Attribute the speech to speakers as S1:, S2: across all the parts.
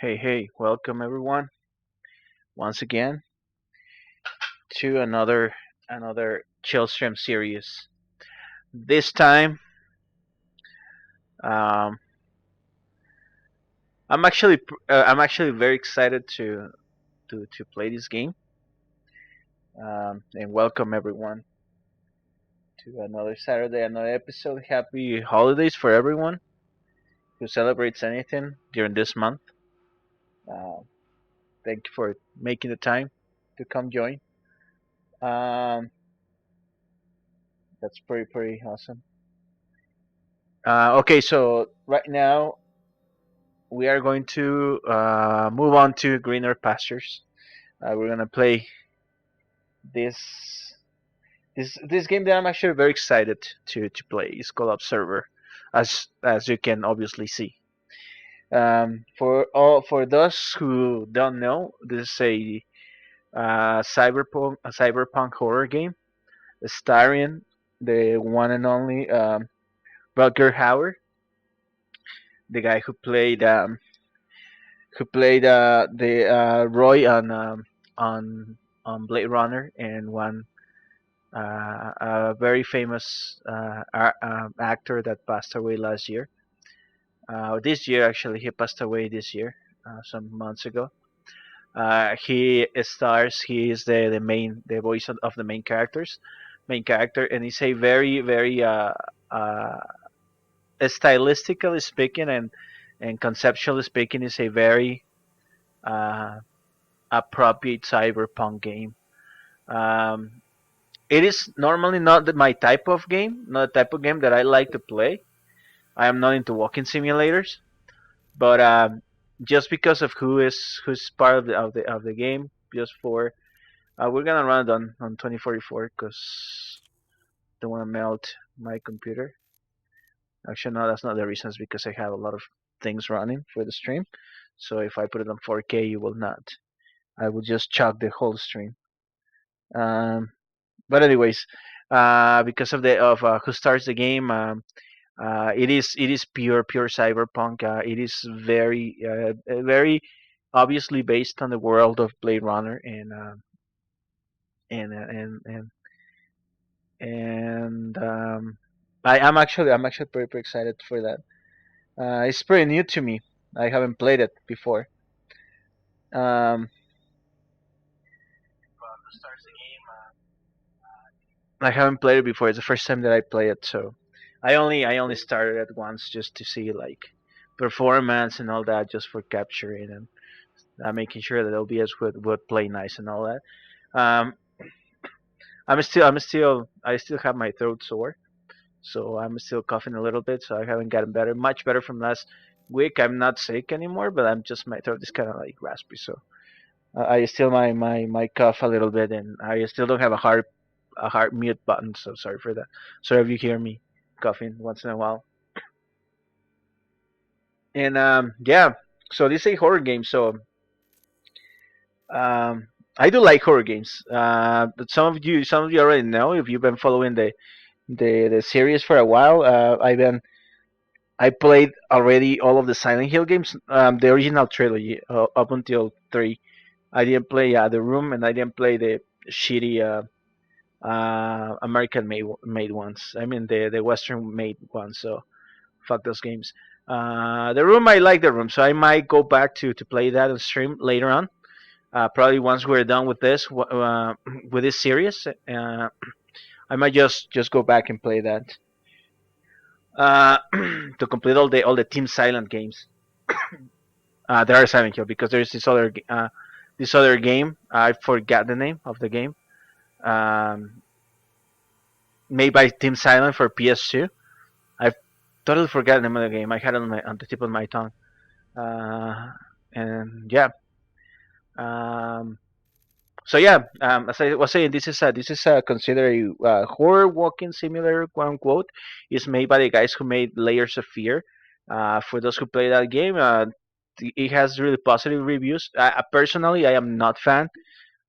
S1: Hey, welcome everyone once again to another Chillstream series. This time, um, I'm actually very excited to play this game and welcome everyone to another Saturday, another episode. Happy holidays for everyone who celebrates anything during this month. Uh, Thank you for making the time to come join. Um, that's pretty awesome. Okay, so right now we are going to move on to greener pastures. We're gonna play this this game that I'm actually very excited to play. It's called Observer, as you can obviously see. For those who don't know, this is a cyberpunk horror game starring the one and only Rutger Hauer, the guy who played the Roy on on Blade Runner and one a very famous actor that passed away last year. This year actually, he passed away this year, some months ago. He stars. He is the voice of the main character, and he's a very uh, stylistically speaking and conceptually speaking, is a very uh, appropriate cyberpunk game. Um, it is normally not my type of game, not the type of game that I like to play. I am not into walking simulators, but just because of who's part of the game, just for we're gonna run it on 2044 because don't want to melt my computer. Actually, no, that's not the reason. It's because I have a lot of things running for the stream. So if I put it on 4K, you will not. I will just chug the whole stream. Um, but anyways, because of who starts the game, it is pure cyberpunk. It is very obviously based on the world of Blade Runner and uh, and and and I'm actually pretty excited for that. It's pretty new to me. I haven't played it before. Um, I haven't played it before. It's the first time that I play it, so I only started it once just to see like performance and all that, just for capturing and making sure that OBS would play nice and all that. Um, I still have my throat sore, so I'm still coughing a little bit. So I haven't gotten much better from last week. I'm not sick anymore, but I'm just my throat is kind of like raspy. So I still my cough a little bit, and I still don't have a heart mute button. So sorry for that. Sorry if you hear me coughing once in a while. And yeah, so this is a horror game. So um, I do like horror games. But some of you already know if you've been following the series for a while. I played already all of the Silent Hill games, the original trilogy up until three. I didn't play The Room, and I didn't play the shitty American made ones. I mean the Western made ones. So fuck those games. The Room, I like the Room, so I might go back to play that on stream later on. Probably once we're done with this with this series, I might just go back and play that to complete all the Team Silent games. There are Silent Hill because there's this other game. I forgot the name of the game. Um, Made by Team Silent for PS2. I totally forgot the name of the game. I had it on the tip of my tongue. Uh, and yeah. Um, so yeah, as I was saying, this is considered a horror walking simulator, quote unquote. It's made by the guys who made Layers of Fear. For those who play that game, it has really positive reviews. Personally, I am not fan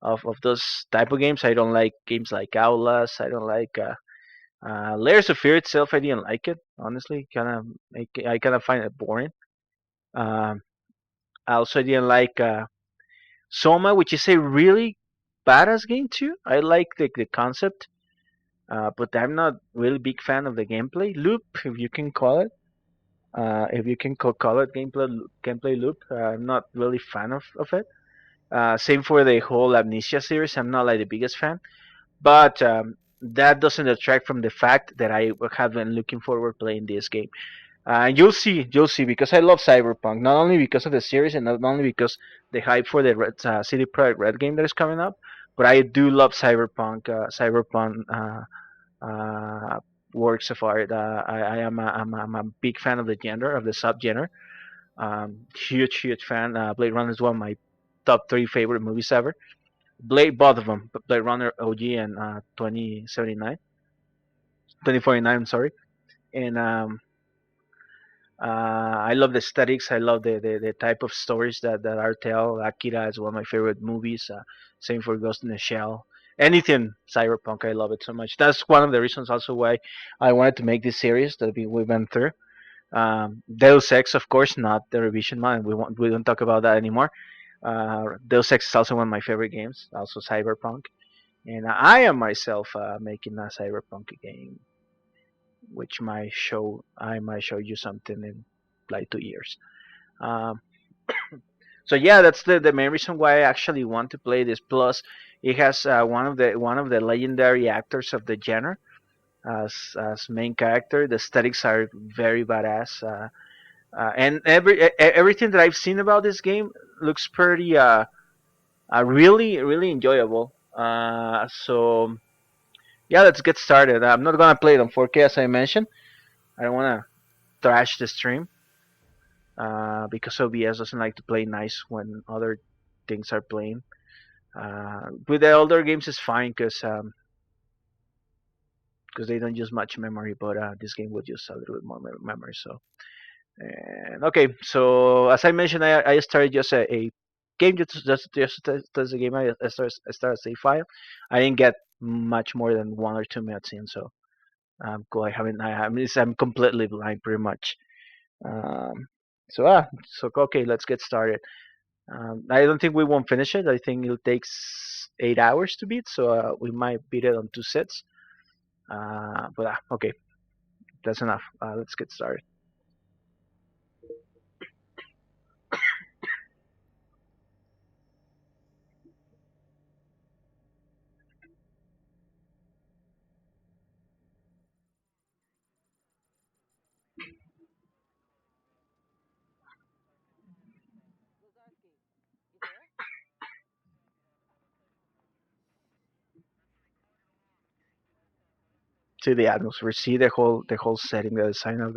S1: of those type of games. I don't like games like Outlast. I don't like Layers of Fear itself. I didn't like it honestly. I kind of find it boring. Um, I also didn't like Soma, which is a really badass game too. I like the concept, but I'm not really big fan of the gameplay loop, if you can call it. If you can call it gameplay loop, I'm not really fan of it. Same for the whole Amnesia series. I'm not like the biggest fan, but that doesn't detract from the fact that I have been looking forward playing this game. You'll see, because I love Cyberpunk, not only because of the series and not only because the hype for the CD Projekt Red game that is coming up, but I do love Cyberpunk works of art. I'm a big fan of the genre, of the subgenre. Huge fan. Blade Runner is one of my top three favorite movies ever. Both of them, Blade Runner OG and 2079, 2049. I'm sorry, and I love the aesthetics. I love the type of stories that are tell. Akira is one of my favorite movies. Same for Ghost in the Shell. Anything cyberpunk, I love it so much. That's one of the reasons also why I wanted to make this series that we went through. Deus Ex, of course, not the revision man. We don't talk about that anymore. Deus Ex is also one of my favorite games. Also cyberpunk, and I am myself making a cyberpunk game, which I might show you something in like 2 years. Um, so yeah, that's the main reason why I actually want to play this. Plus, it has one of the legendary actors of the genre as main character. The aesthetics are very badass, and everything that I've seen about this game looks pretty really enjoyable. So yeah, let's get started. I'm not gonna play it on 4K as I mentioned. I don't wanna trash the stream because OBS doesn't like to play nice when other things are playing. With the older games, it's fine because they don't use much memory, but this game would use a little bit more memory. So, and okay, so as I mentioned, I started just a game just a game. I started a save file. I didn't get much more than 1 or 2 minutes in, so cool. I'm completely blind pretty much. Um, so okay, let's get started. I don't think we won't finish it. I think it takes 8 hours to beat, so we might beat it on 2 sets. But okay, that's enough. Let's get started. See the atmosphere, see the whole setting, the design of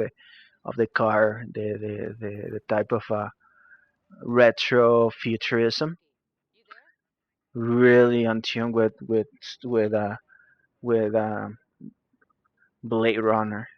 S1: the car, the type of retro futurism, really on tune with uh, with Blade Runner.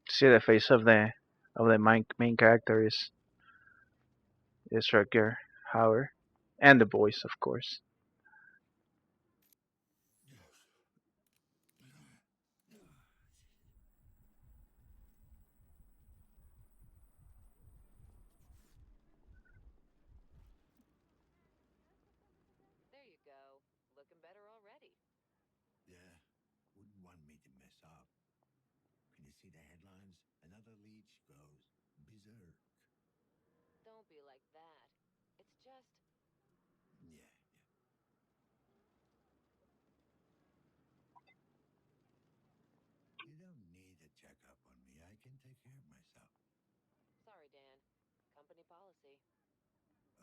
S1: See the face of the main character is Rutger Hauer, and the voice, of course.
S2: check up on me. I can take care of myself.
S3: Sorry, Dan. Company policy.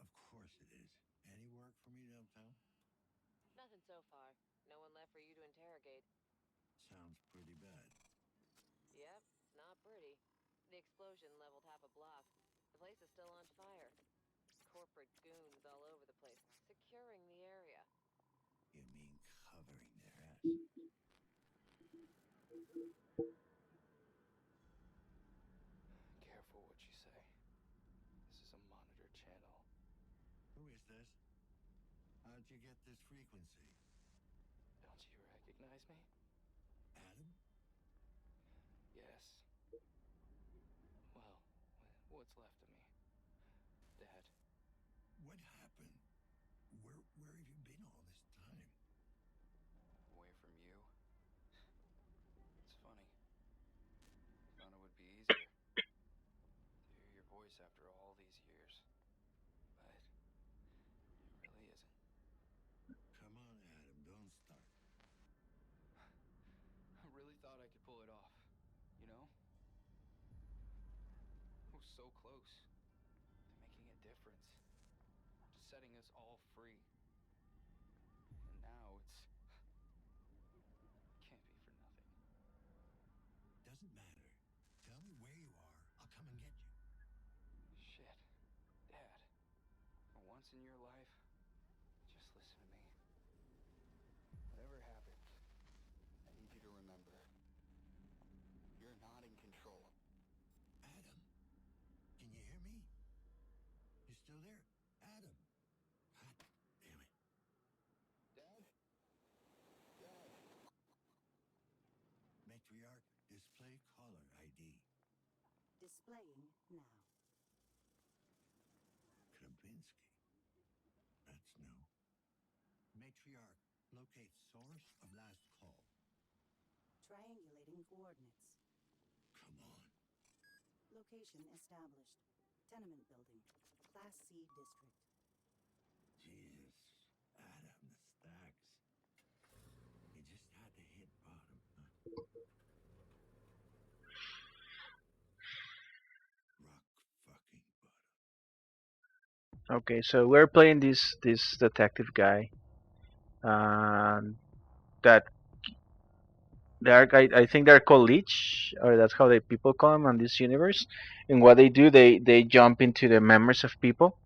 S2: Of course it is. Any work for me downtown?
S3: Nothing so far. No one left for you to interrogate.
S2: Sounds pretty bad.
S3: Yep, not pretty. The explosion leveled half a block. The place is still on fire. Corporate goons all over the place, securing the area.
S2: You mean covering their ass?
S4: Careful what you say. This is a monitor channel.
S2: Who is this? How'd you get this frequency?
S4: Don't you recognize me?
S2: Adam?
S4: Yes. Well, what's left of me? Dad.
S2: What happened? Where have you been all this time?
S4: Away from you. It's funny. Thought it would be easier to hear your voice after all these years. But it really isn't.
S2: Come on, Adam, don't start.
S4: I really thought I could pull it off. You know? I was so close to making a difference. To setting us all free. And now it's can't be for nothing.
S2: Doesn't matter. Tell me where you are. I'll come and get you.
S4: Shit. Dad. For once in your life, just listen to me. Whatever happens, I need you to remember you're not in control.
S2: Adam, can you hear me? You still there? Adam? God damn it.
S4: Dad? Dad.
S2: Matriarch, display caller ID.
S5: Displaying now.
S2: Krabinsky. That's new. Matriarch, locate source of last call.
S5: Triangulating coordinates.
S2: Come on.
S5: Location established. Tenement building. Class C district.
S2: Jesus. Adam, the stacks. You just had to hit bottom, huh? Rock fucking bottom.
S1: Okay, so we're playing this detective guy. Um, that I think they're called leech, or that's how they people call them on this universe. And what they do, they jump into the memories of people,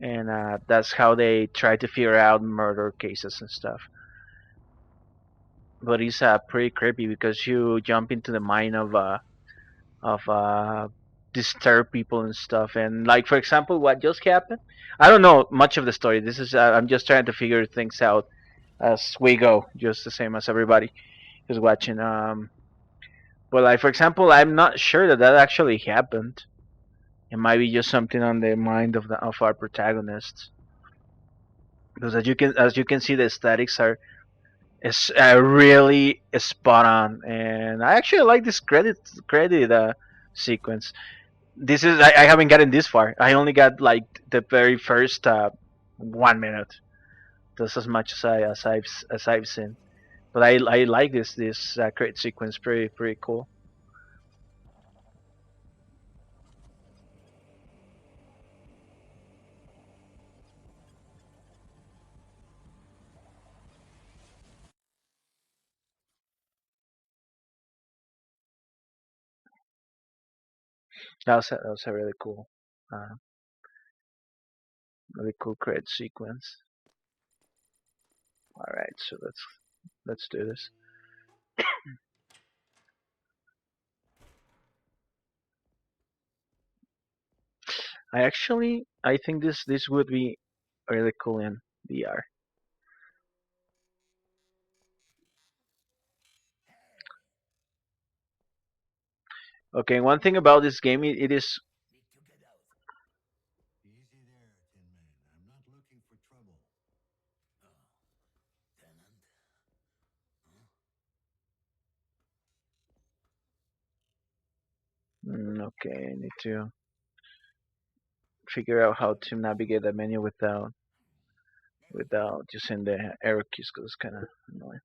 S1: and that's how they try to figure out murder cases and stuff. But it's pretty creepy because you jump into the mind of disturbed people and stuff. And like for example, what just happened? I don't know much of the story. This is I'm just trying to figure things out as we go, just the same as everybody who's watching. But like for example, I'm not sure that that actually happened. It might be just something on the mind of our protagonists. Because as you can see, the aesthetics are is really spot on, and I actually like this credit sequence. This is I haven't gotten this far. I only got like the very first 1 minute. That's as much as I've seen. But I like this credit sequence. Pretty cool. That was a uh, really cool credit sequence. All right, so let's do this. I think this would be really cool in VR. Okay, one thing about this game, it is
S2: Need to get out. Easy there, Tin Man. I'm not looking for trouble. Oh, tenant? Huh?
S1: okay. I need to figure out how to navigate the menu without using the arrow keys because it's kind of annoying.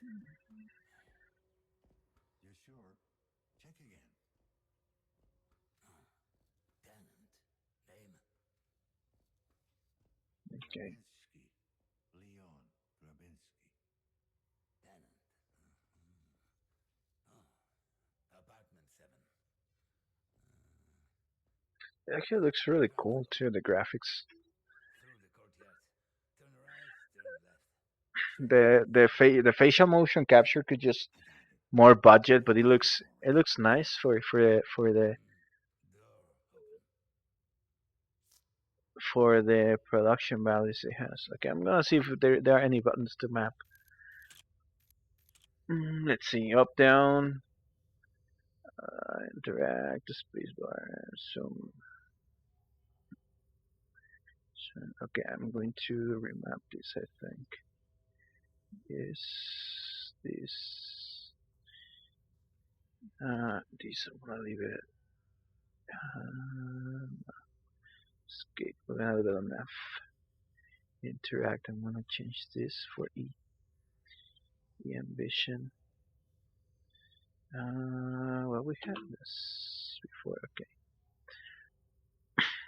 S2: You sure? Check again. Tenant. Name?
S1: Okay.
S2: Grabinsky. Leon Grabinsky. Tenant. Apartment 7.
S1: It actually looks really cool too. The graphics,
S2: Through the courtyard. Turn right, turn left. Check.
S1: the facial motion capture could just
S2: I got it.
S1: more budget, but
S2: Wait a
S1: it
S2: moment.
S1: looks nice
S2: Door open.
S1: for the production values it has. Okay, I'm gonna see if there are any buttons to map. Let's see, up, down, interact, spacebar, zoom. Okay, I'm going to remap this. I think this. This I'm gonna leave it. Escape. We're gonna leave it on F. Interact. I'm gonna change this for E. E ambition. Well, we had this before. Okay.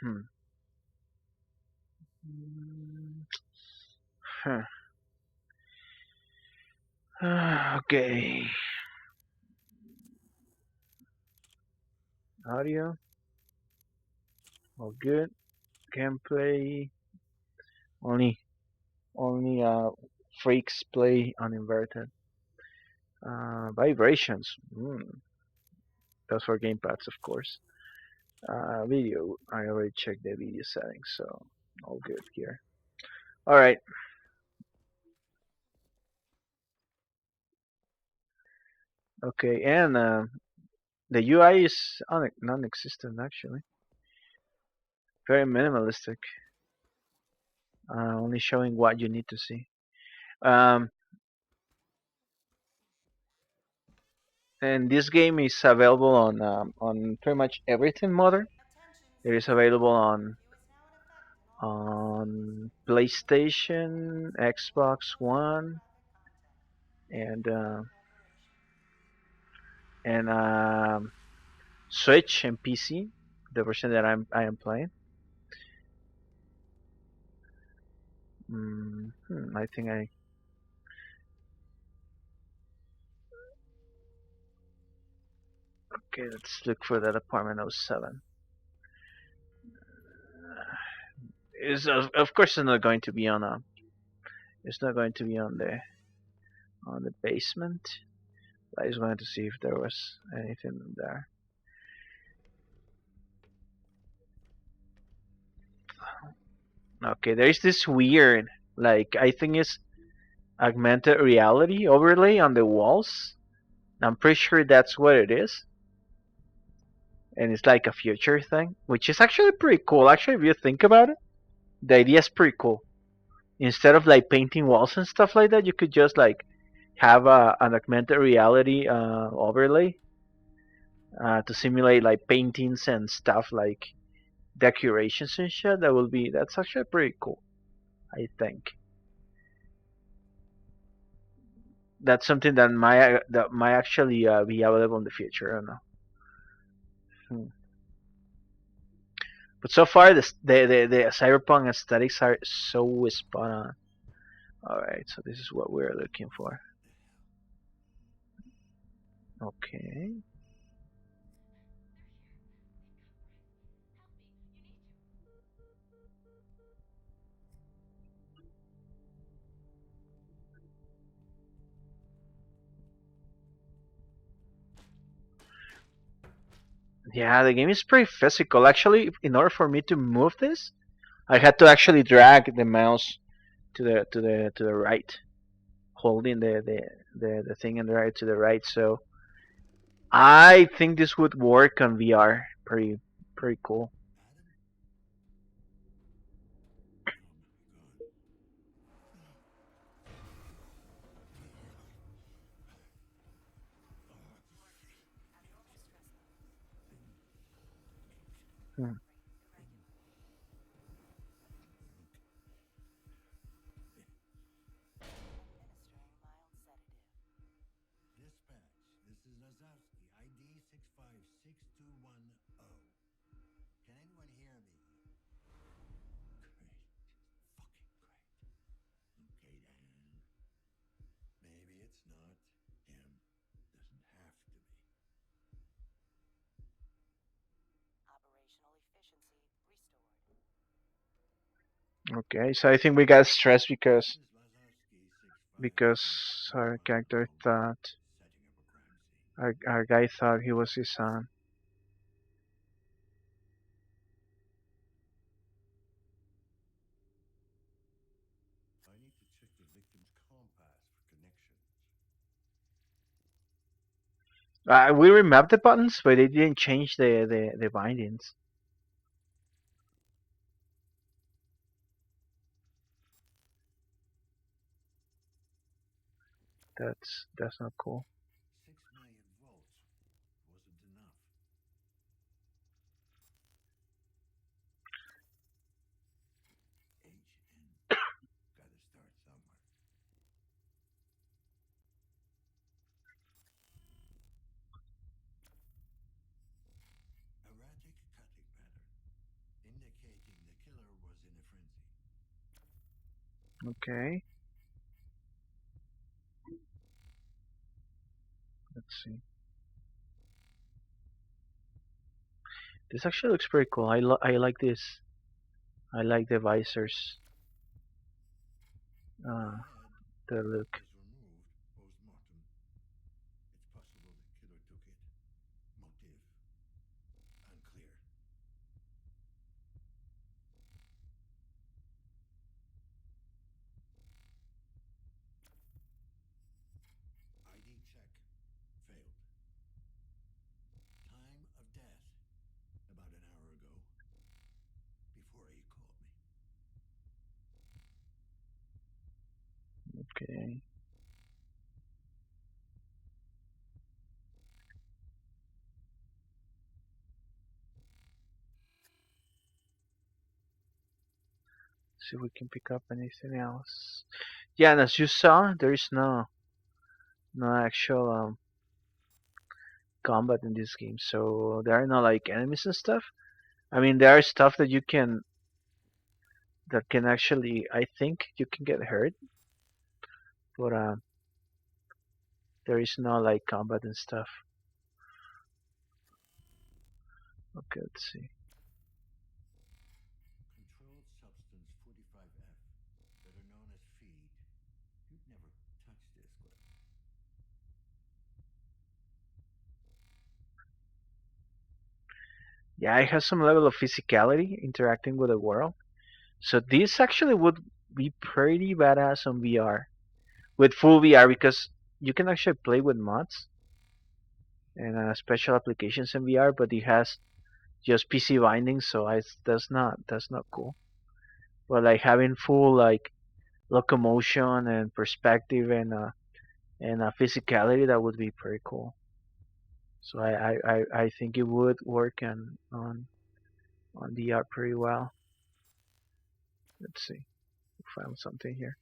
S1: Hmm. Huh. Okay. Audio. All good. Gameplay. Only only freaks play uninverted. Vibrations. That's for gamepads, of course. Video. I already checked the video settings, so all good here. All right. Okay, and the UI is non-existent actually. Very minimalistic. Only showing what you need to see. Um, and this game is available on pretty much everything modern. It is available on PlayStation, Xbox One, and and Switch and PC. The version that I am playing. I think I okay. Let's look for that apartment 07. Is of course it's not going to be on a. It's not going to be on the basement. I just wanted to see if there was anything there. Okay, there is this weird, like I think it's augmented reality overlay on the walls. I'm pretty sure that's what it is, and it's like a future thing, which is actually pretty cool. Actually, if you think about it, the idea is pretty cool. Instead of like painting walls and stuff like that, you could just like have an augmented reality overlay to simulate like paintings and stuff like decorations and shit. That's actually pretty cool. I think that's something that might actually be available in the future. I don't know. Hmm. But so far, the cyberpunk aesthetics are so spot on. All right, so this is what we're looking for. Okay. Yeah, the game is pretty physical. Actually, in order for me to move this, I had to actually drag the mouse to the right, holding the thing and drag it to the right. So I think this would work on VR. Pretty cool.
S2: Adam?
S1: Hmm.
S5: Administering mild sedative.
S1: Okay, so I think we got stressed
S2: This is Wazowski 652,
S1: because our
S2: November
S1: character
S2: Patrol,
S1: thought
S2: setting up a crime scene.
S1: our guy thought he was his son.
S2: I need to check the victim's compass for connections.
S1: We remapped the buttons, but they didn't change the bindings. That's not cool.
S2: 6 million volts wasn't enough. HN. Gotta start somewhere. Erratic cutting pattern, indicating the killer was in a frenzy.
S1: Okay, let's see. This actually looks pretty cool. I like this. I like the visors.
S2: The
S1: Uh,
S2: head
S1: the look.
S2: was removed post-mortem. It's possible the killer took it. Motive unclear. ID check failed. Time of death about an hour ago, before he called me.
S1: Okay. See if we can pick up anything else. Yeah, and as you saw, there is no actual combat in this game, so there are no like enemies and stuff. I mean, there are stuff that can actually, I think, you can get hurt, but there is no like combat and stuff. Okay, let's see.
S2: Controlled substance 45F, better known as feed. You'd never touch this, Glenn.
S1: Yeah, it has some level of physicality interacting with the world. So this actually would be pretty badass on VR with full VR because you can actually play with mods and special applications in VR, but it has just PC bindings, so that's not cool. But like having full like locomotion and perspective and physicality, that would be pretty cool. So I think it would work on VR pretty well. Let's see. We found something here.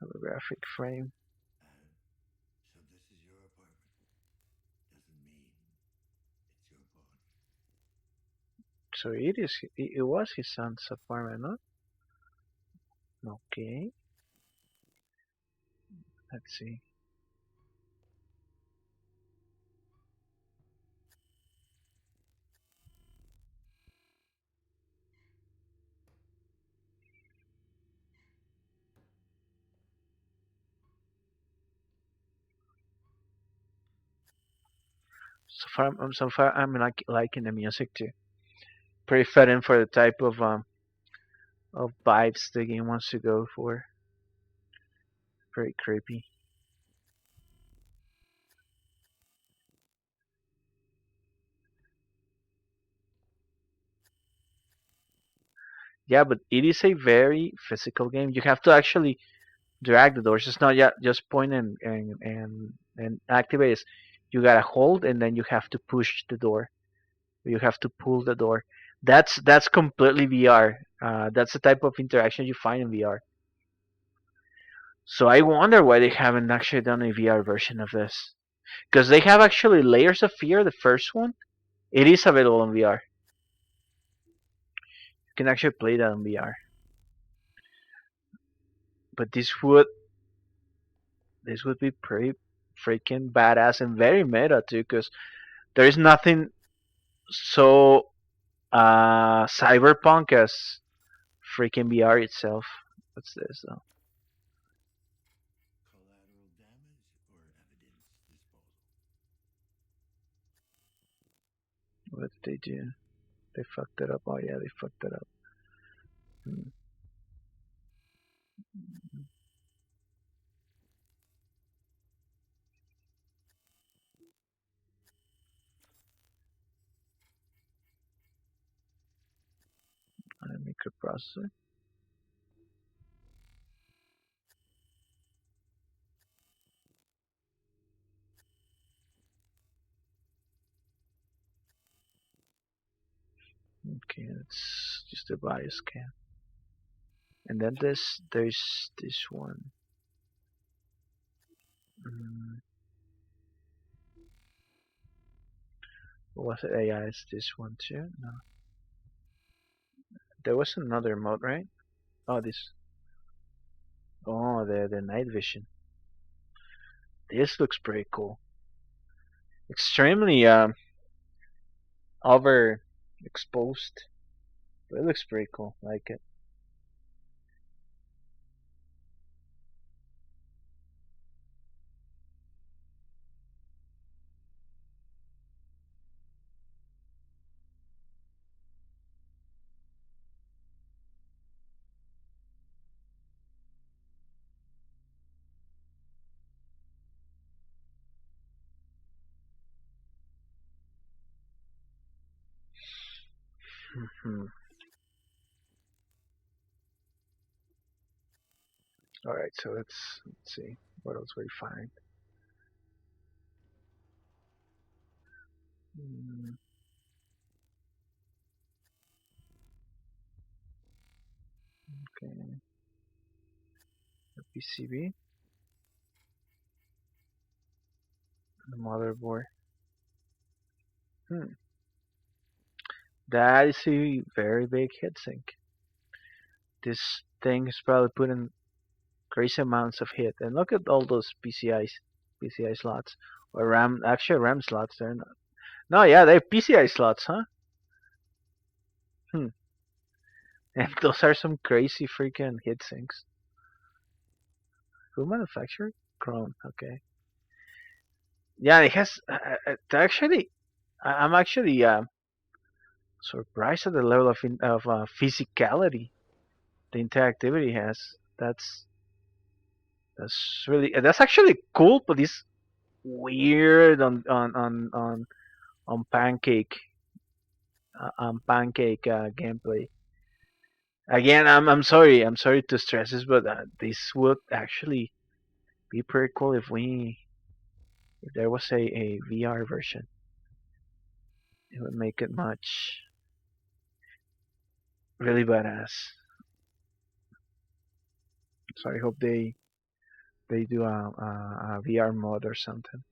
S1: Holographic frame.
S2: So this is your apartment. Doesn't mean it's your body.
S1: So it was his son's apartment, no? Okay. Let's see. So far I'm like liking the music too. Pretty fitting for the type of vibes the game wants to go for. Pretty creepy. Yeah, but it is a very physical game. You have to actually drag the doors. It's not just point and activate. You gotta hold and then you have to push the door. You have to pull the door. That's completely VR. That's the type of interaction you find in VR. So I wonder why they haven't actually done a VR version of this. Because they have actually Layers of Fear, the first one. It is available in VR. You can actually play that in VR. But this would be pretty freaking badass and very meta too, because there is nothing so Cyberpunk as freaking VR itself. What's this though?
S2: Collateral damage or evidence disposal?
S1: What did they do? They fucked it up. Oh yeah, they fucked it up. Hmm. Microprocessor. Okay, let's just a bias scan. And then there's this one. Mm, what was it? Yeah, it's this one too. No, there was another mode, right? Oh, this. Oh, the night vision. This looks pretty cool. Extremely overexposed, but it looks pretty cool. I like it. Hmm. All right, so let's see what else we find. Mm, okay, the PCB, the motherboard. Hmm. That is a very big heatsink. This thing is probably putting crazy amounts of heat. And look at all those PCI slots or RAM. Actually, RAM slots. They're not. No, yeah, they're PCI slots, huh? Hmm. And those are some crazy freaking heatsinks. Who manufactured? Chrome. Okay. Yeah, it has. Actually, I'm actually surprised at the level of physicality the interactivity has. That's that's actually cool, but it's weird on pancake gameplay. Again, I'm sorry to stress this, but this would actually be pretty cool if there was a VR version. It would make it much really badass. So I hope they do a VR mod or something.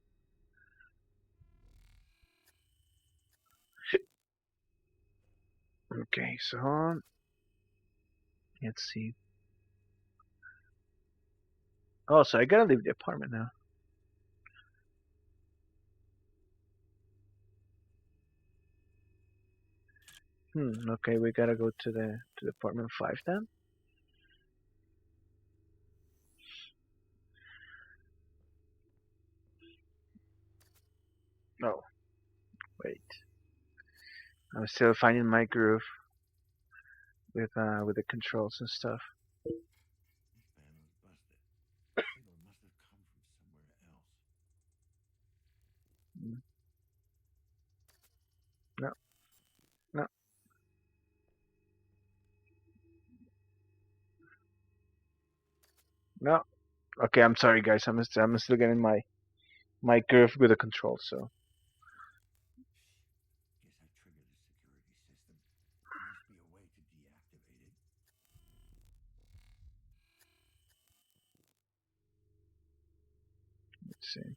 S1: Okay, so let's see. Oh, so I gotta leave the apartment now. Okay, we gotta go to the apartment 5 then. Oh, wait. I'm still finding my groove with the controls and stuff.
S2: This panel's busted. Signal must have come from somewhere else.
S1: Mm, No, no, no. Okay, I'm sorry guys. I'm still getting my groove with the controls. So
S2: Guess I triggered the security system. There must be a way to deactivate it.
S1: let's see.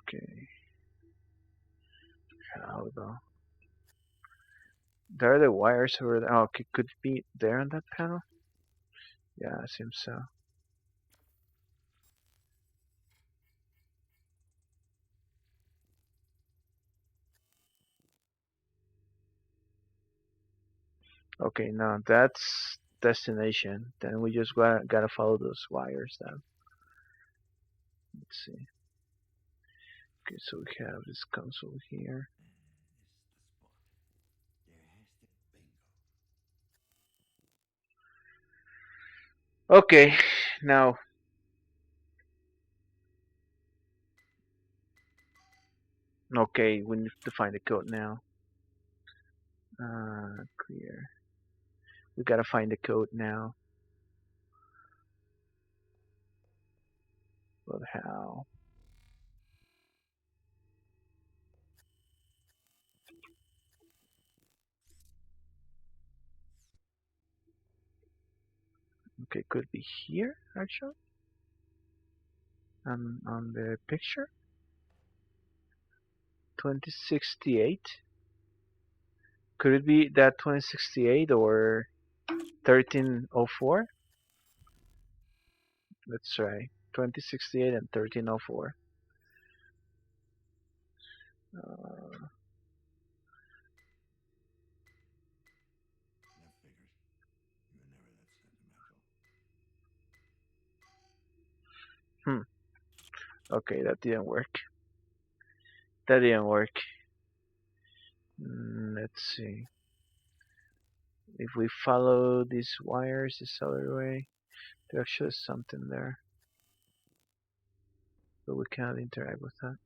S1: Okay, how though? There are the wires over there. Oh, okay, could it be there on that panel? Yeah, it seems so. Okay, now that's destination. Then we just gotta follow those wires down. Let's see. Okay, so we have this console here. Okay, now, okay, we need to find the code now. Clear. We gotta find the code now. But how? Okay, could be here actually. On the picture, 2068. Could it be that 2068 or 1304? Let's try 2068 and 1304. Uh,
S2: That figures. You're never that sentimental.
S1: hmm. Okay, that didn't work. That didn't work. Let's see. If we follow these wires this other way, there actually is something there, but we cannot interact with that.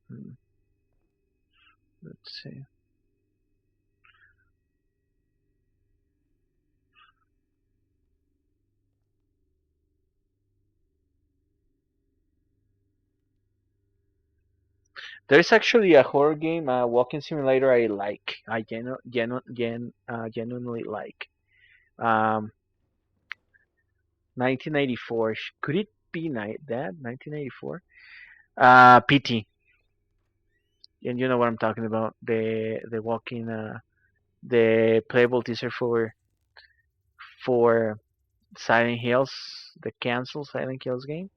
S1: Hmm. Let's see. There's actually a horror game, a walking simulator I like. I genuinely like. Um, 1984. Could it be that 1984? PT, and you know what I'm talking about. The walking, the playable teaser for Silent Hills, the cancel Silent Hills game.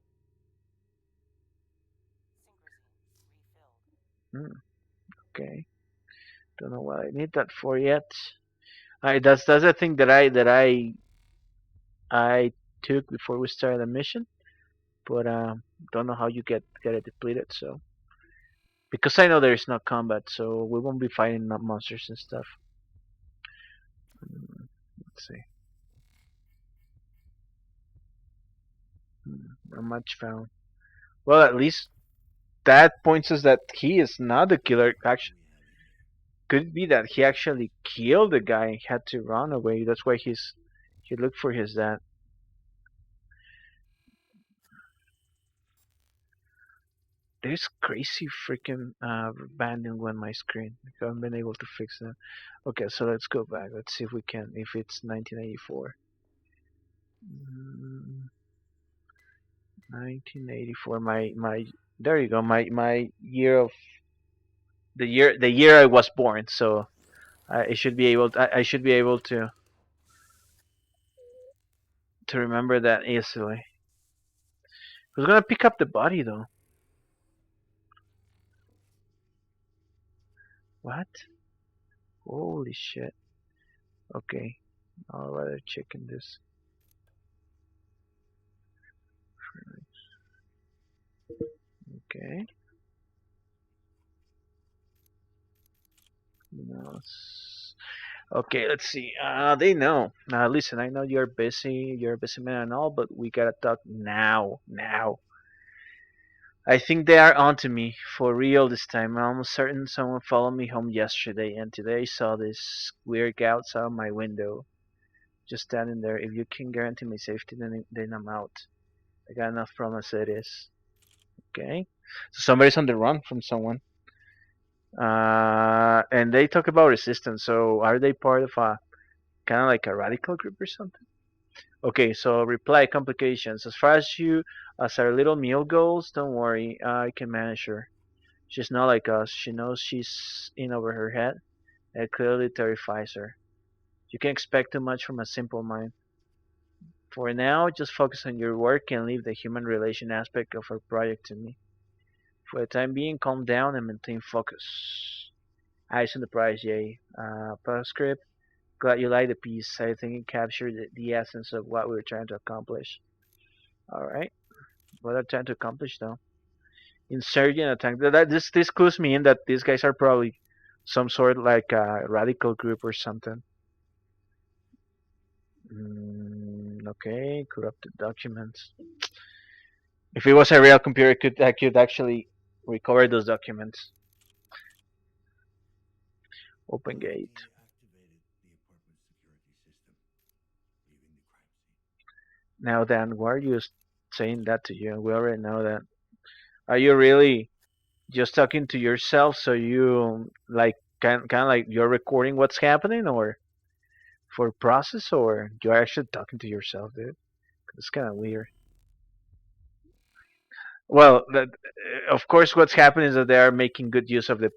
S1: Hmm, okay, don't know what I need that for yet. That's the thing that I took before we started the mission, but don't know how you get it depleted. So because I know there is no combat, so we won't be fighting monsters and stuff. Let's see. Not much found. Well, at least that points us that he is not the killer. Actually, could it be that he actually killed the guy and had to run away? That's why he looked for his dad. There's crazy freaking banding on my screen. I haven't been able to fix that. Okay, so let's go back. Let's see if we can. If it's 1984. 1984. My. There you go. My year of the year I was born. So I should be able. I should be able to remember that easily. Who's gonna pick up the body though? What? Holy shit. Okay, I'll rather check in this. Okay. No. Okay, let's see. They know. Listen, I know you're busy. You're a busy man and all, but we gotta talk now. Now. I think they are onto me for real this time. I'm almost certain someone followed me home yesterday, and today I saw this weird guy outside my window, just standing there. If you can guarantee my safety, then I'm out. I got enough problems as it is. Okay. So somebody's on the run from someone. And they talk about resistance. So are they part of a kind of like a radical group or something? Okay, so reply complications. As far as our little meal goes, don't worry, I can manage her. She's not like us. She knows she's in over her head. It clearly terrifies her. You can expect too much from a simple mind. For now, just focus on your work and leave the human relation aspect of our project to me. For the time being, calm down and maintain focus. Eyes on the prize, yay. Postscript. Glad you like the piece. I think it captured the essence of what we were trying to accomplish. Alright. What I'm trying to accomplish though. Insurgent attack. This clues me in that these guys are probably some sort like a radical group or something. Okay, corrupted documents. If it was a real computer, I could actually recover those documents. Open
S2: Well,
S1: gate.
S2: he activated the apartment security system, leaving the crime scene.
S1: Now then, why are you saying that to you? We already know that. Are you really just talking to yourself so you like kind of like you're recording what's happening or for process or you're actually talking to yourself, dude? It's kind of weird. Well, of course, what's happening is that they are making good use of the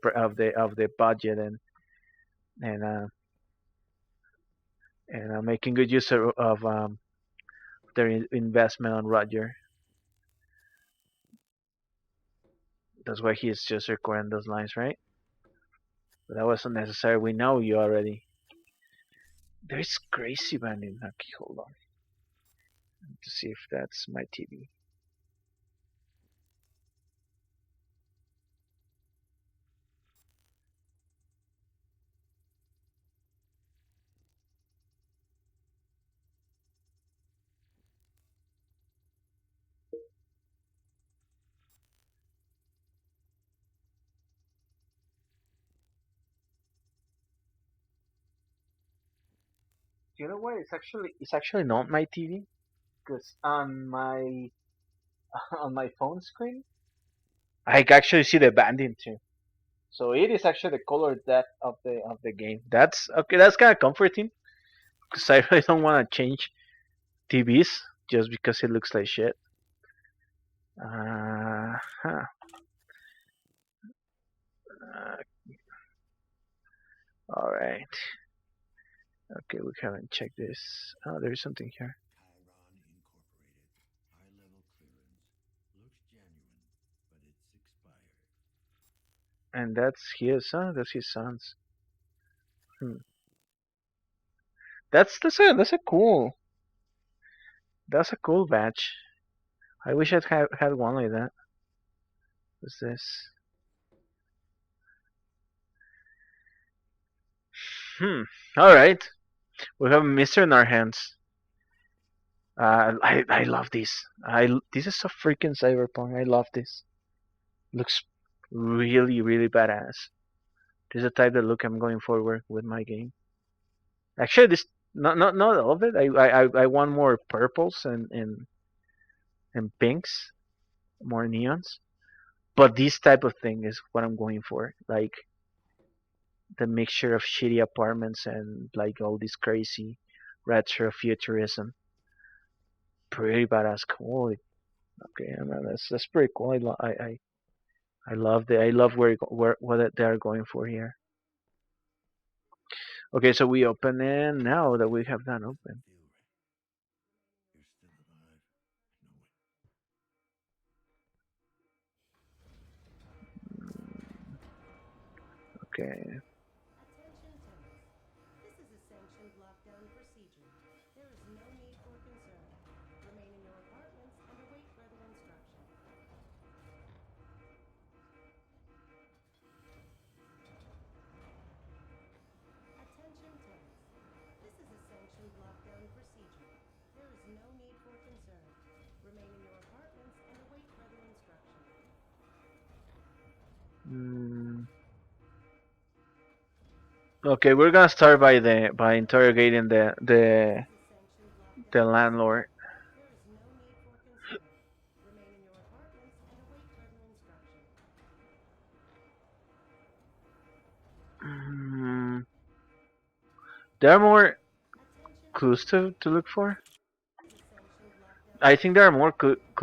S1: budget and uh, and making good use of their investment on Roger. That's why he's just recording those lines, right? But that wasn't necessary. We know you already. There's crazy man in Nucky. Hold on to see if that's my TV. You know what? It's actually not my TV because on my on my phone screen I can actually see the banding too. So it is actually the color depth of the game. That's okay. That's kind of comforting because I really don't want to change TVs just because it looks like shit. Huh. Uh, all right. Okay, we haven't checked this. Oh, there's something here.
S2: Chiron Incorporated. High-level clearance. Looks genuine, but it's expired.
S1: And that's his, huh? That's his son's. Hmm. That's a cool badge. I wish I'd had one like that. What's this? Hmm. All right. We have a Mister in our hands. I love this. This is so freaking cyberpunk. I love this. Looks really really badass. This is the type of look I'm going forward with my game. Actually, this not all of it. I want more purples and pinks, more neons. But this type of thing is what I'm going for. Like the mixture of shitty apartments and like all this crazy retro futurism. Pretty badass. Cool. Okay, that's pretty cool. I love where what they are going for here. Okay, so we open it now that we have that open.
S2: Feel right. You're still alive. I know it.
S1: Okay.
S5: Attention tenants. This is a sanctioned lockdown procedure. There is no need for concern. Remain in your apartments and await further instruction. Attention tenants. This is a sanctioned lockdown procedure. There is no need for concern. Remain in your apartments and await further instruction.
S1: Mm, okay, we're gonna start by interrogating
S5: This is a sanctioned
S1: the
S5: lockdown procedure.
S1: landlord.
S5: There is no need for concern. Remain in your apartments and await further instruction.
S1: Mm, there are more
S5: Attention
S1: clues
S5: tenants.
S1: to look for.
S5: This is a sanctioned lockdown
S1: I think there are
S5: procedure.
S1: more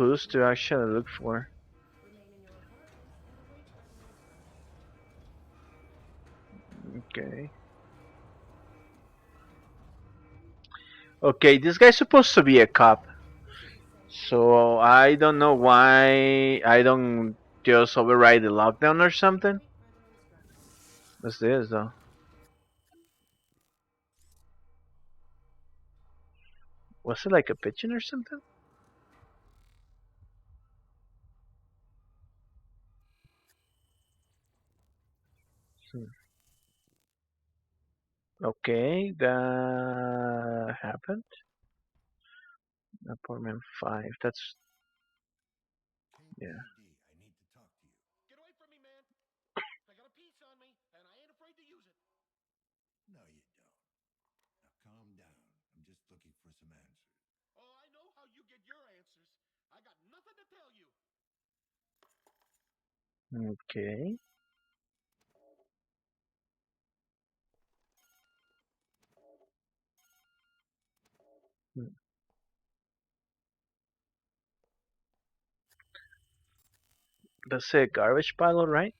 S5: There
S1: clues
S5: is
S1: to
S5: no need
S1: actually
S5: for
S1: look
S5: concern.
S1: for.
S5: Remain in your apartments and await further instruction.
S1: Okay. Okay, this guy's supposed to be a cop,
S5: This is a sanctioned
S1: so
S5: lockdown
S1: I don't
S5: procedure.
S1: know
S5: There is
S1: why
S5: no
S1: I
S5: need for
S1: don't
S5: concern.
S1: just override the
S5: Remain in your
S1: lockdown or
S5: apartments and
S1: something.
S5: await further instruction.
S1: What's this though? Was it like a pigeon or something? Hmm. Okay, that happened. Apartment 5. That's yeah.
S2: KPD, I need to talk to you.
S6: Get away from me, man. I got a piece on me, and I ain't afraid to use it.
S2: No, you don't. Now calm down. I'm just looking for some answers.
S6: Oh, I know how you get your answers. I got nothing to tell you.
S1: Okay. Hmm. That's a garbage pile, right?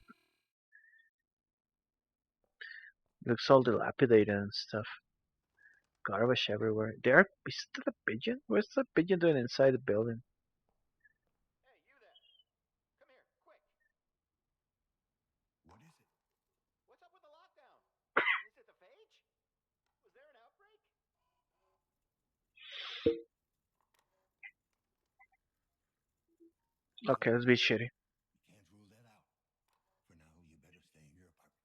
S1: Looks all dilapidated and stuff. Garbage everywhere. There is that a pigeon? What's the pigeon doing inside the building?
S4: Hey, you there. Come here, quick.
S2: What is it?
S4: What's up with the lockdown? Is it the phage? Was there an outbreak?
S1: Okay, let's be shitty.
S2: You can't rule that out. For now, you better stay in your apartment.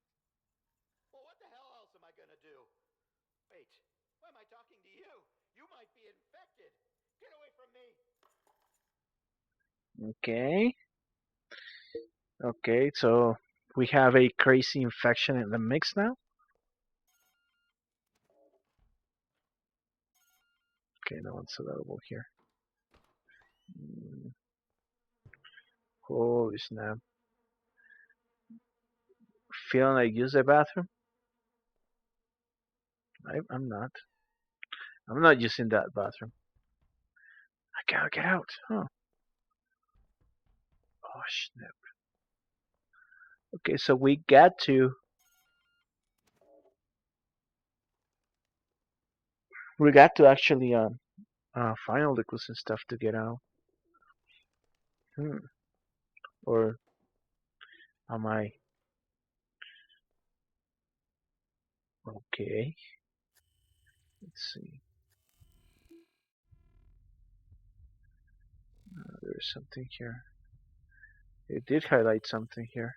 S4: Well, what the hell else am I gonna do? Wait, why am I talking to you? You might be infected. Get away from me.
S1: Okay. Okay, so we have a crazy infection in the mix now. Okay, no one's available here. Mm, holy snap. Feeling like use the bathroom? I'm not. I'm not using that bathroom. I gotta get out. Huh. Oh snap. Okay, so we got to actually find all the clues and stuff to get out. Hmm. Or am I okay? Let's see. There's something here. It did highlight something here.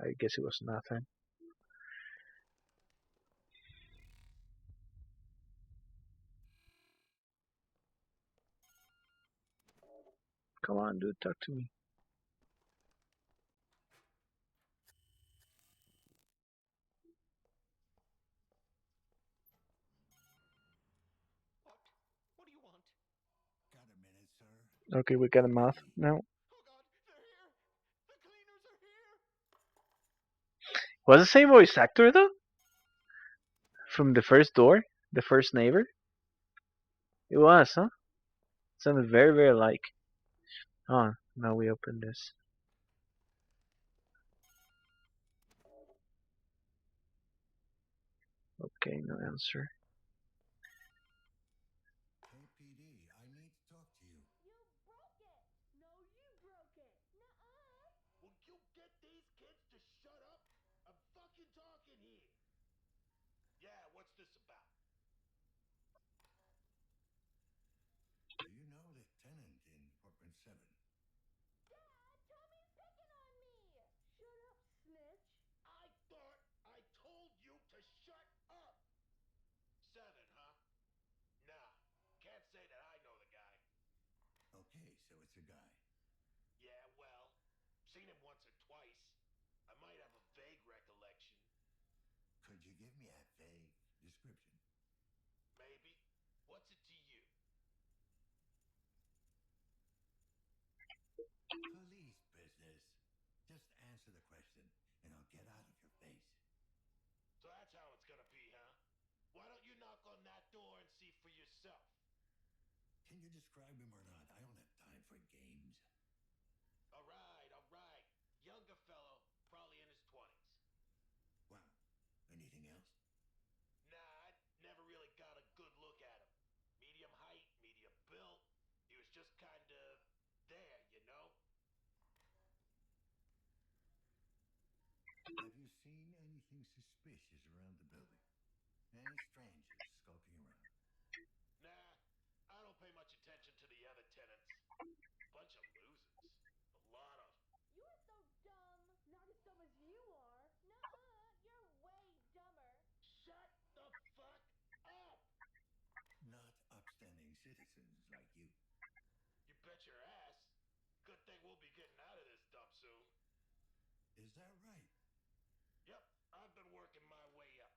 S1: I guess it was nothing. Come on, dude, talk to me.
S6: What? What do you want?
S2: Got a minute, sir?
S1: Okay, we got a
S2: Where
S1: mouth
S2: is he?
S1: now.
S6: Oh God, they're here. The cleaners are here.
S1: Was the same voice actor though? From the first door? The first neighbor? It was, huh? Sounded very, very like. Oh, now we open this. Okay, no answer.
S2: KPD, I need to talk to you.
S5: You broke it! No, you broke it! Nuh-uh!
S6: Will you get these kids to shut up? I'm fucking talking here. Yeah, what's this about?
S2: Do you know the tenant in apartment 7?
S5: Dad, Tommy's picking on me! Shut up, snitch!
S6: I thought I told you to shut up. 7, huh? Nah, can't say that I know the guy.
S2: Okay, so it's a guy.
S6: Yeah, well, seen him once or twice. I might have a vague recollection.
S2: Could you give me a vague description?
S6: Maybe. What's it to you?
S2: Police business. Just answer the question, and I'll get out of your face.
S6: So that's how it's gonna be, huh? Why don't you knock on that door and see for yourself?
S2: Can you describe him or not? I don't have time for games.
S6: Alright, alright. Younger fellow, probably in his 20s.
S2: Wow. Anything else?
S6: Nah, I never really got a good look at him. Medium height, medium built. He was just kinda there, you know?
S2: seen anything suspicious around the building? Any strangers skulking around?
S6: Nah, I don't pay much attention to the other tenants. Bunch of losers. A lot of 'em.
S5: You're so dumb. Not as dumb as you are. Nuh-uh. You're way dumber.
S6: Shut the fuck up!
S2: Not upstanding citizens like you.
S6: You bet your ass. Good thing we'll be getting out of this dump soon.
S2: Is that right?
S6: Yep, I've been working my way up.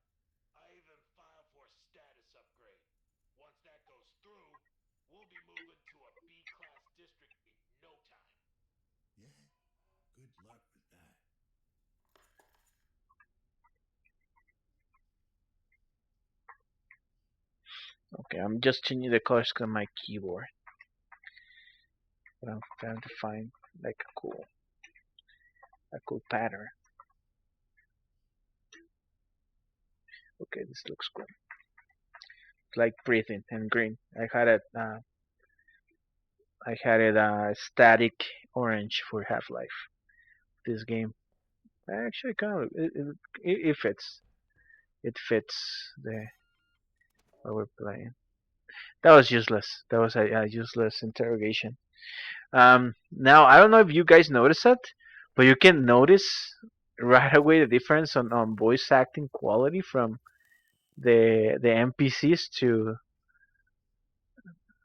S6: I even filed for a status upgrade. Once that goes through, we'll be moving to a B-class district in no time.
S2: Yeah? Good luck with that.
S1: Okay, I'm just changing the colors on my keyboard. But I'm trying to find like a cool pattern. Okay, this looks cool. It's like breathing and green. I had it static orange for Half-Life. This game actually kind of it fits. It fits the what we're playing. That was useless. That was a useless interrogation. Now I don't know if you guys notice it, but you can notice right away the difference on voice acting quality from the NPCs to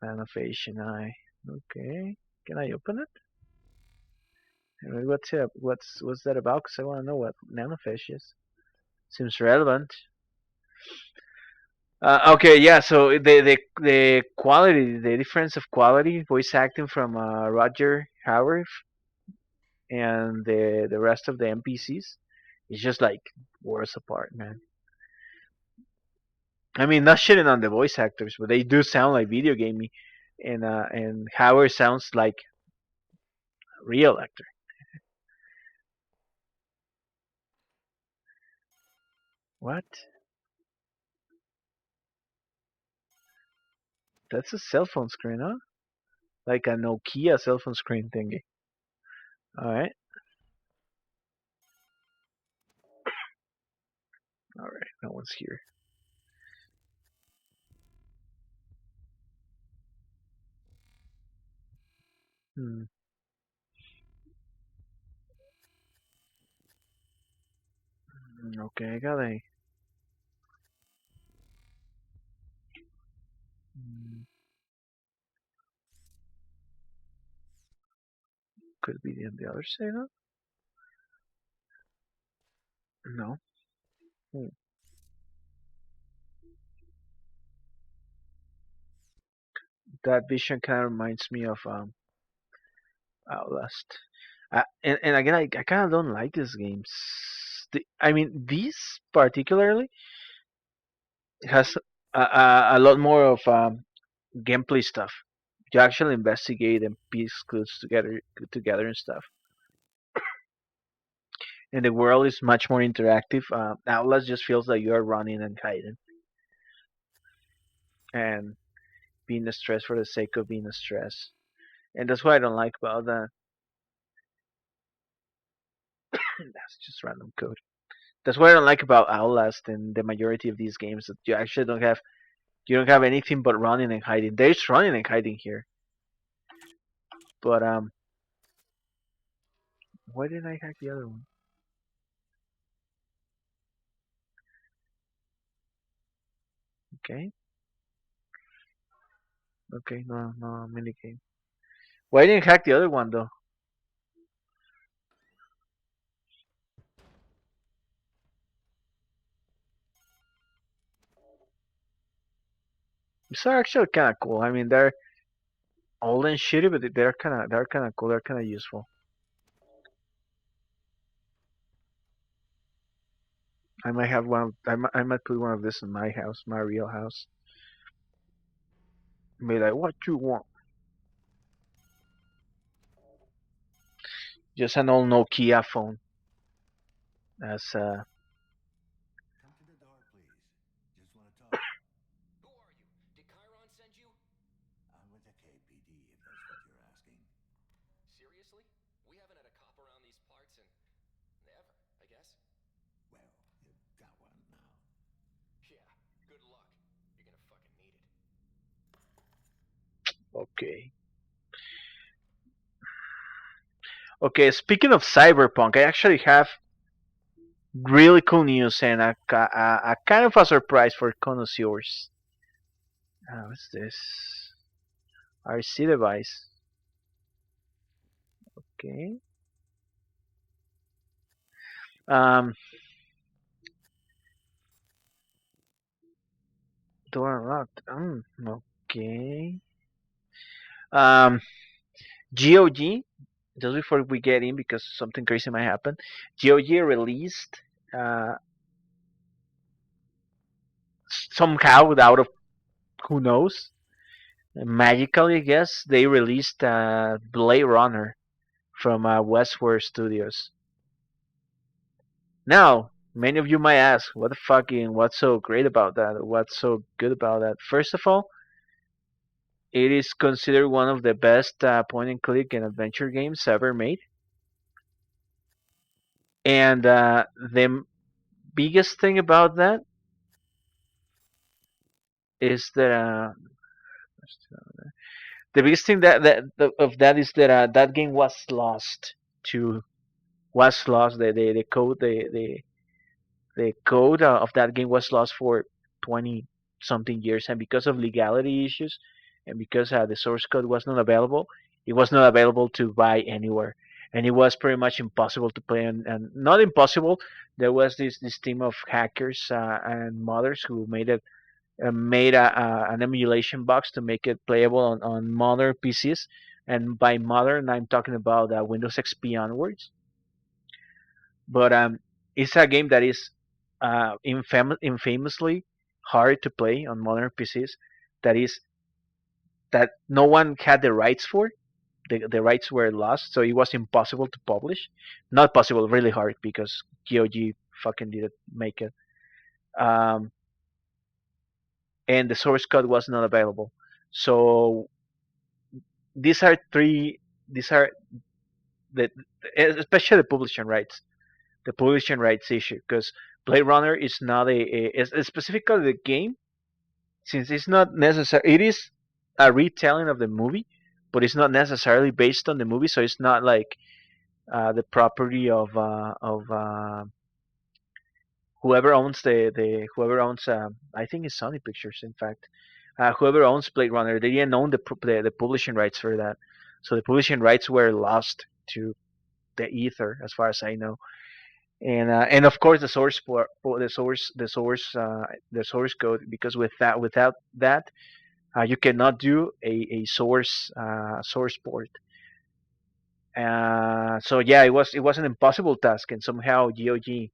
S1: animation. Okay. Can I open it? What's that about? Because I want to know what nanofish is. Seems relevant. Okay, yeah. So the quality, the difference of quality, voice acting from Roger Howard and the rest of the NPCs is just like worlds apart, man. I mean, not shitting on the voice actors, but they do sound like video gamey, and Howard sounds like a real actor. What? That's a cell phone screen, huh? Like a Nokia cell phone screen thingy. All right, all right. No one's here. Hmm. Okay, I got a. Hmm, could be on the other side, huh? No. Hmm. That vision kind of reminds me of Outlast. And again, I kind of don't like these games. I mean, these particularly has a lot more of gameplay stuff. You actually investigate and piece clues together and stuff. And the world is much more interactive. Outlast just feels like you are running and hiding and being stressed for the sake of being stressed. And that's what I don't like about that. That's just random code. That's what I don't like about Outlast and the majority of these games that you don't have anything but running and hiding. There's running and hiding here, but why didn't I hack the other one? Okay, okay, no minigame. Why didn't I hack the other one though? These are actually kind of cool. I mean, they're old and shitty, but they're kind of cool. They're kind of useful. I might have one. I might put one of this in my house, my real house. Be like, what you want? Just an old Nokia phone. As
S2: Come to the door, please. Just want to talk.
S4: Who are you? Did Chiron send you?
S2: I'm with the KPD, if that's what you're asking.
S4: Seriously? We haven't had a cop around these parts in ever, I guess.
S2: Well,
S1: Okay. Okay. Speaking of Cyberpunk, I actually have really cool news and a kind of a surprise for connoisseurs. What's this? RC device. Okay. Um, door unlocked. Okay. Um, GOG. Just before we get in, because something crazy might happen. GOG released uh, somehow, out of who knows, magically, I guess they released Blade Runner from Westward Studios. Now, many of you might ask, what the fucking, what's so great about that? What's so good about that? First of all, it is considered one of the best point and click and adventure games ever made. And the biggest thing about that is that the biggest thing of that is that that game was lost to was lost. The code the code of that game was lost for 20 something years, and because of legality issues, and because the source code was not available, it was not available to buy anywhere, and it was pretty much impossible to play. And not impossible. There was this team of hackers and modders who made an emulation box to make it playable on modern PCs. And by modern, I'm talking about Windows XP onwards. But it's a game that is infamously hard to play on modern PCs. That is that no one had the rights for. The rights were lost, so it was impossible to publish. Not possible, really hard because GOG fucking didn't make it. Um, and the source code was not available. So these are three. These are the especially the publishing rights. The publishing rights issue, because Blade Runner is not is specifically the game, since it's not necessary. It is a retelling of the movie, but it's not necessarily based on the movie. So it's not like the property of whoever owns the whoever owns. I think it's Sony Pictures, in fact. Whoever owns Blade Runner, they didn't own the publishing rights for that. So the publishing rights were lost to the ether, as far as I know. And of course the source for the source code, because without that you cannot do a source port. So yeah, it was an impossible task, and somehow GOG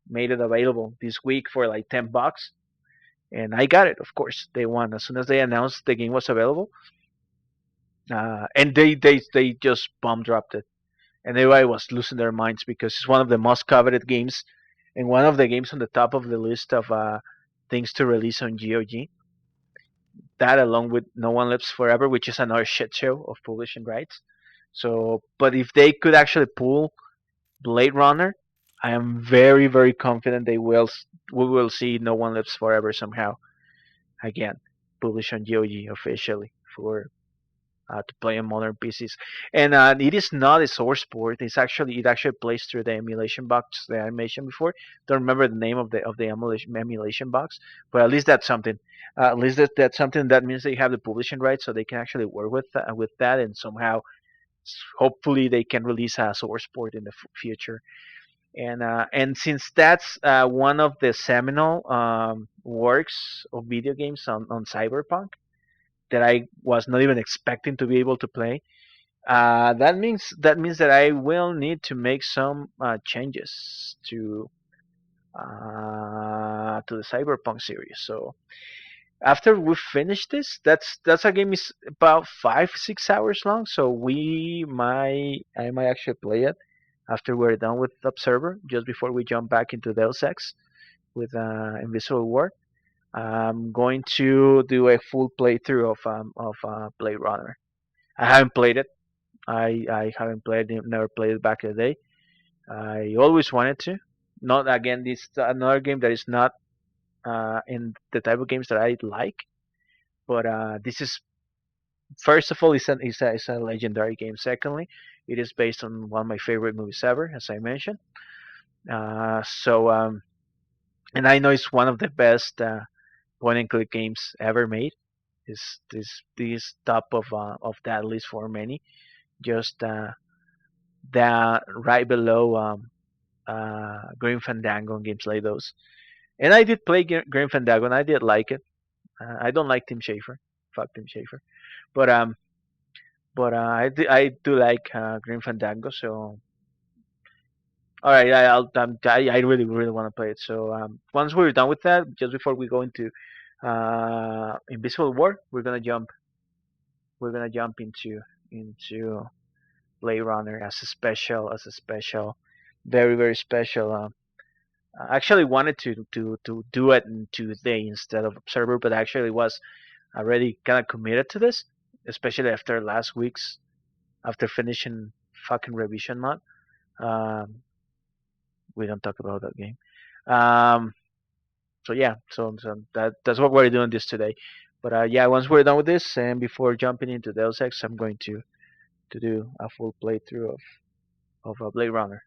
S1: made it available this week for like $10, and I got it. Of course, day one, as soon as they announced the game was available, and they just bomb dropped it, and everybody was losing their minds because it's one of the most coveted games, and one of the games on the top of the list of things to release on GOG. That along with No One Lives Forever, which is another shit show of publishing rights. So, but if they could actually pull Blade Runner, I am very very confident they will. We will see No One Lives Forever somehow again, published on GOG officially for to play on modern PCs. And it is not a source port. It actually plays through the emulation box that I mentioned before. Don't remember the name of the emulation box, but at least that's something. At least that's something that means they have the publishing rights, so they can actually work with that, and somehow, hopefully, they can release a source port in the future. And since that's one of the seminal works of video games on Cyberpunk that I was not even expecting to be able to play, that means that I will need to make some changes to the Cyberpunk series. So after we finish this, that's a game is about 5-6 hours long. So I might actually play it after we're done with Observer, just before we jump back into Deus Ex with Invisible War. I'm going to do a full playthrough of Blade Runner. I haven't played it. I haven't played it. Never played it back in the day. I always wanted to. Not again. This another game that is not in the type of games that I like. But this is First of all, it's a legendary game. Secondly, it is based on one of my favorite movies ever, as I mentioned. And I know it's one of the best point and click games ever made. Is top of that list for many. Just that right below Grim Fandango and games like those. And I did play Grim Fandango, and I did like it. I don't like Tim Schafer. Fuck Tim Schafer. But I do like Grim Fandango. So all right, I really want to play it. So once we're done with that, just before we go into Invisible War, we're gonna jump into Blade Runner as a special, very special. I actually wanted to do it in Tuesday instead of Observer, but actually was already kind of committed to this, especially after last week's after finishing fucking revision mod. Um, we don't talk about that game. Um, so yeah, so that's what we're doing this today. But yeah, once we're done with this, and before jumping into Deus Ex, I'm going to do a full playthrough of Blade Runner.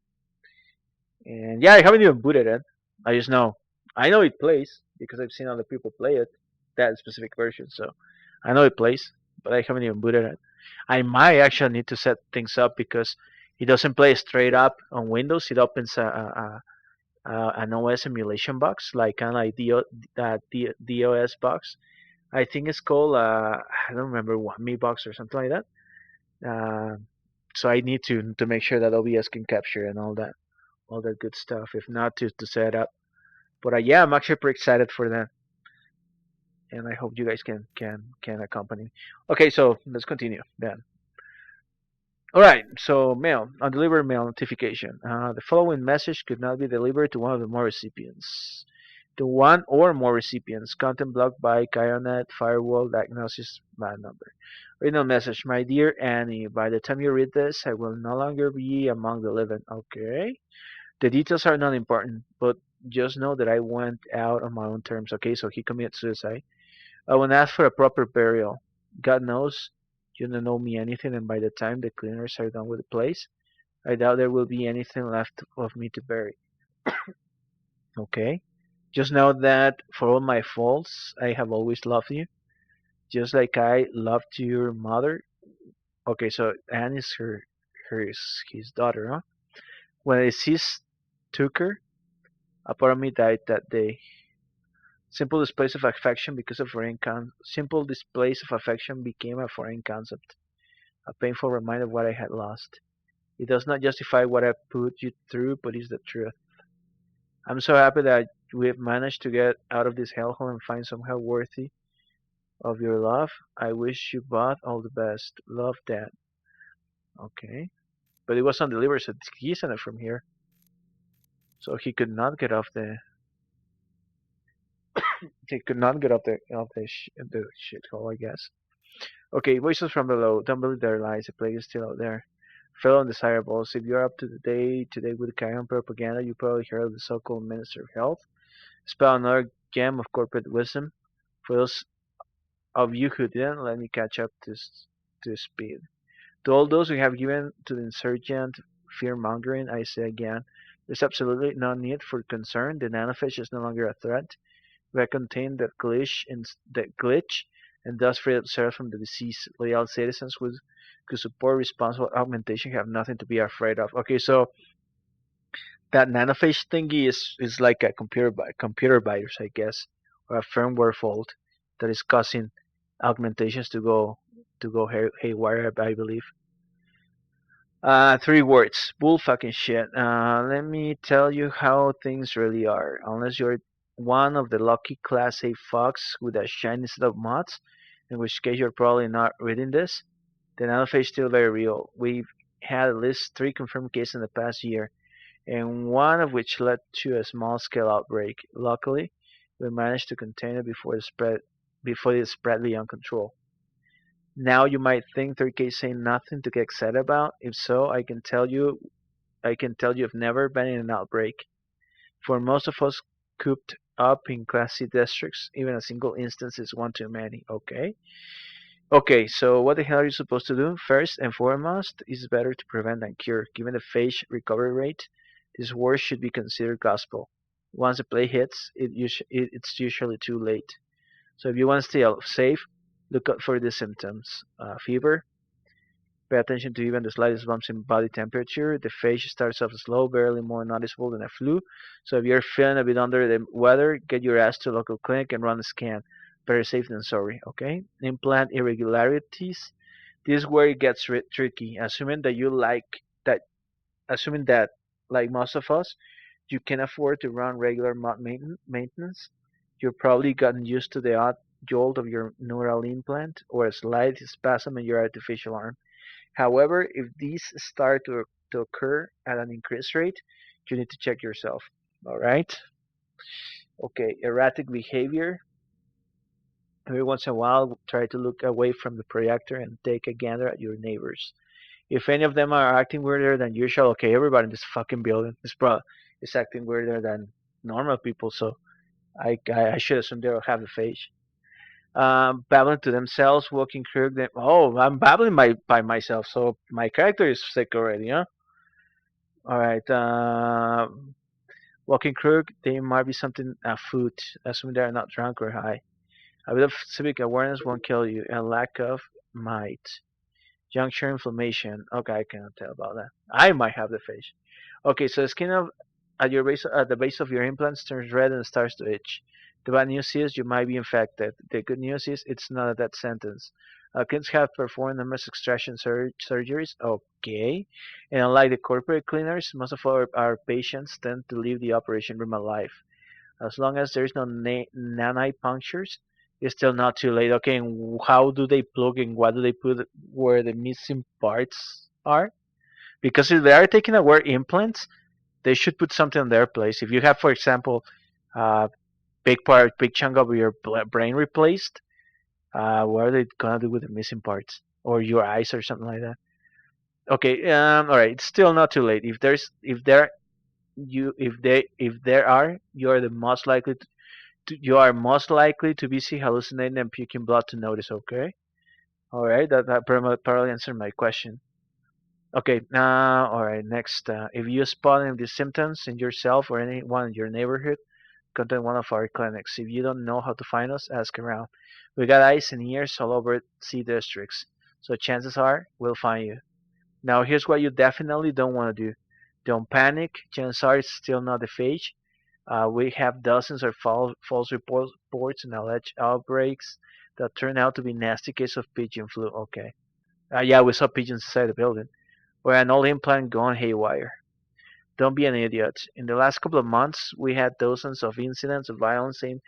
S1: And yeah, I haven't even booted it. I just know I know it plays because I've seen other people play it, that specific version. So I know it plays, but I haven't even booted it. I might actually need to set things up because it doesn't play straight up on Windows. It opens an OS emulation box, like kind of like DOS box. I think it's called I don't remember Wami box or something like that. Uh, so I need to make sure that OBS can capture and all that good stuff. If not, to set up. But yeah, I'm actually pretty excited for that, and I hope you guys can accompany me. Okay, so let's continue then. All right, so mail, undelivered mail notification. The following message could not be delivered to one of the more recipients. To one or more recipients. Content blocked by Kionet Firewall Diagnosis bad number. Original message. My dear Annie, by the time you read this, I will no longer be among the living. Okay. The details are not important, but just know that I went out on my own terms. Okay, so he committed suicide. I won't ask for a proper burial. God knows you don't know me anything, and by the time the cleaners are done with the place, I doubt there will be anything left of me to bury. Okay? Just know that for all my faults, I have always loved you, just like I loved your mother. Okay, so Anne is his daughter, huh? When the deceased took her, a part of me died that day. Simple displays of affection became a foreign concept, a painful reminder of what I had lost. It does not justify what I put you through, but is the truth. I'm so happy that we have managed to get out of this hellhole and find somehow worthy of your love. I wish you both all the best. Love, Dad. Okay. But it was undelivered, so he sent it from here. So he could not get off the shithole, I guess. Okay, voices from below. Don't believe their lies. The plague is still out there. Fellow undesirables, if you're up to the day today with Kayan propaganda, you probably heard of the so-called Minister of Health. Spell another gem of corporate wisdom. For those of you who didn't, let me catch up to speed. To all those who have given to the insurgent fear-mongering, I say again, there's absolutely no need for concern. The nanofish is no longer a threat. We have contained the glitch and thus freed ourselves from the disease. Loyal citizens who support responsible augmentation have nothing to be afraid of. Okay, so that nanofish thingy is like a computer virus, I guess, or a firmware fault that is causing augmentations to go haywire, I believe. Three words. Bull fucking shit. Let me tell you how things really are. Unless you're one of the lucky Class A fucks with a shiny set of mods, in which case you're probably not reading this, the nanophage is still very real. We've had at least three confirmed cases in the past year, and one of which led to a small-scale outbreak. Luckily, we managed to contain it before it spread beyond control. Now you might think 30K is saying nothing to get excited about. If so, I can tell you've never been in an outbreak. For most of us cooped up in Class C districts, even a single instance is one too many. Okay. Okay, so what the hell are you supposed to do? First and foremost, it's better to prevent than cure. Given the phage recovery rate, this word should be considered gospel. Once the plague hits, it's usually too late. So if you want to stay safe, look out for the symptoms. Fever, pay attention to even the slightest bumps in body temperature. The phage starts off slow, barely more noticeable than a flu. So if you're feeling a bit under the weather, get your ass to a local clinic and run a scan. Better safe than sorry, okay? Implant irregularities. This is where it gets tricky. Assuming that, like most of us, you can afford to run regular maintenance, you've probably gotten used to the odd jolt of your neural implant or a slight spasm in your artificial arm. However, if these start to occur at an increased rate, you need to check yourself. All right? Okay, erratic behavior. Every once in a while, try to look away from the projector and take a gander at your neighbors. If any of them are acting weirder than usual, okay, everybody in this fucking building is acting weirder than normal people, so I should assume they'll have the face. Babbling to themselves, walking crook. Oh, I'm babbling by myself, so my character is sick already, huh? All right. Walking crook, they might be something afoot, assuming they're not drunk or high. A bit of civic awareness won't kill you, and lack of might. Juncture inflammation. Okay, I cannot tell about that. I might have the face. Okay, so the skin at the base of your implants turns red and starts to itch. The bad news is you might be infected. The good news is it's not a death sentence. Kids have performed numerous extraction surgeries. Okay, and unlike the corporate cleaners, most of our patients tend to leave the operation room alive. As long as there's no nanite punctures, it's still not too late. Okay, and how do they plug and what do they put where the missing parts are? Because if they are taking away implants, they should put something in their place. If you have, for example, a big chunk of your brain replaced, what are they gonna do with the missing parts or your eyes or something like that? Okay, all right, it's still not too late. If there are, you are the most likely you are most likely to be see hallucinating and puking blood to notice. Okay, all right, that probably answered my question. Okay, all right, next, if you spot any of these symptoms in yourself or anyone in your neighborhood, contact one of our clinics. If you don't know how to find us, ask around. We got eyes and ears all over C districts, so chances are we'll find you. Now, here's what you definitely don't want to do. Don't panic. Chances are it's still not the phage. We have dozens of false reports and alleged outbreaks that turn out to be nasty cases of pigeon flu. Okay. Yeah, we saw pigeons inside the building. Or an old implant gone haywire. Don't be an idiot. In the last couple of months, we had dozens of incidents of violence aimed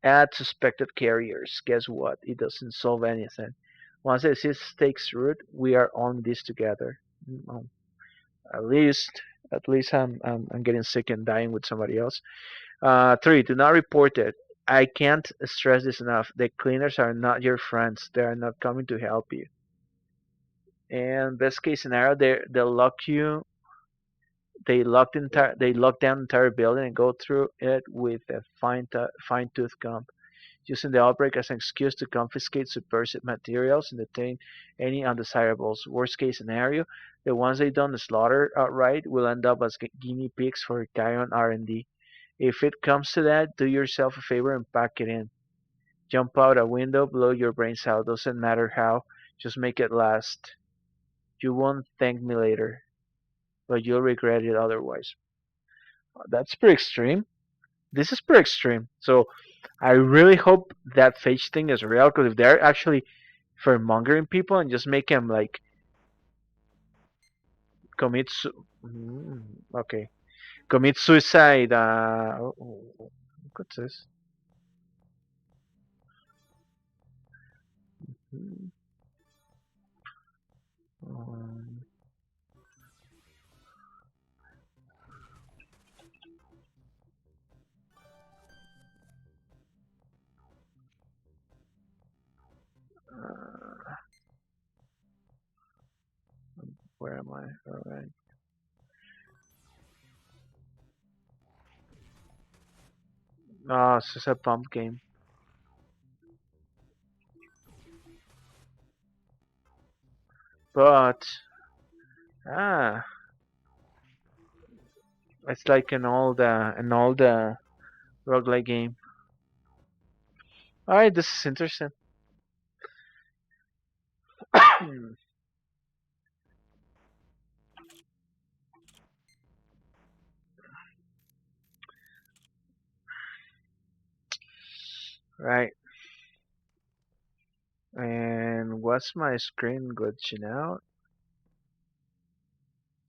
S1: at suspected carriers. Guess what? It doesn't solve anything. Once the disease takes root, we are on this together. Mm, At least, at least I'm getting sick and dying with somebody else. Three, do not report it. I can't stress this enough. The cleaners are not your friends. They are not coming to help you. And best case scenario, they lock down the entire building and go through it with a fine tooth comb, using the outbreak as an excuse to confiscate subversive materials and detain any undesirables. Worst case scenario, the ones they don't slaughter outright will end up as guinea pigs for Chiron R&D. If it comes to that, do yourself a favor and pack it in. Jump out a window, blow your brains out, doesn't matter how, just make it last. You won't thank me later, but you'll regret it otherwise. That's pretty extreme. This is pretty extreme. So I really hope that phage thing is real, because if they're actually mongering people and just make them like commit okay, commit suicide, what's this? Um, uh, where am I? All right. Oh, it's just a pump game. But ah, it's like an old roguelike game. All right, this is interesting. Right, and what's my screen glitching out?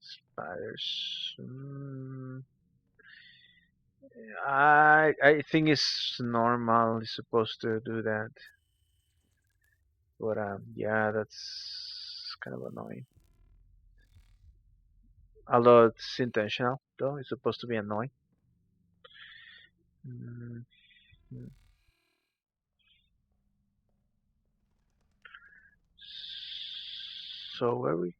S1: Spiders. I think it's normal. It's supposed to do that, but yeah, that's kind of annoying. Although it's intentional, though it's supposed to be annoying. Mm, So where we?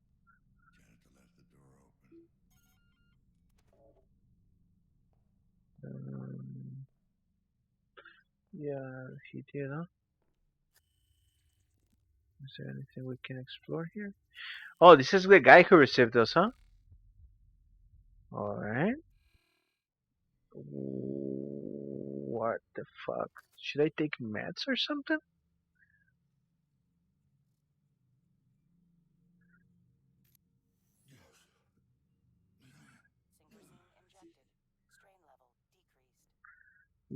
S1: Um, yeah, he did. Huh? Is there anything we can explore here? Oh, this is the guy who received us, huh? All right. What the fuck? Should I take meds or something?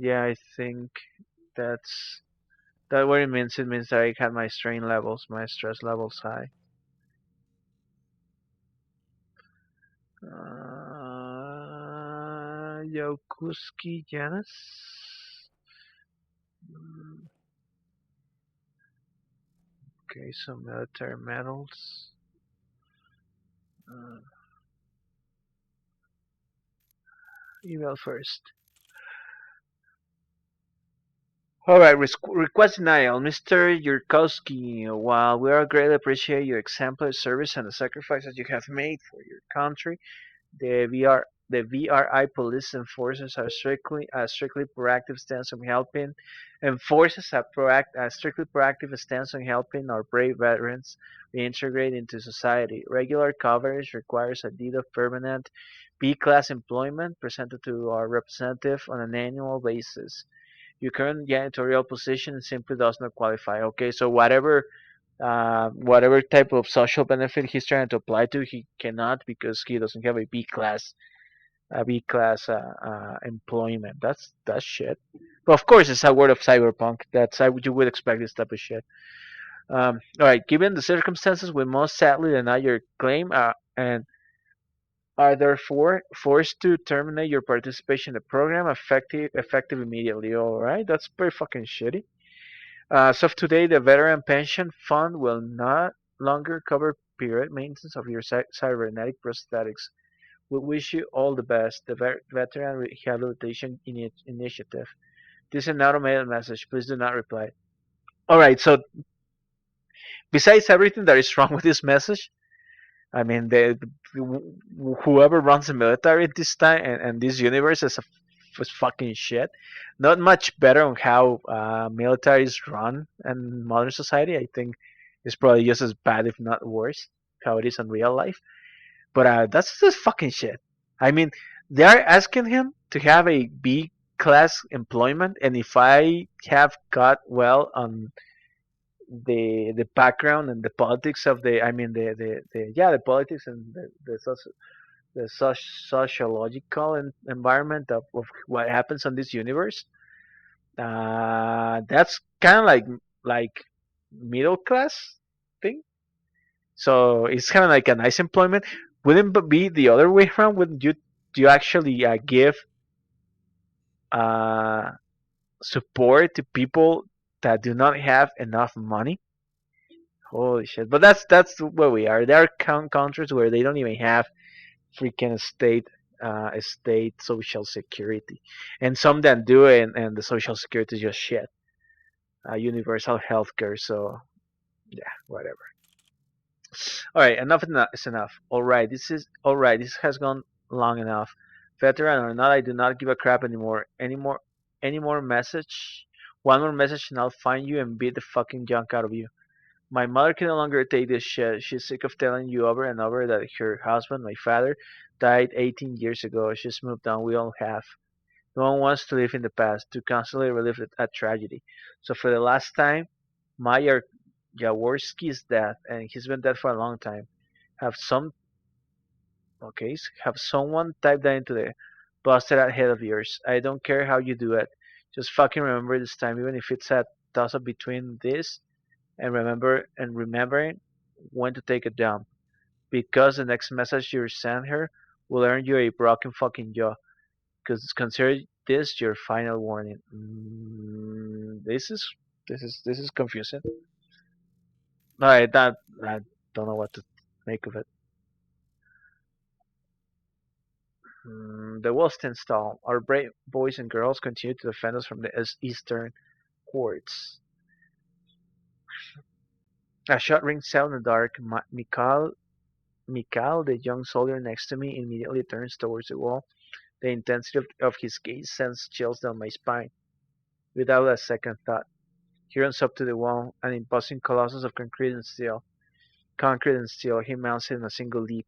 S1: Yeah, I think that's that what it means. It means that I had my strain levels, my stress levels high. Yokuski Janus. Mm, Okay, some military medals. Uh, email first. All right, request denial, Mr. Yurkowski. While we are greatly appreciate your exemplary service and the sacrifices you have made for your country, the VRI police enforces a strictly proactive stance on helping enforces a strictly proactive stance on helping our brave veterans reintegrate into society. Regular coverage requires a deed of permanent B-class employment presented to our representative on an annual basis. Your current janitorial position simply does not qualify. Okay, so whatever type of social benefit he's trying to apply to, he cannot because he doesn't have a B class employment. That's shit. But of course, it's a word of cyberpunk. That's how you would expect this type of shit. All right. Given the circumstances, we must sadly deny your claim and are therefore forced to terminate your participation in the program effective immediately. All right. That's pretty fucking shitty. As of today, the Veteran Pension Fund will not longer cover period maintenance of your cybernetic prosthetics. We wish you all the best. The Veteran Rehabilitation Initiative. This is an automated message. Please do not reply. All right. So besides everything that is wrong with this message, I mean, whoever runs the military at this time and this universe is fucking shit. Not much better on how militaries run in modern society. I think it's probably just as bad, if not worse, how it is in real life. But that's just fucking shit. I mean, they are asking him to have a B class employment, and if I have got well on the background and the politics of I mean the politics and the sociological environment of what happens on this universe, that's kind of like middle class thing. So it's kind of like a nice employment. Wouldn't it be the other way around? Wouldn't you actually give uh, support to people that do not have enough money? Holy shit! But that's where we are. There are countries where they don't even have freaking state social security, and some that do it, and the social security is just shit. Universal healthcare. So yeah, whatever. All right, enough is enough. All right. This has gone long enough. Veteran or not, I do not give a crap anymore. Any more message? One more message, and I'll find you and beat the fucking junk out of you. My mother can no longer take this shit. She's sick of telling you over and over that her husband, my father, died 18 years ago. She's moved on. We all have. No one wants to live in the past, to constantly relive a tragedy. So for the last time, Mayer Jaworski's death, and he's been dead for a long time. Have some Okay, have someone type that into the busted out head of yours. I don't care how you do it. Just fucking remember this time, even if it's a toss up between this and remembering when to take a dump. Because the next message you send her will earn you a broken fucking jaw. Because consider this your final warning. This is confusing. I don't know what to make of it. The Wilston stall. Our brave boys and girls continue to defend us from the eastern hordes. A shot rings out in the dark. Mikhail, the young soldier next to me, immediately turns towards the wall. The intensity of his gaze sends chills down my spine. Without a second thought, he runs up to the wall, an imposing colossus of concrete and steel. He mounts it in a single leap,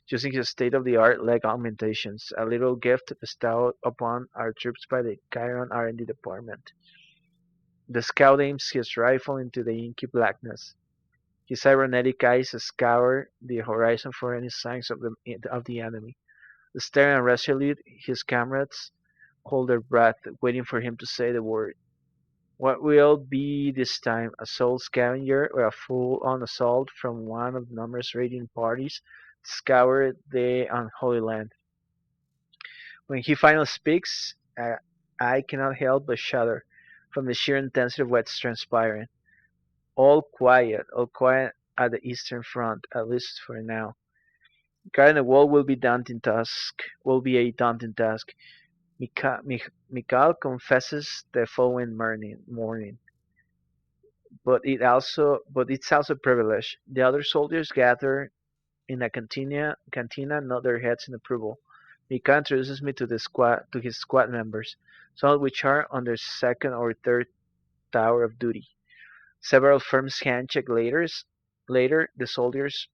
S1: using his state-of-the-art leg augmentations, a little gift bestowed upon our troops by the Chiron R&D department. The scout aims his rifle into the inky blackness. His cybernetic eyes scour the horizon for any signs of the enemy. Staring and resolute, his comrades hold their breath, waiting for him to say the word. What will be this time, a soul scavenger or a full-on assault from one of the numerous raiding parties to scour the unholy land? When he finally speaks, I cannot help but shudder from the sheer intensity of what's transpiring. All quiet at the Eastern Front, at least for now. Guarding the wall will be a daunting task. Mikhail confesses the following morning, but it's also a privilege. The other soldiers gather in a cantina nod their heads in approval. Mikhail introduces me to his squad members, some of which are on their second or third tour of duty. Several firm handshake later, the soldiers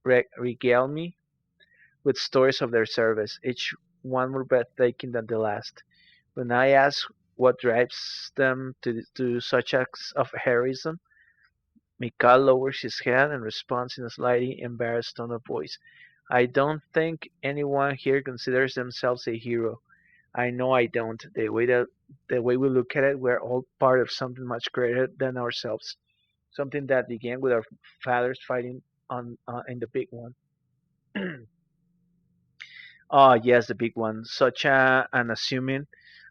S1: regale me with stories of their service, each one more breathtaking than the last. When I ask what drives them to such acts of heroism, Mikhail lowers his head and responds in a slightly embarrassed tone of voice. I don't think anyone here considers themselves a hero. I know I don't. The way we look at it, we're all part of something much greater than ourselves. Something that began with our fathers fighting on in the big one. Oh yes, the big one.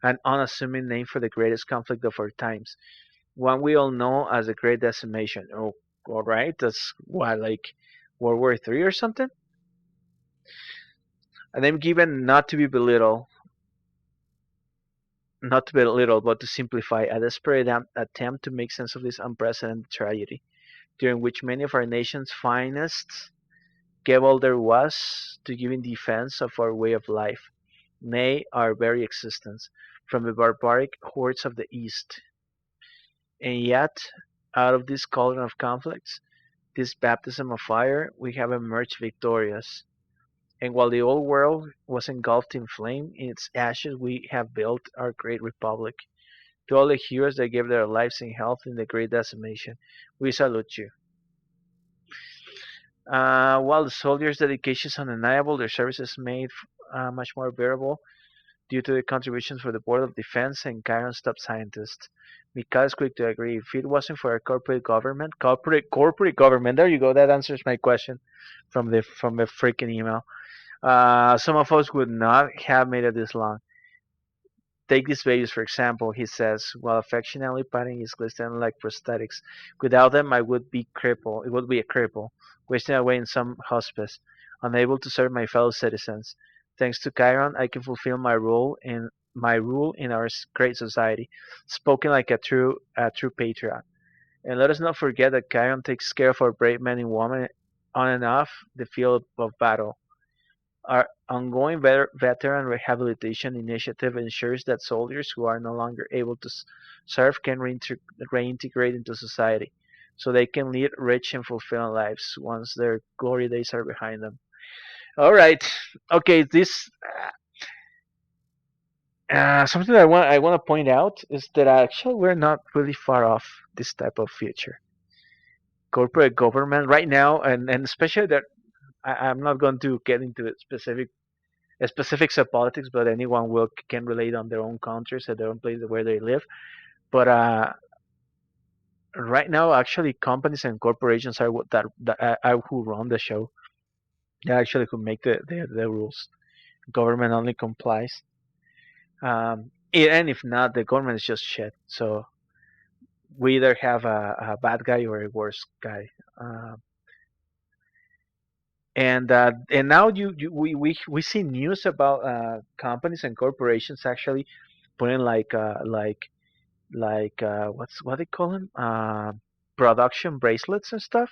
S1: An unassuming name for the greatest conflict of our times. One we all know as the Great Decimation. Oh, all right. That's what, like World War III or something. A name given not to belittle, but to simplify. A desperate attempt to make sense of this unprecedented tragedy, during which many of our nation's finest gave all there was to give in defense of our way of life, nay, our very existence, from the barbaric hordes of the East. And yet, out of this cauldron of conflicts, this baptism of fire, we have emerged victorious. And while the old world was engulfed in flame, in its ashes we have built our great republic. To all the heroes that gave their lives in health in the great decimation, we salute you. While the soldiers' dedication is undeniable, their services made much more bearable due to the contributions for the Board of Defense and Chiron's top scientists. Mikhail is quick to agree. If it wasn't for our corporate government, there you go. That answers my question from the freaking email. Some of us would not have made it this long. Take these babies for example, he says, while affectionately patting his glistening like prosthetics. Without them, I would be crippled. It would be a cripple, wasting away in some hospice, unable to serve my fellow citizens. Thanks to Chiron, I can fulfill my rule in our great society, spoken like a true patriot. And let us not forget that Chiron takes care of our brave men and women on and off the field of battle. Our ongoing veteran rehabilitation initiative ensures that soldiers who are no longer able to serve can reintegrate into society. so they can lead rich and fulfilling lives once their glory days are behind them. All right. Okay. This something that I want to point out is that actually we're not really far off this type of future. Corporate government right now, and especially that I'm not going to get into specifics of politics, but anyone will can relate on their own countries and their own place where they live. But right now, actually, companies and corporations are are who run the show. They actually who make the rules. Government only complies. And if not, the government is just shit. So we either have a bad guy or a worse guy. Uh, and now we see news about companies and corporations actually putting what they call them, production bracelets and stuff.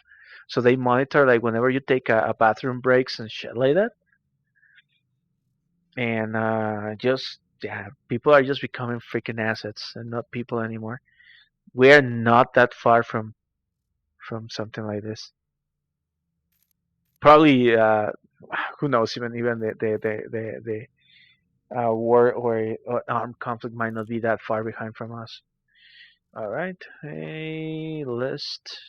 S1: So they monitor like whenever you take a bathroom breaks and shit like that. And just yeah, people are just becoming freaking assets and not people anymore. We are not that far from something like this. Probably, who knows? Even the war or armed conflict might not be that far behind from us. All right, a list.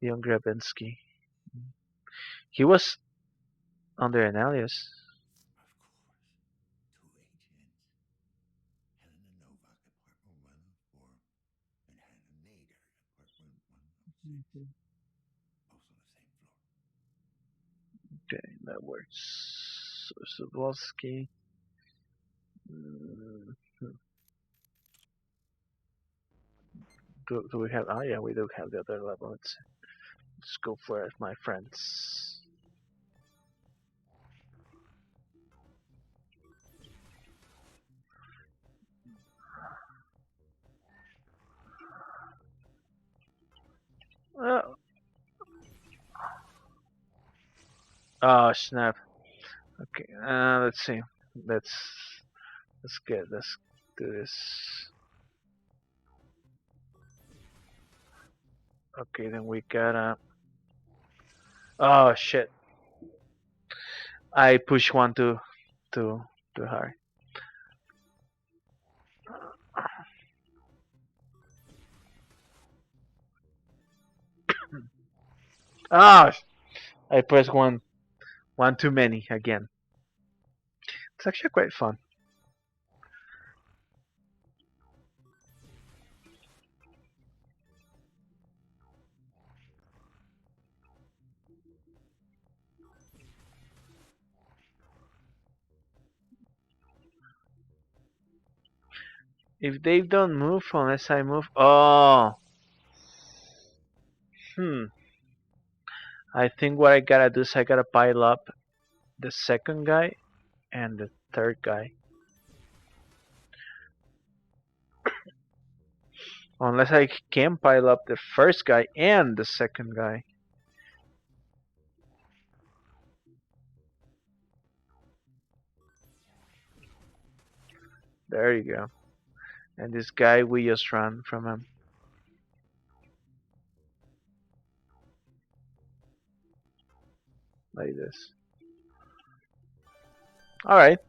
S1: Leon Grabinski. He was under an alias.
S2: Of course. Two agents. Helena Novak, Apartment 104, and Hannah Nader, Apartment 106. Both on the same floor.
S1: Okay, that works. Sobolski. Mm, do we have? Oh yeah, we do have the other level. Let's go for it, my friends. Oh, oh snap. Okay, let's see. Let's let's do this. Okay, then we gotta. Oh shit! I push one too too hard. Ah, I pressed one too many again. It's actually quite fun. If they don't move unless I move, oh, hmm. I think what I gotta do is I gotta pile up the second guy and the third guy. Unless I can pile up the first guy and the second guy. There you go. And this guy, we just run from him like this. All right.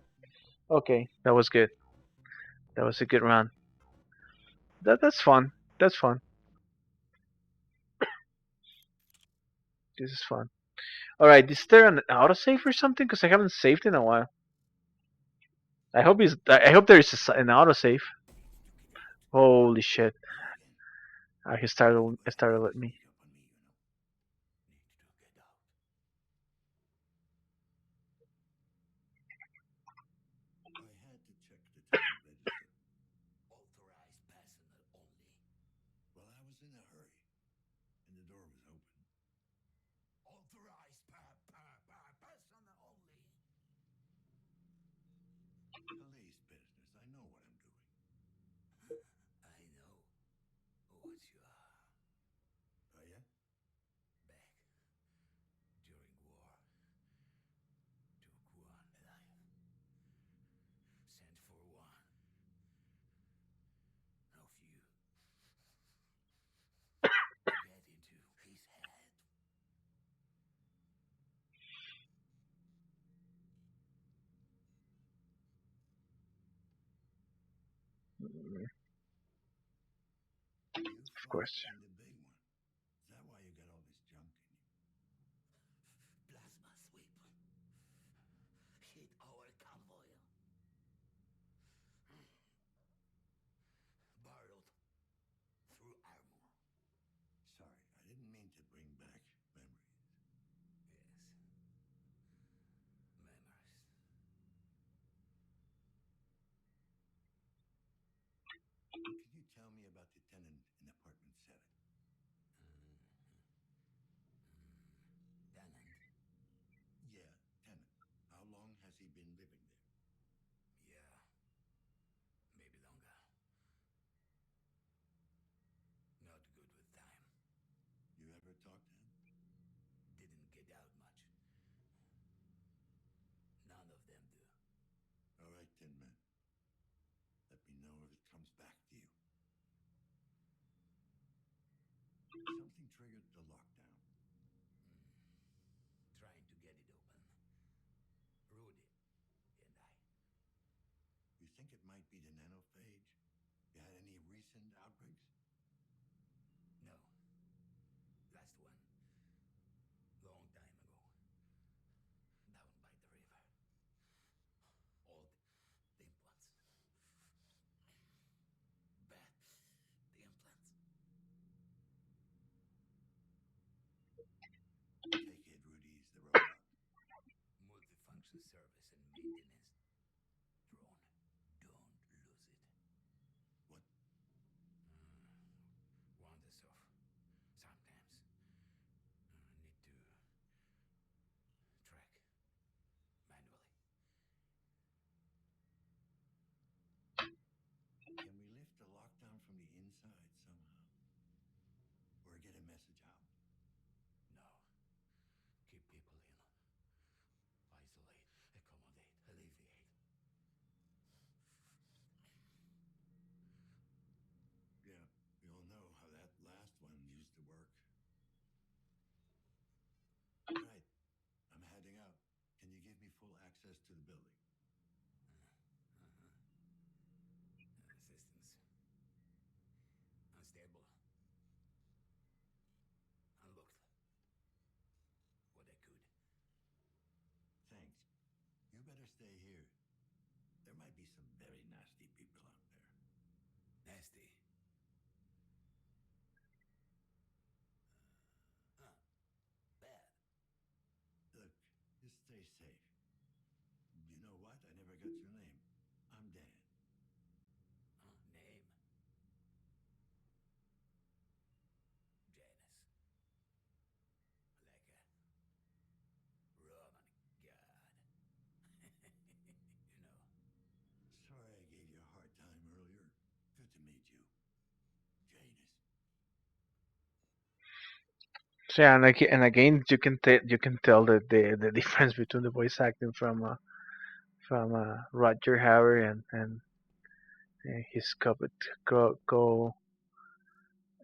S1: Okay, that was good. That was a good run. That's fun. That's fun. This is fun. All right. Is there an autosave or something? Because I haven't saved in a while. I hope there is an autosave. Holy shit! He started with me.
S2: Sneak up on me, Need to get out. I had to check the town register.
S6: Authorized personnel only.
S2: Well, I was in a hurry, and the door was open.
S6: Authorized personnel only.
S2: Police business. I know what I'm doing.
S6: I know what you are.
S2: I
S1: course.
S2: And the big one. Is that why you got all this junk in you?
S6: Plasma sweep. Hit our convoy. Barreled through armor.
S2: Sorry, I didn't mean to bring back memories.
S6: Yes. Memories.
S2: Can you tell me about the tenant in apartment 7?
S6: Tenant.
S2: Yeah, tenant. How long has he been living there?
S6: Yeah. Maybe longer. Not good with time.
S2: You ever talk to him?
S6: Didn't get out much. None of them do.
S2: All right, Tin Man. Let me know if it comes back to you. Something triggered the lockdown.
S6: Trying to get it open. Rudy and I.
S2: You think it might be the nanophage? You had any recent outbreaks?
S6: No. Last one. Long time ago. Down by the river. Old implants. Bad implants.
S2: Take it, Rudy's the robot.
S6: Multifunction service and maintenance drone. Don't lose it.
S2: What?
S6: Wanders off. Sometimes. Need to track manually.
S2: Can we lift the lockdown from the inside somehow? Or get a message out?
S6: No. Keep people in. Isolate. Accommodate. Alleviate.
S2: Yeah, we all know how that last one used to work. Right, I'm heading out. Can you give me full access to the building?
S6: Systems. Unstable. Unlocked. What I could.
S2: Thanks. You better stay here. There might be some very nasty people out there.
S6: Nasty. Bad.
S2: Look, just stay safe. You know what? I never got your name. I'm Dan.
S6: Name. Janus. Like a Roman god. You know.
S2: Sorry I gave you a hard time earlier. Good to meet you. Janus.
S1: So yeah, and again, you can tell the difference between the voice acting from Roger Howard and his co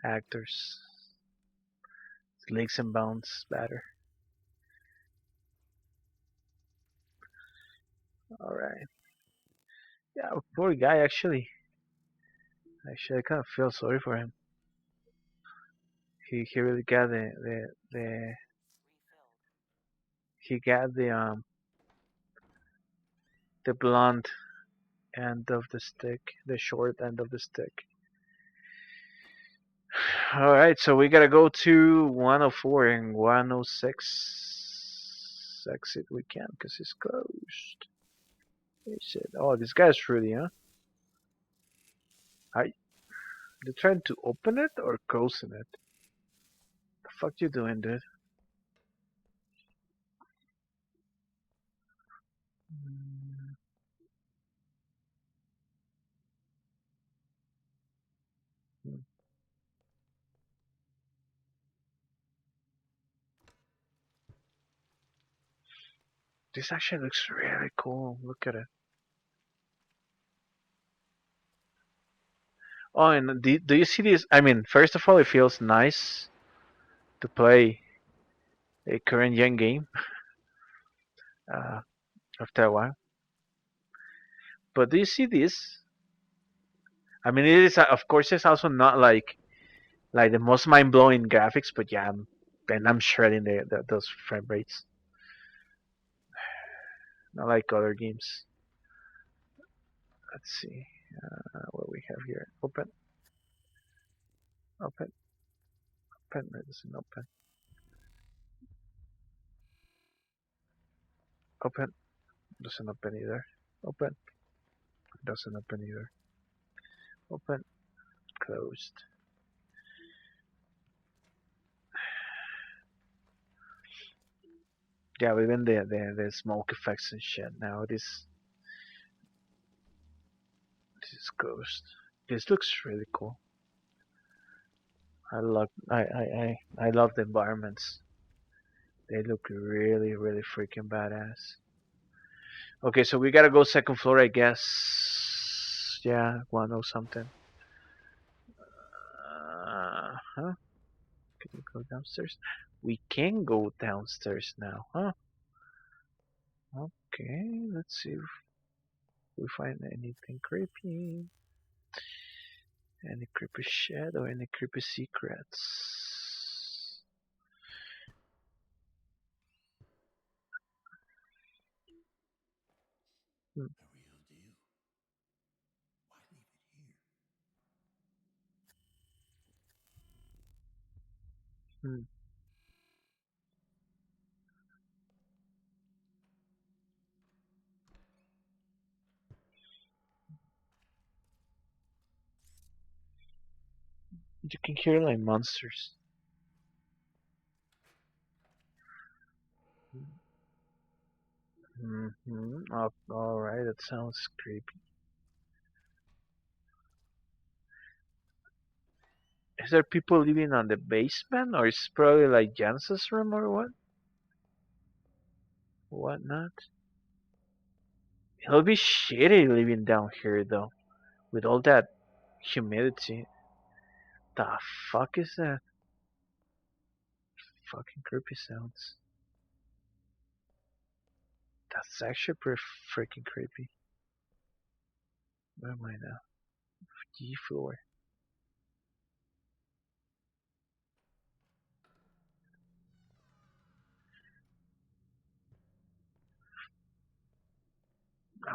S1: actors. Leagues and bounds better. All right. Yeah, poor guy. Actually, I kind of feel sorry for him. He really got the
S3: Refilled.
S1: he got the blunt end of the stick, the short end of the stick. All right, so we gotta go to 104 and 106. Exit we can because it's closed. He said, "Oh, this guy's fruity, huh? Are you trying to open it or closing it? The fuck you doing, dude?" This actually looks really cool. Look at it. Oh, and do you see this? I mean, first of all, it feels nice to play a current gen game uh, after a while. But do you see this? I mean, it is of course it's also not like like the most mind blowing graphics. But yeah, and I'm shredding those frame rates, not like other games. Let's see what we have here. Open, open, open. It doesn't open. Open doesn't open either. Open doesn't open either. Open, closed. Yeah, even the smoke effects and shit. Now this is closed. This looks really cool. I love the environments. They look really really freaking badass. Okay, so we gotta go second floor, I guess. Yeah, 1 or something. Huh? Can we go downstairs? We can go downstairs now, huh? Okay, let's see if we find anything creepy. Any creepy shit or any creepy secrets. Hmm.
S2: The real deal. Why leave it here?
S1: Hmm. You can hear like monsters. Mm-hmm. Oh, alright, that sounds creepy. Is there people living on the basement, or it's probably like Jansa's room or what? What not? It'll be shitty living down here though, with all that humidity. The fuck is that? Fucking creepy sounds. That's actually pretty freaking creepy. Where am I now? D floor.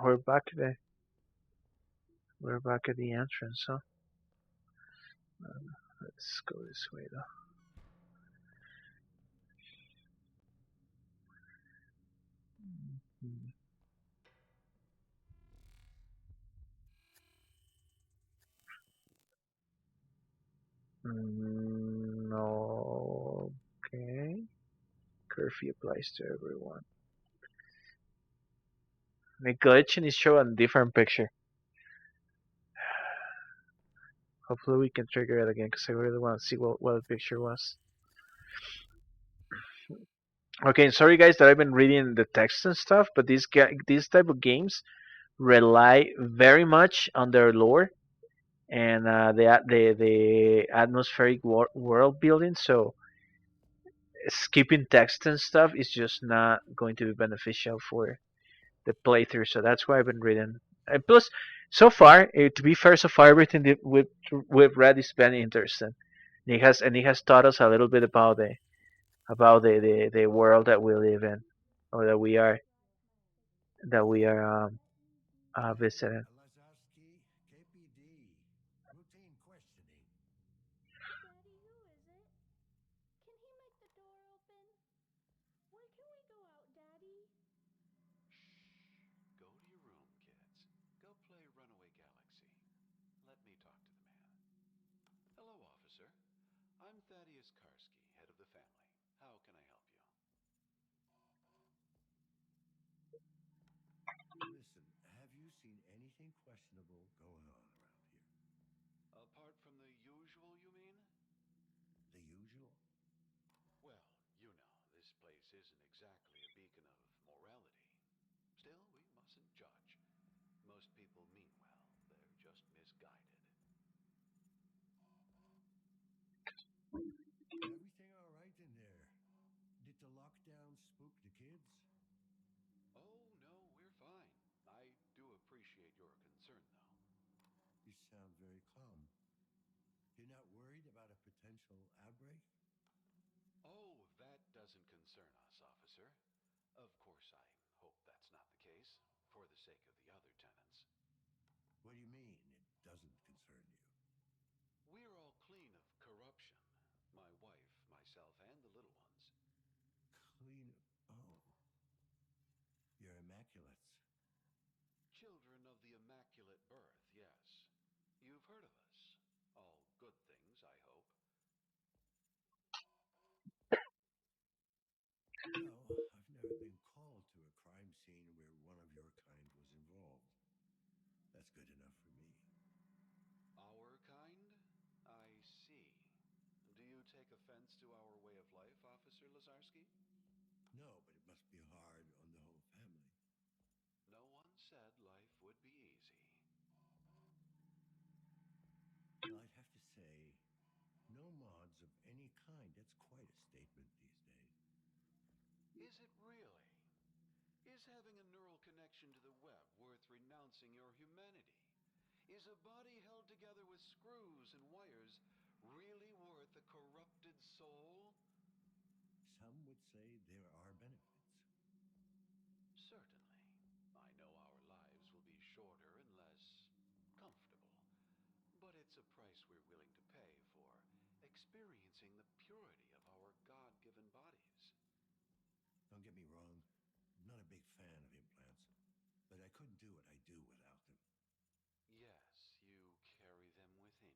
S1: We're back there. We're back at the entrance, huh? Let's go this way though. Hmm. No. Okay. Curfew applies to everyone. The glitching is showing a different picture. Hopefully we can trigger it again because I really want to see what the picture was. Okay, sorry guys that I've been reading the text and stuff, but these type of games rely very much on their lore and the atmospheric world building. So skipping text and stuff is just not going to be beneficial for the playthrough. So that's why I've been reading. And plus, so far, to be fair, so far everything that we've read is very interesting. And it has taught us a little bit about the world that we live in, or that we are visiting.
S2: Lazarski, KPD. Routine questioning.
S5: Daddy, who is it? Can he make the door open? When can we go out, Daddy?
S7: Shh. Go to your room, kids. Go play Runaway Galaxy. Let me talk to the man. Hello, officer. I'm Thaddeus Karski, head of the family. How can I help you?
S2: Listen, have you seen anything questionable going on around here?
S7: Apart from the usual, you mean?
S2: The usual?
S7: Well, this place isn't exactly a beacon of morality. Still, we mustn't judge. Most people mean well, they're just misguided.
S2: Everything all right in there? Did the lockdown spook the kids?
S7: Oh, no, we're fine. I do appreciate your concern, though.
S2: You sound very calm. You're not worried about a potential outbreak?
S7: Oh, that doesn't concern us, officer. Of course, I hope that's not the case, for the sake of the other tenants.
S2: What do you mean it doesn't concern you?
S7: We're all clean of corruption. My wife, myself, and the little ones.
S2: Clean. Oh, you're immaculates.
S7: Children of the Immaculate Birth, yes. You've heard of us. All good things, I hope.
S2: Well, I've never been called to a crime scene where one of your kind was involved. That's good enough for me.
S7: Our kind? I see. Do you take offense to our way of life, Officer Lazarski?
S2: No, but it must be hard on the whole family.
S7: No one said life would be easy.
S2: Well, I'd have to say, no mods of any kind. That's quite a statement these days.
S7: Is it really? Is having a neural connection to the web worth renouncing your humanity? Is a body held together with screws and wires really worth a corrupted soul?
S2: Some would say there are benefits.
S7: Certainly. I know our lives will be shorter and less comfortable, but it's a price we're willing to pay for experiencing the purity of our God given bodies.
S2: Don't get me wrong, I'm not a big fan of implants, but I couldn't do what I do without them.
S7: Yes, you carry them within you.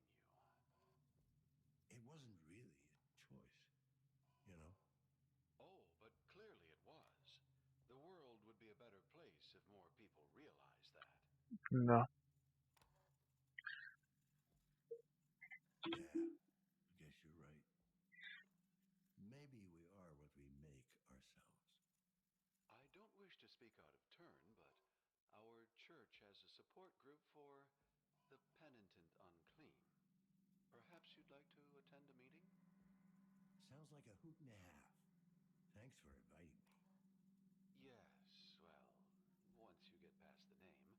S2: It wasn't really a choice, you know?
S7: Oh, but clearly it was. The world would be a better place if more people realized that.
S1: No.
S2: Yeah, I guess you're right. Maybe we are what we make ourselves.
S7: I don't wish to speak out of turn, but our church has a support group for the penitent unclean. Perhaps you'd like to attend a meeting?
S2: Sounds like a hoot and a half. Thanks for inviting me.
S7: Yes, well, once you get past the name,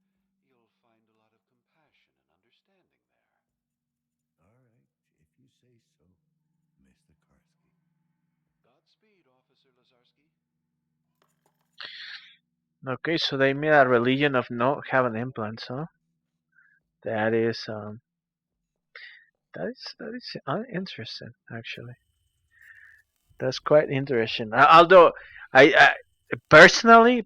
S7: you'll find a lot of compassion and understanding there.
S2: All right, if you say so, Mr. Karski.
S7: Godspeed, Officer Lazarski.
S1: Okay, so they made a religion of not having implants, huh? That is that is interesting, actually. That's quite interesting. Although I personally,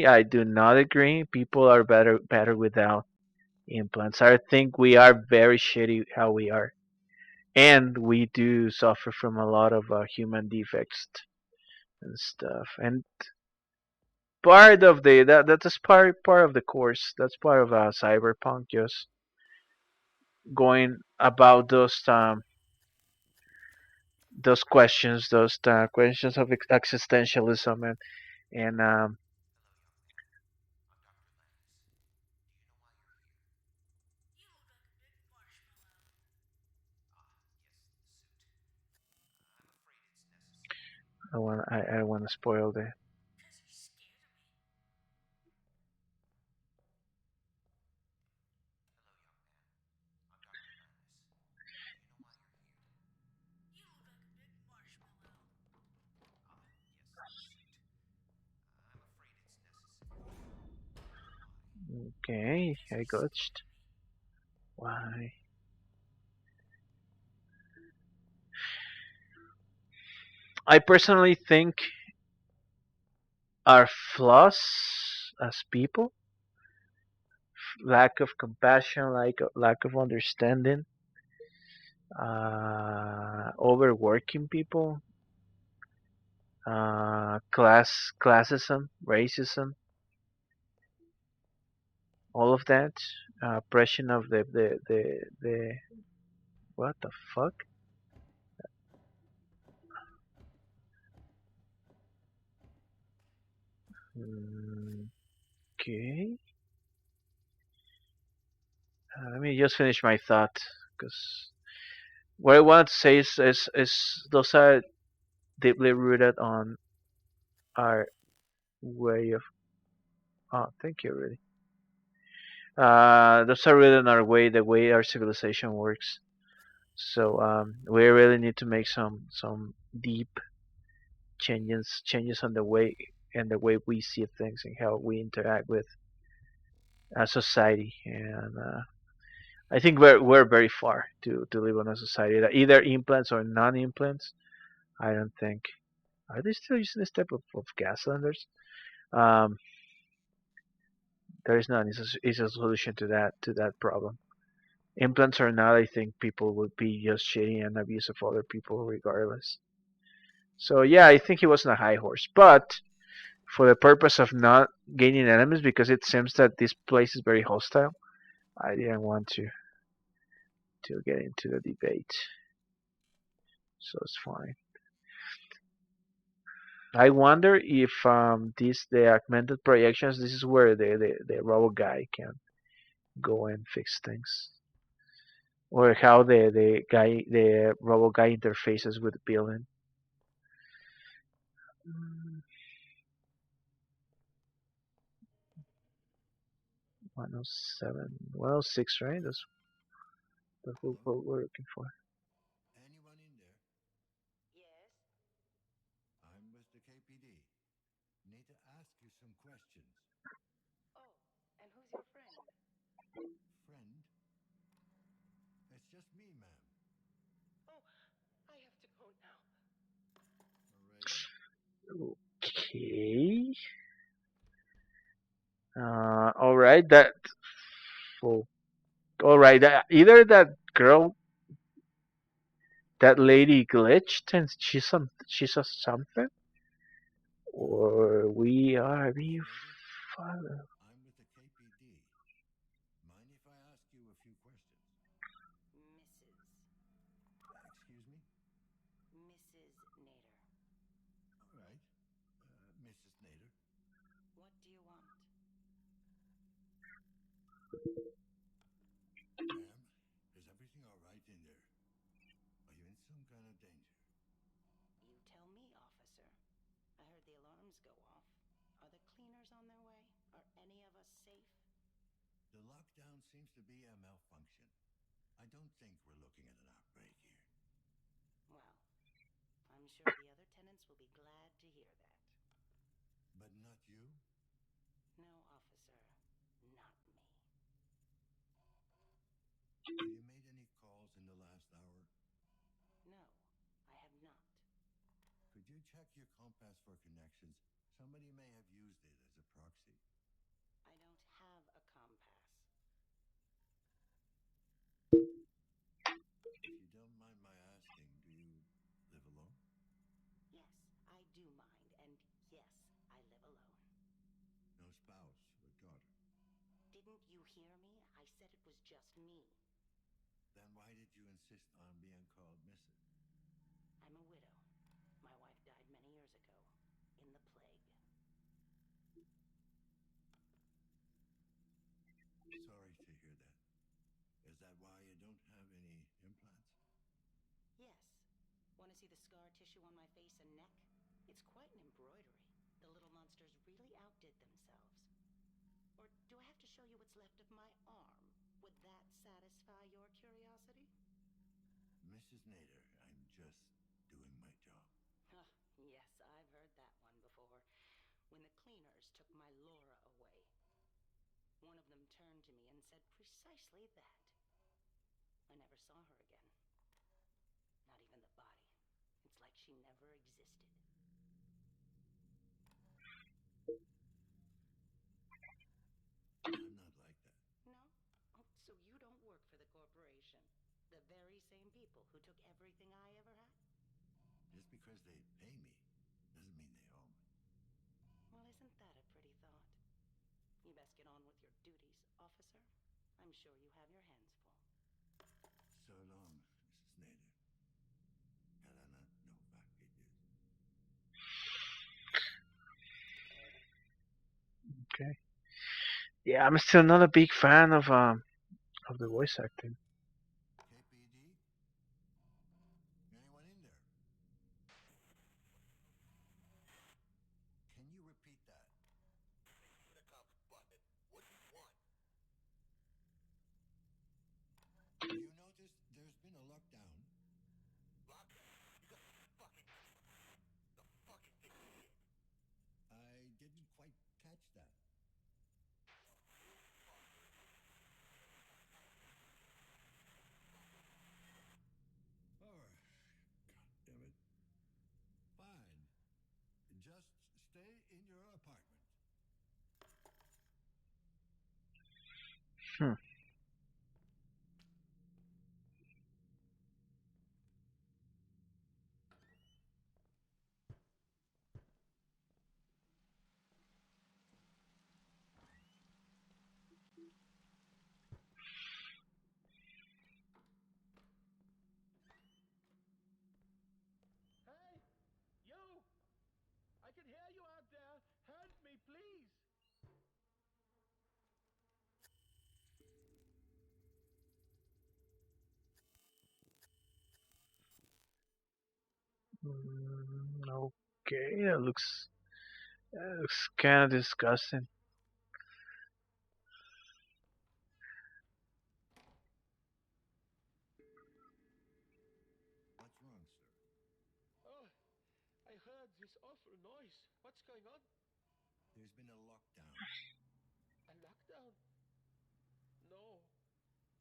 S1: I do not agree. People are better without implants. I think we are very shitty how we are, and we do suffer from a lot of human defects and stuff. And part of that's part of the course. That's part of cyberpunk, just going about those questions, those questions of existentialism and I don't want to spoil the. Okay, I gotched. Why? I personally think our flaws as people, lack of compassion, lack of understanding, overworking people, classism, racism, all of that, oppression of the what the fuck? Mm, okay, let me just finish my thought, because what I want to say is those are deeply rooted on our way of. Oh, thank you, really. Those are rooted in our way, the way our civilization works. So we really need to make some deep changes on the way and the way we see things and how we interact with society. And I think we're very far to live in a society that either implants or non-implants. I don't think. Are they still using this type of gas cylinders? Um, there is none. Is a solution to that problem. Implants or not, I think people would be just shitty and abusive of other people regardless. So yeah, I think he wasn't a high horse, but for the purpose of not gaining enemies, because it seems that this place is very hostile, I didn't want to get into the debate. So it's fine. I wonder if the augmented projections, this is where the robot guy can go and fix things, or how the robot guy interfaces with the building. 107, 106, right? That's
S2: Hello?
S1: what we're looking for.
S2: Anyone in there?
S5: Yes?
S2: I'm with the KPD. Need to ask you some questions.
S5: Oh, and who's your friend?
S2: Friend? It's just me, ma'am.
S5: Oh, I have to go now.
S2: Alrighty.
S1: Okay. All right. Well, all right. Either that girl, that lady glitched and she saw something, or we are being
S2: Senator,
S1: followed.
S2: I'm with the KPD. Mind if I ask you a few questions?
S5: Mrs.
S2: Excuse me?
S5: Mrs. Nader.
S2: All right. Mrs. Nader.
S5: What do you want?
S2: Ma'am, is everything all right in there? Are you in some kind of danger?
S5: You tell me, officer. I heard the alarms go off. Are the cleaners on their way? Are any of us safe?
S2: The lockdown seems to be a malfunction. I don't think we're looking at an outbreak here.
S5: Well, I'm sure the other tenants will be glad to hear that.
S2: But not you?
S5: No, officer, not me.
S2: Have you made any calls in the last hour?
S5: No, I have not.
S2: Could you check your compass for connections? Somebody may have used it as a proxy.
S5: I don't have a compass.
S2: If you don't mind my asking, do you live alone?
S5: Yes, I do mind, and yes, I live alone.
S2: No spouse or daughter?
S5: Didn't you hear me? I said it was just me.
S2: Then why did you insist on being called Mrs.?
S5: I'm a widow. My wife died many years ago, in the plague.
S2: Sorry to hear that. Is that why you don't have any implants?
S5: Yes. Want to see the scar tissue on my face and neck? It's quite an embroidery. The little monsters really outdid themselves. Or do I have to show you what's left of my arm? Would that satisfy your curiosity?
S2: Mrs. Nader, I'm just doing my job.
S5: Ah, yes, I've heard that one before. When the cleaners took my Laura away, one of them turned to me and said precisely that. I never saw her again. Not even the body. It's like she never existed.
S2: I'm not like that.
S5: No? Oh, so you don't work for the corporation. The very same people who took everything I ever had?
S2: Just because they pay me doesn't mean they own me.
S5: Well, isn't that a pretty thought? You best get on with your duties, officer. I'm sure you have your hands full.
S2: So long, Mrs. Nader. Helena Novak it is.
S1: Okay. Yeah, I'm still not a big fan of the voice acting.
S2: KPD? Anyone in there? Can you repeat that? The cop button. What do you want? You notice there's been a lockdown.
S1: Hmm.
S6: Hey, you! I can hear you out there. Help me, please.
S1: Okay, that looks kind of disgusting.
S2: What's wrong, sir?
S6: Oh, I heard this awful noise. What's going on?
S2: There's been a lockdown.
S6: A lockdown? No.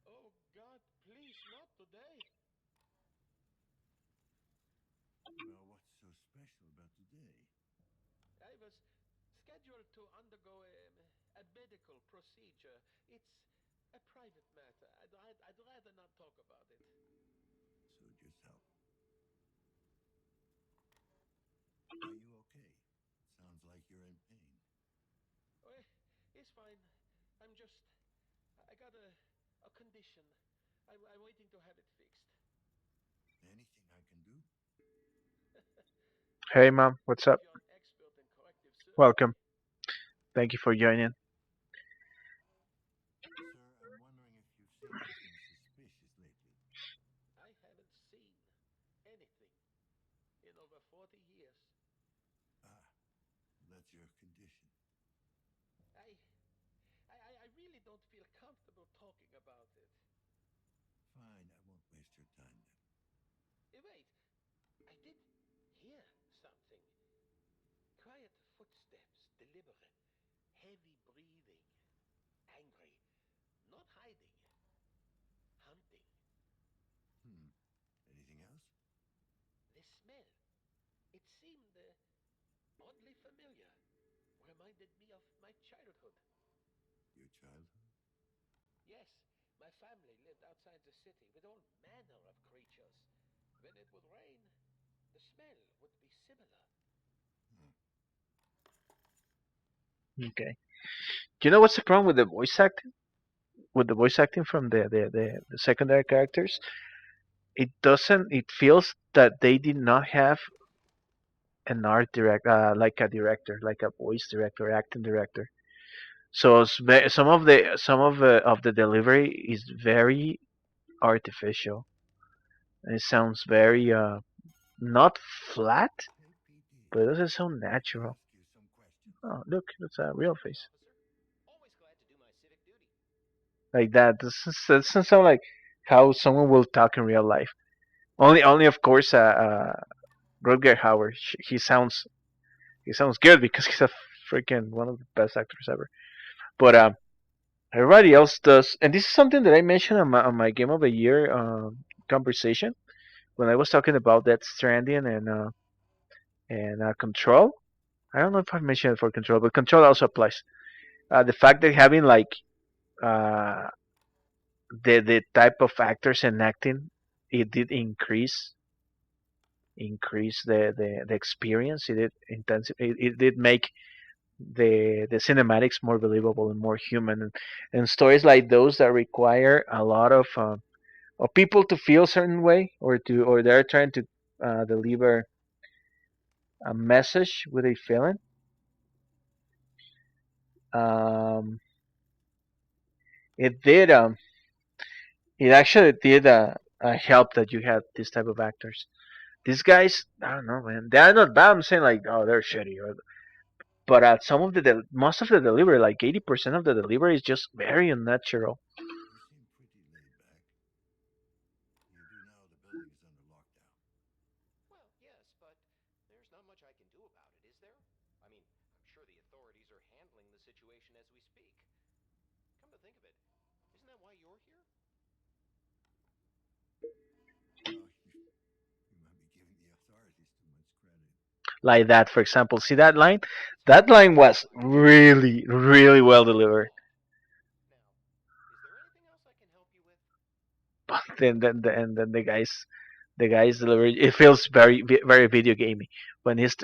S6: Oh, God, please, not today.
S2: Well, what's so special about today?
S6: I was scheduled to undergo a medical procedure. It's a private matter. I'd rather not talk about it.
S2: Suit yourself. Are you okay? Sounds like you're in pain.
S6: Oh, it's fine. I'm just. I got a condition. I'm waiting to have it fixed.
S2: Anything I can do?
S1: Hey, mom, what's
S6: If
S1: up?
S6: you're an expert in corrective surgery,
S1: Welcome. Thank you for joining.
S2: Sir, I'm wondering if you've seen anything suspicious lately.
S6: I haven't seen anything in over 40 years.
S2: Ah, that's your condition.
S6: I, I really don't feel comfortable talking about it.
S2: Fine, I won't waste your time then.
S6: Wait, I did hear something. Quiet footsteps, deliberate, heavy breathing, angry, not hiding, hunting.
S2: Hmm. Anything else?
S6: The smell, it seemed oddly familiar. Reminded me of my childhood.
S2: Your childhood?
S6: Yes, my family lived outside the city with all manner of creatures. When it would rain, the smell would be similar.
S2: Hmm.
S1: Okay. Do you know what's the problem with the voice acting? With the voice acting from the secondary characters? It doesn't. It feels that they did not have an art like a director, like a voice director, acting director. So some of the delivery is very artificial. It sounds very not flat,
S2: Hey, PD.
S1: but it doesn't sound
S2: Can I
S1: natural.
S2: ask you some questions?
S1: Oh, look, that's a real
S6: Certainly,
S1: face.
S6: officer. Always glad to do my civic duty.
S1: Like that. This doesn't sound like how someone will talk in real life. Only of course, Rutger Hauer. He sounds good because he's a freaking one of the best actors ever. But everybody else does, and this is something that I mentioned on my Game of the Year conversation when I was talking about Death Stranding and Control. I don't know if I mentioned it for Control, but Control also applies. The fact that having like uh, the type of actors and acting, it did increase the experience. It did it did make the cinematics more believable and more human, and stories like those that require a lot of people to feel a certain way or they're trying to deliver a message with a feeling. Um, it did it actually did help that you had this type of actors. These guys, I don't know, man. They're not bad. I'm saying like, oh, they're shitty, but some of most of the delivery, like 80% of the delivery, is just very unnatural.
S2: You seem pretty laid back. You do know the building is under lockdown.
S4: Well, yes, but there's not much I can do about it, is there? I mean, I'm sure the authorities are handling the situation as we speak. Come to think of it, isn't that why you're here?
S2: Well, you might be giving the authorities too much credit.
S1: Like that, for example. See that line?
S4: It's
S1: That line
S4: happening
S1: was
S4: right before our
S1: really,
S4: eyes.
S1: really well
S4: After
S1: delivered.
S4: all. Now, is there
S1: but then the guys delivery, it feels very video gamey when it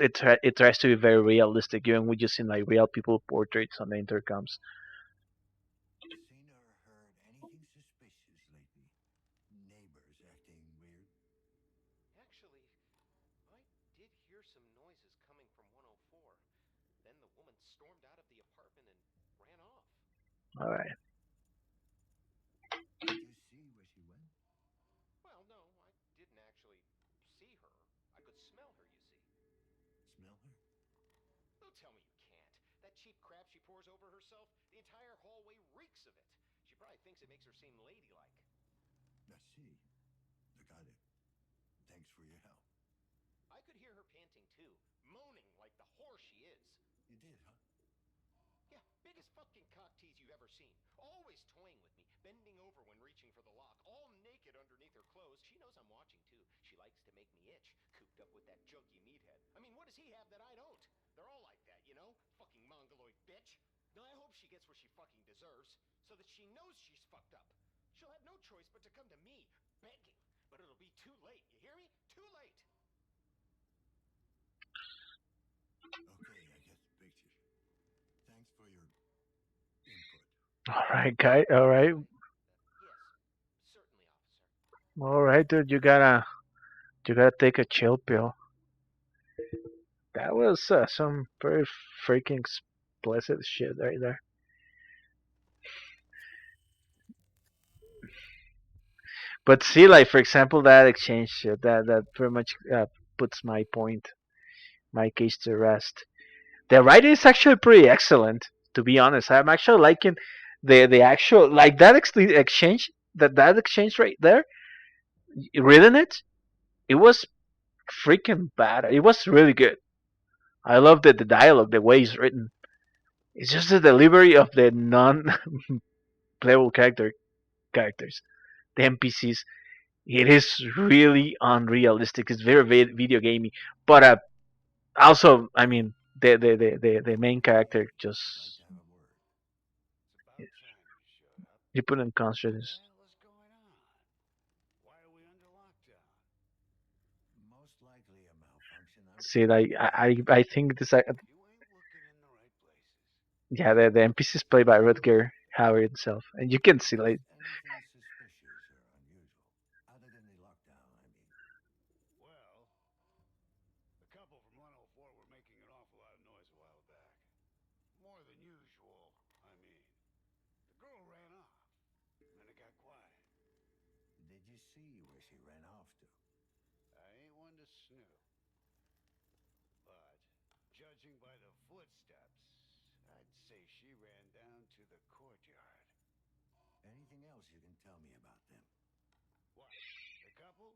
S1: tries to be very realistic, even with using like real people portraits on the intercoms.
S2: Seen or heard anything suspicious lately? Neighbors acting weird?
S6: Actually, I did hear some noises coming from 104. Then the woman stormed out of the apartment and ran off.
S1: All right.
S2: Did you see where she went?
S6: Well, no, I didn't actually see her. I could smell her, you see.
S2: Smell her?
S6: Don't tell me you can't. That cheap crap she pours over herself, the entire hallway reeks of it. She probably thinks it makes her seem ladylike.
S2: I see. I got it. Thanks for your help.
S6: I could hear her panting too, moaning like the whore she is.
S2: You did, huh?
S6: Yeah, biggest fucking cock tease you've ever seen. Always toying with me, bending over when reaching for the lock, all naked underneath her clothes. She knows I'm watching too. She likes to make me itch, cooped up with that junky meathead. I mean, what does he have that I don't? They're all like that, you know? Fucking mongoloid bitch. Now I hope she gets what she fucking deserves, so that she knows she's fucked up. She'll have no choice but to come to me, begging. But it'll be too late, you hear me? Too late.
S2: Okay, I get the picture. Thanks for your input.
S1: All right, guy. All right.
S6: Yes, certainly, officer.
S1: All right, dude. You gotta take a chill pill. That was some very freaking explicit shit right there. But see, like for example, that exchange shit, that pretty much puts my case to rest. The writing is actually pretty excellent, to be honest. I'm actually liking the actual like that exchange that exchange right there. Reading it, it was freaking bad. It was really good. I love the dialogue, the way it's written. It's just the delivery of the non-playable characters, the NPCs. It is really unrealistic. It's very video gamey, but also, I mean, the main character just
S2: I'd like to have a word.
S7: It's about time you showed up.
S1: you put in
S7: What the
S1: conscious.
S7: hell is going on? Why are we under lockdown?
S2: Most likely a malfunction. I
S1: See, like I think this
S7: You ain't looking in the right places.
S1: yeah, the NPC is played by Rutger Hauer himself, and you can see like
S2: noticed anything suspicious or unusual. Other than the lockdown, I mean.
S7: Well, the couple from 104 were making an awful lot of noise a while back. More than usual, I mean. The girl ran off, and then it got quiet.
S2: Did you see where she ran off to?
S7: I ain't one to snoop, but judging by the footsteps, I'd say she ran down to the courtyard.
S2: Anything else you can tell me about them?
S7: What? The couple?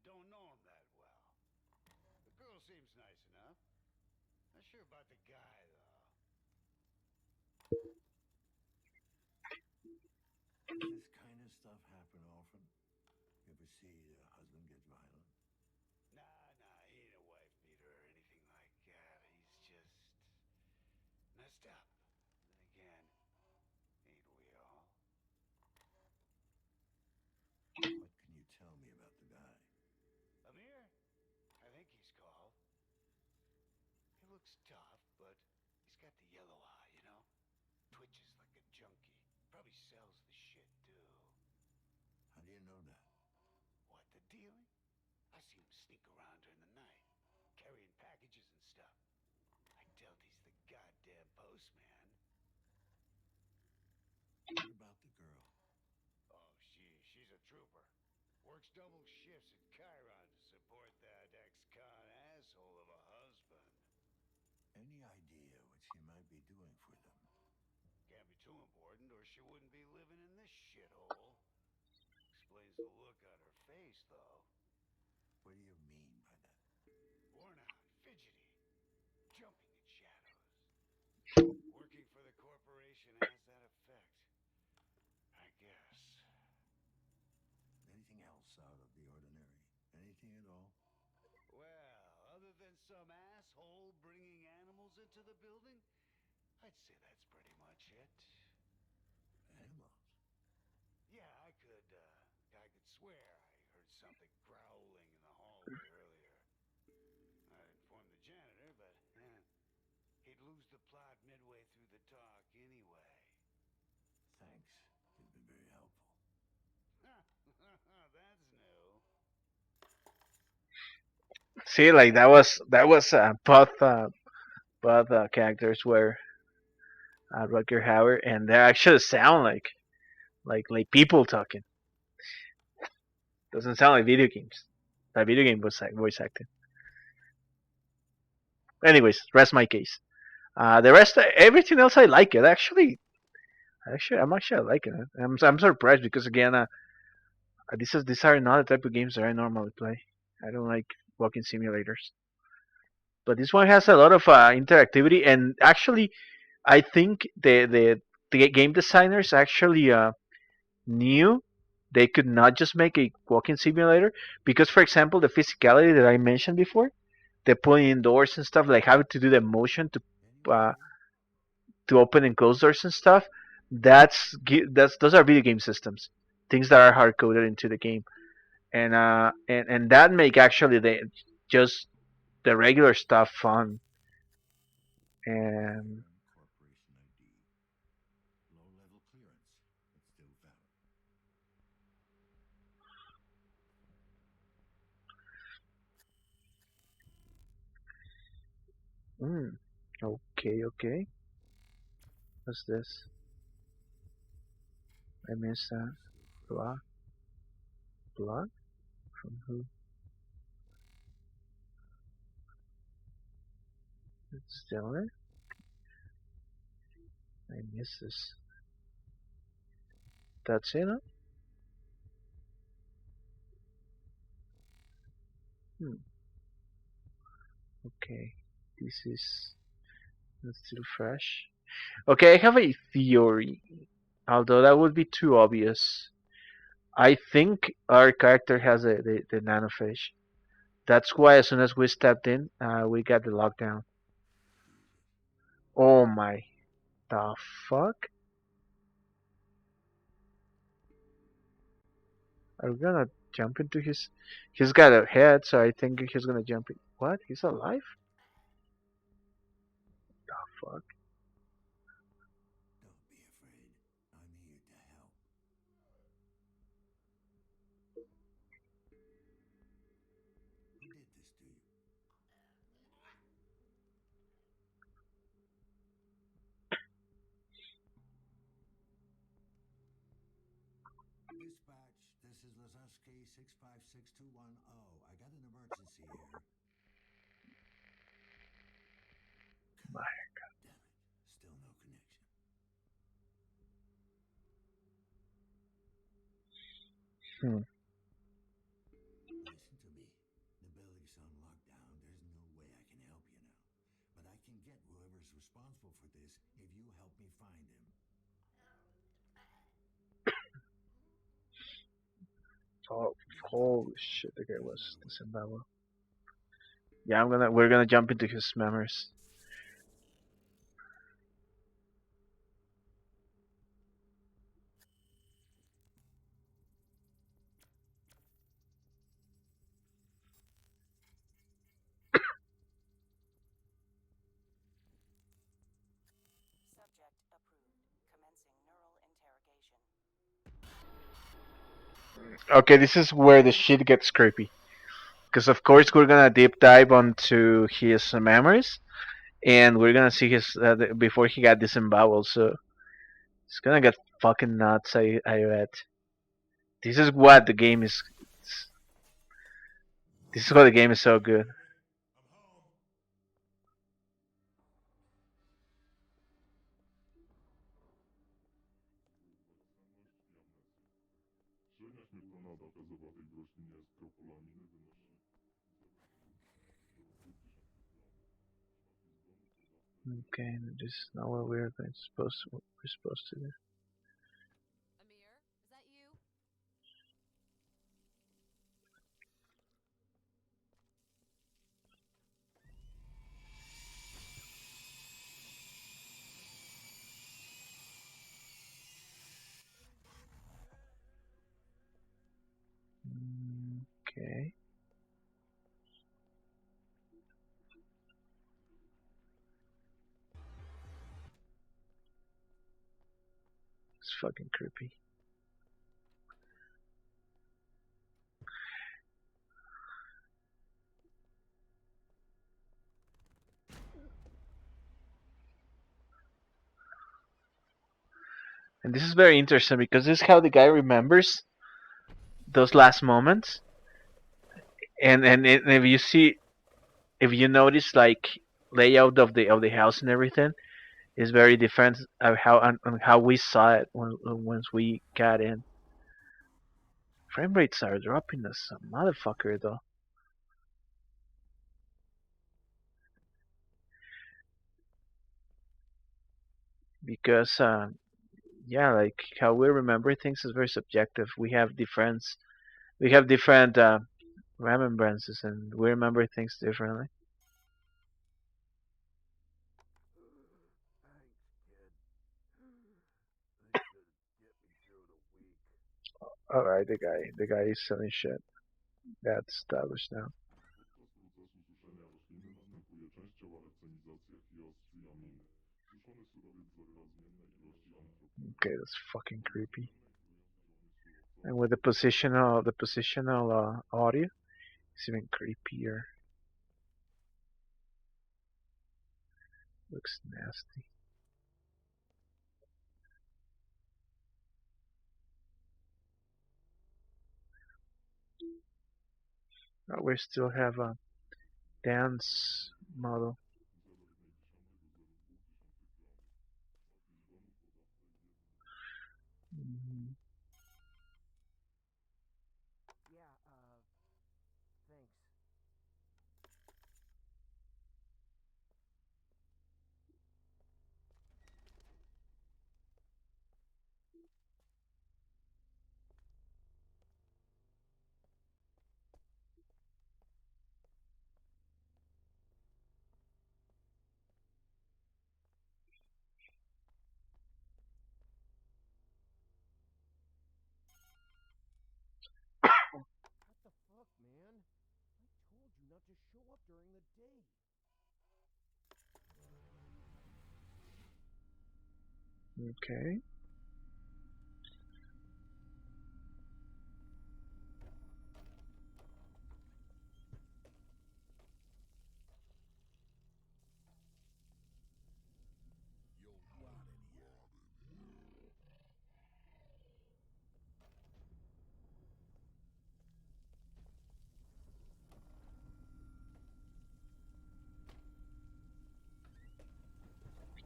S7: Don't know them that well. The girl seems nice enough. Not sure about the guy, though.
S2: Does this kind of stuff happen often? You ever see a husband get violent?
S7: Nah, he ain't a wife beater or anything like that. He's just messed up. Then again, ain't we all?
S2: What can you tell me about the guy?
S7: Amir? I think he's called. He looks tough, but he's got the yellow eye, you know? Twitches like a junkie. Probably sells the shit, too.
S2: How do you know that?
S7: What, the dealing? I see him sneak around during the night, carrying packages and stuff. I doubt he's the goddamn postman.
S2: What about the girl?
S7: Oh, she's a trooper. Works double shifts at Chiron to support that ex-con asshole of a husband.
S2: Any idea what she might be doing for them?
S7: Can't be too important or she wouldn't be living in this shithole. Explains the look on her face, though.
S2: What do you mean by that?
S7: Worn out, fidgety, jumping at shadows. Working for the corporation has that effect, I guess.
S2: Anything else out of the ordinary? Anything at all?
S7: Well, other than some asshole bringing animals into the building, I'd say that's pretty much it.
S2: Animals?
S7: Yeah, I could
S6: something growling in the hallway earlier. I informed the janitor, but he'd lose the plot midway through the talk anyway.
S2: Thanks. You've been very helpful.
S6: That's new.
S1: See, like that was both characters were Rutger Hauer, and they actually sound like people talking. Doesn't sound like video games. That video game was like voice acting. Anyways, rest my case. The rest, everything else, I like it. I'm actually liking it. I'm surprised because again, these are not the type of games that I normally play. I don't like walking simulators, but this one has a lot of interactivity, and actually, I think the game designers actually knew they could not just make a walking simulator because, for example, the physicality that I mentioned before, the pulling in doors and stuff, like having to do the motion uh,
S2: Anyone?
S1: to open and close doors and stuff. That's those are video game systems, things that are hard coded into the game, and that make actually just the regular stuff fun. And
S2: Confirm corporation ID. Low level clearance, but still valid.
S1: mm, okay, what's this? I missed that.
S2: Nice little phrase.
S1: Blood, blood from who? It's still there. I missed this. That's it. Huh? Hmm. Okay, this is that's still fresh. Okay, I have a theory, although that would be too obvious. I think our character has the nanofish. That's why as soon as we stepped in, we got the lockdown.
S2: Jesus.
S1: Oh my, the fuck? Are we gonna jump into his? He's got a head, so I think he's gonna jump in. What? He's alive? The fuck?
S2: Don't be afraid. I'm here to help. Who did this to you? Dispatch, this is Lazuski 656210. I got an emergency here.
S1: My.
S2: Damn it. Still no connection.
S1: Hmm.
S2: Listen to me. The building's on lockdown. There's no way I can help you now. But I can get whoever's responsible for this if you help me find him.
S1: Oh,
S2: You got
S1: holy
S2: it.
S1: shit! The guy
S2: Good
S1: was
S2: luck with it.
S1: disemboweled. Yeah, we're gonna jump into his memories.
S5: Subject approved. Commencing neural interrogation.
S1: Okay, this is where the shit gets creepy. Because of course we're gonna deep dive onto his memories, and we're gonna see his before he got disemboweled. So it's gonna get fucking nuts. I bet. This is what the game is. This is why the game is so good.
S6: I'm home.
S1: Okay, this is not what we're supposed to do.
S3: Amir, is that you?
S1: Okay. It's fucking creepy. And this is very interesting because this is how the guy remembers those last moments. And if you see, if you notice, like layout of the house and everything is very different of how on how we saw it once we got in. Frame rates are dropping as a motherfucker though, because yeah, like how we remember things is very subjective. We have different remembrances, and we remember things differently. All right, the guy is selling shit. That's established now. Okay, that's fucking creepy. And with the positional audio, it's even creepier. Looks nasty. Oh, we still have a dance model. Mhm.
S6: Yeah, thanks. What the fuck, man? I told you not to show up during the day.
S1: Okay.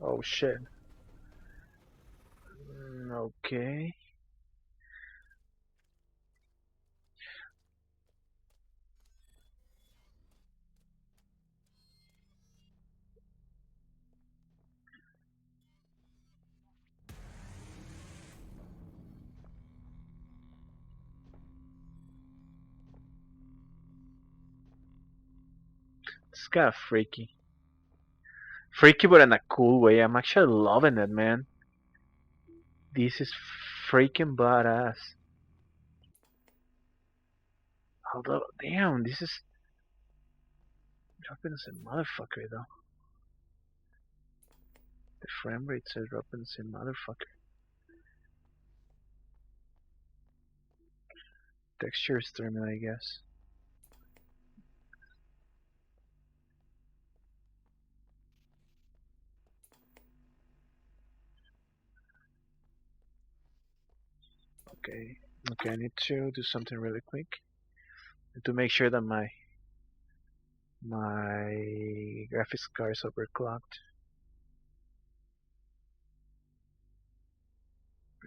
S1: Oh shit. Okay. It's kind of freaky. Freaky, but in a cool way. I'm actually loving it, man. This is freaking badass. Although, damn, this is dropping as a motherfucker, though. The frame rates are dropping as a motherfucker. Texture streaming, I guess. Okay. Okay, I need to do something really quick to make sure that my graphics card is overclocked.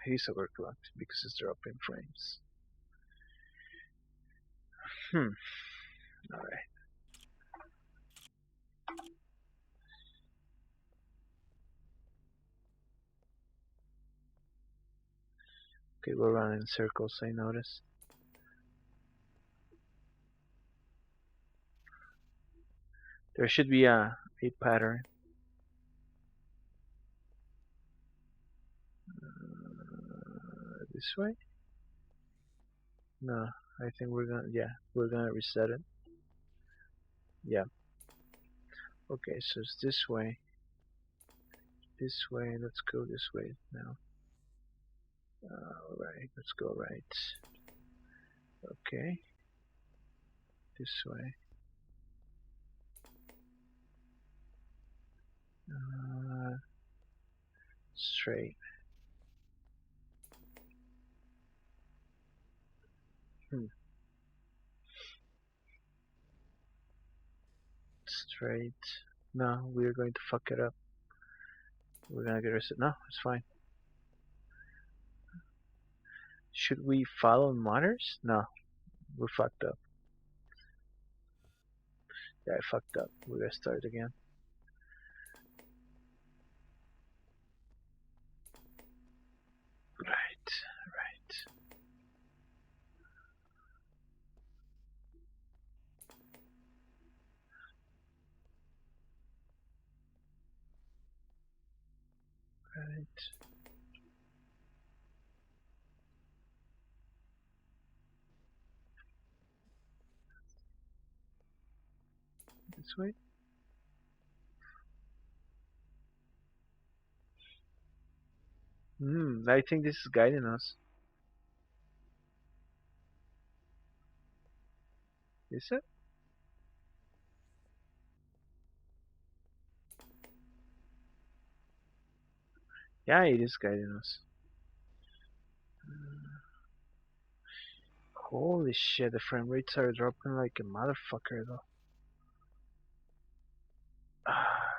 S1: He's overclocked because it's dropping frames. Hmm. Alright. Okay, we're running in circles, I notice. There should be a pattern. This way? No. I think we're gonna reset it. Yeah. Okay, so it's this way. This way. Let's go this way now. Alright, let's go right. Okay, this way. Straight. Hmm. Straight. No, we're going to fuck it up. We're gonna get reset. No, it's fine. Should we follow monitors? No, we're fucked up. Yeah, I fucked up. We're gonna start again. Right, right. This way. I think this is guiding us. Is it? Yeah, it is guiding us. Holy shit, the frame rates are dropping like a motherfucker though.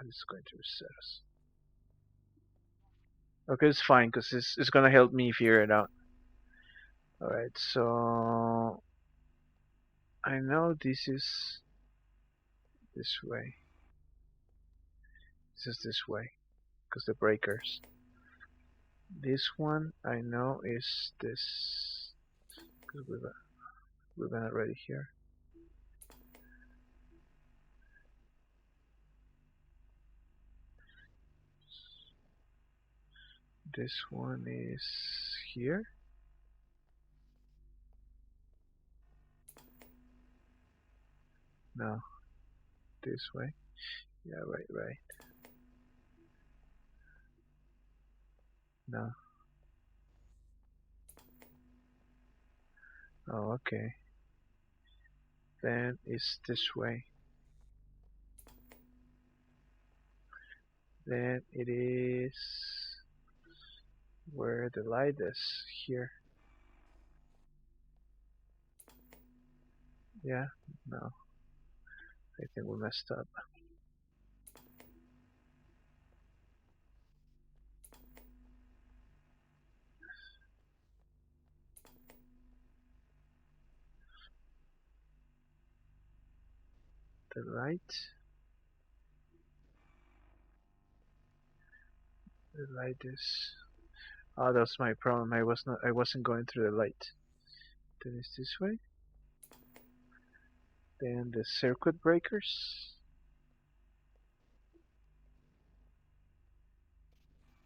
S1: This is going to reset us. Okay, it's fine because it's gonna help me figure it out. Alright, so I know this is this way. This is this way because the breakers. This one I know is this because we've been already here. This one is here. No, this way. Yeah, right. No. Oh, okay. Then it's this way. Then it is where the light is here. Yeah, no. I think we messed up. The light. The light is. Oh, that's my problem. I wasn't going through the light. Then it's this way. Then the circuit breakers.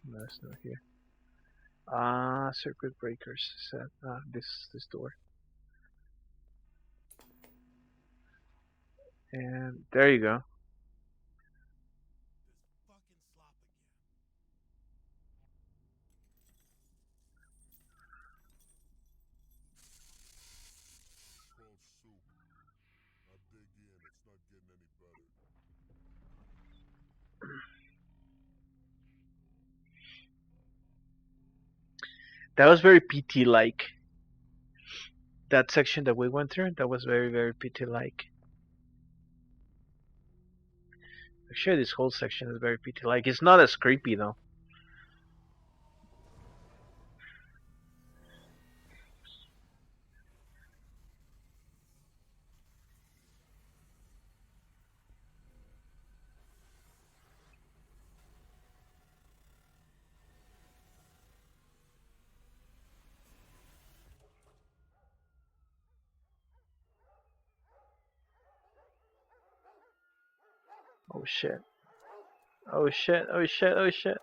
S1: No, it's not here. Circuit breakers. This door. And there you go.
S6: This fucking slop again.
S2: Called soup. Now dig in. It's not getting any better.
S1: That was very PT like. That section that we went through, that was very PT like. Actually, this whole section is very PT like. It's not as creepy though. Oh shit. Oh shit. Oh shit. Oh shit.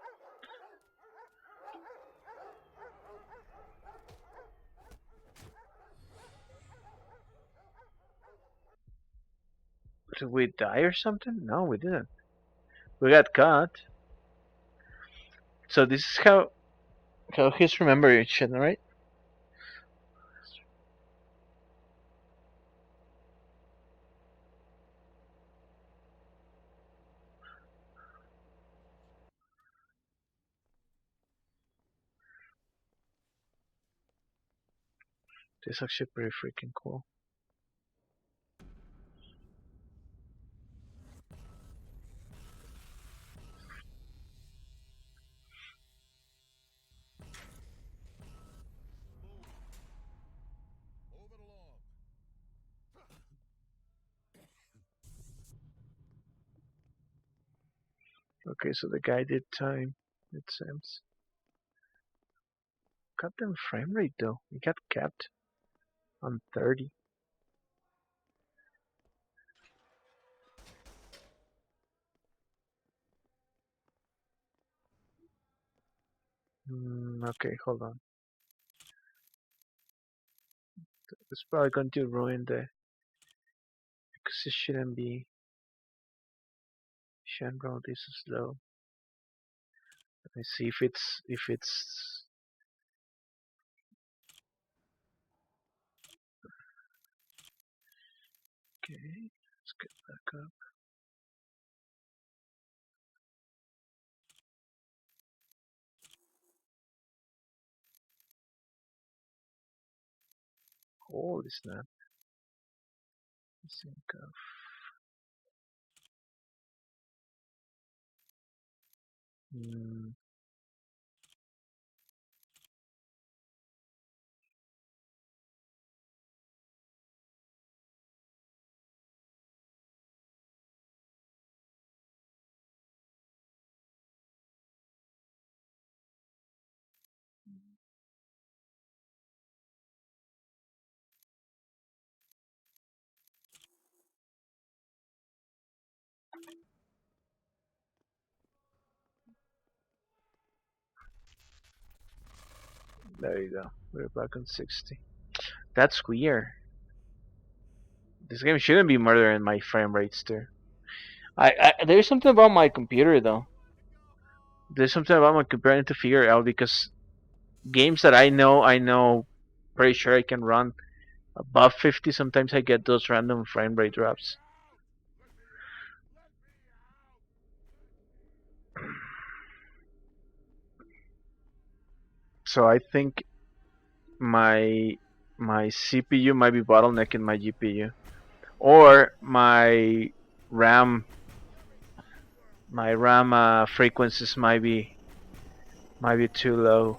S1: Did we die or something? No, we didn't. We got caught. So this is how he's remembering shit, right? This is actually pretty freaking cool.
S2: Move it along.
S1: Okay, so the guy did time. It seems. Goddamn frame rate though. It got capped on 30. Okay, hold on. It's probably going to ruin the because it shouldn't be. Shouldn't roll this slow. Let me see if it's okay. Let's get back up. Holy snap. Sync up. Mm, there you go. We're back on 60. That's weird. This game shouldn't be murdering my frame rates too. There's something about my computer though. There's something about my computer I need to figure out because games that I know, pretty sure I can run above 50. Sometimes I get those random frame rate drops. So I think my my CPU might be bottlenecking my GPU, or RAM my RAM frequencies might be too low.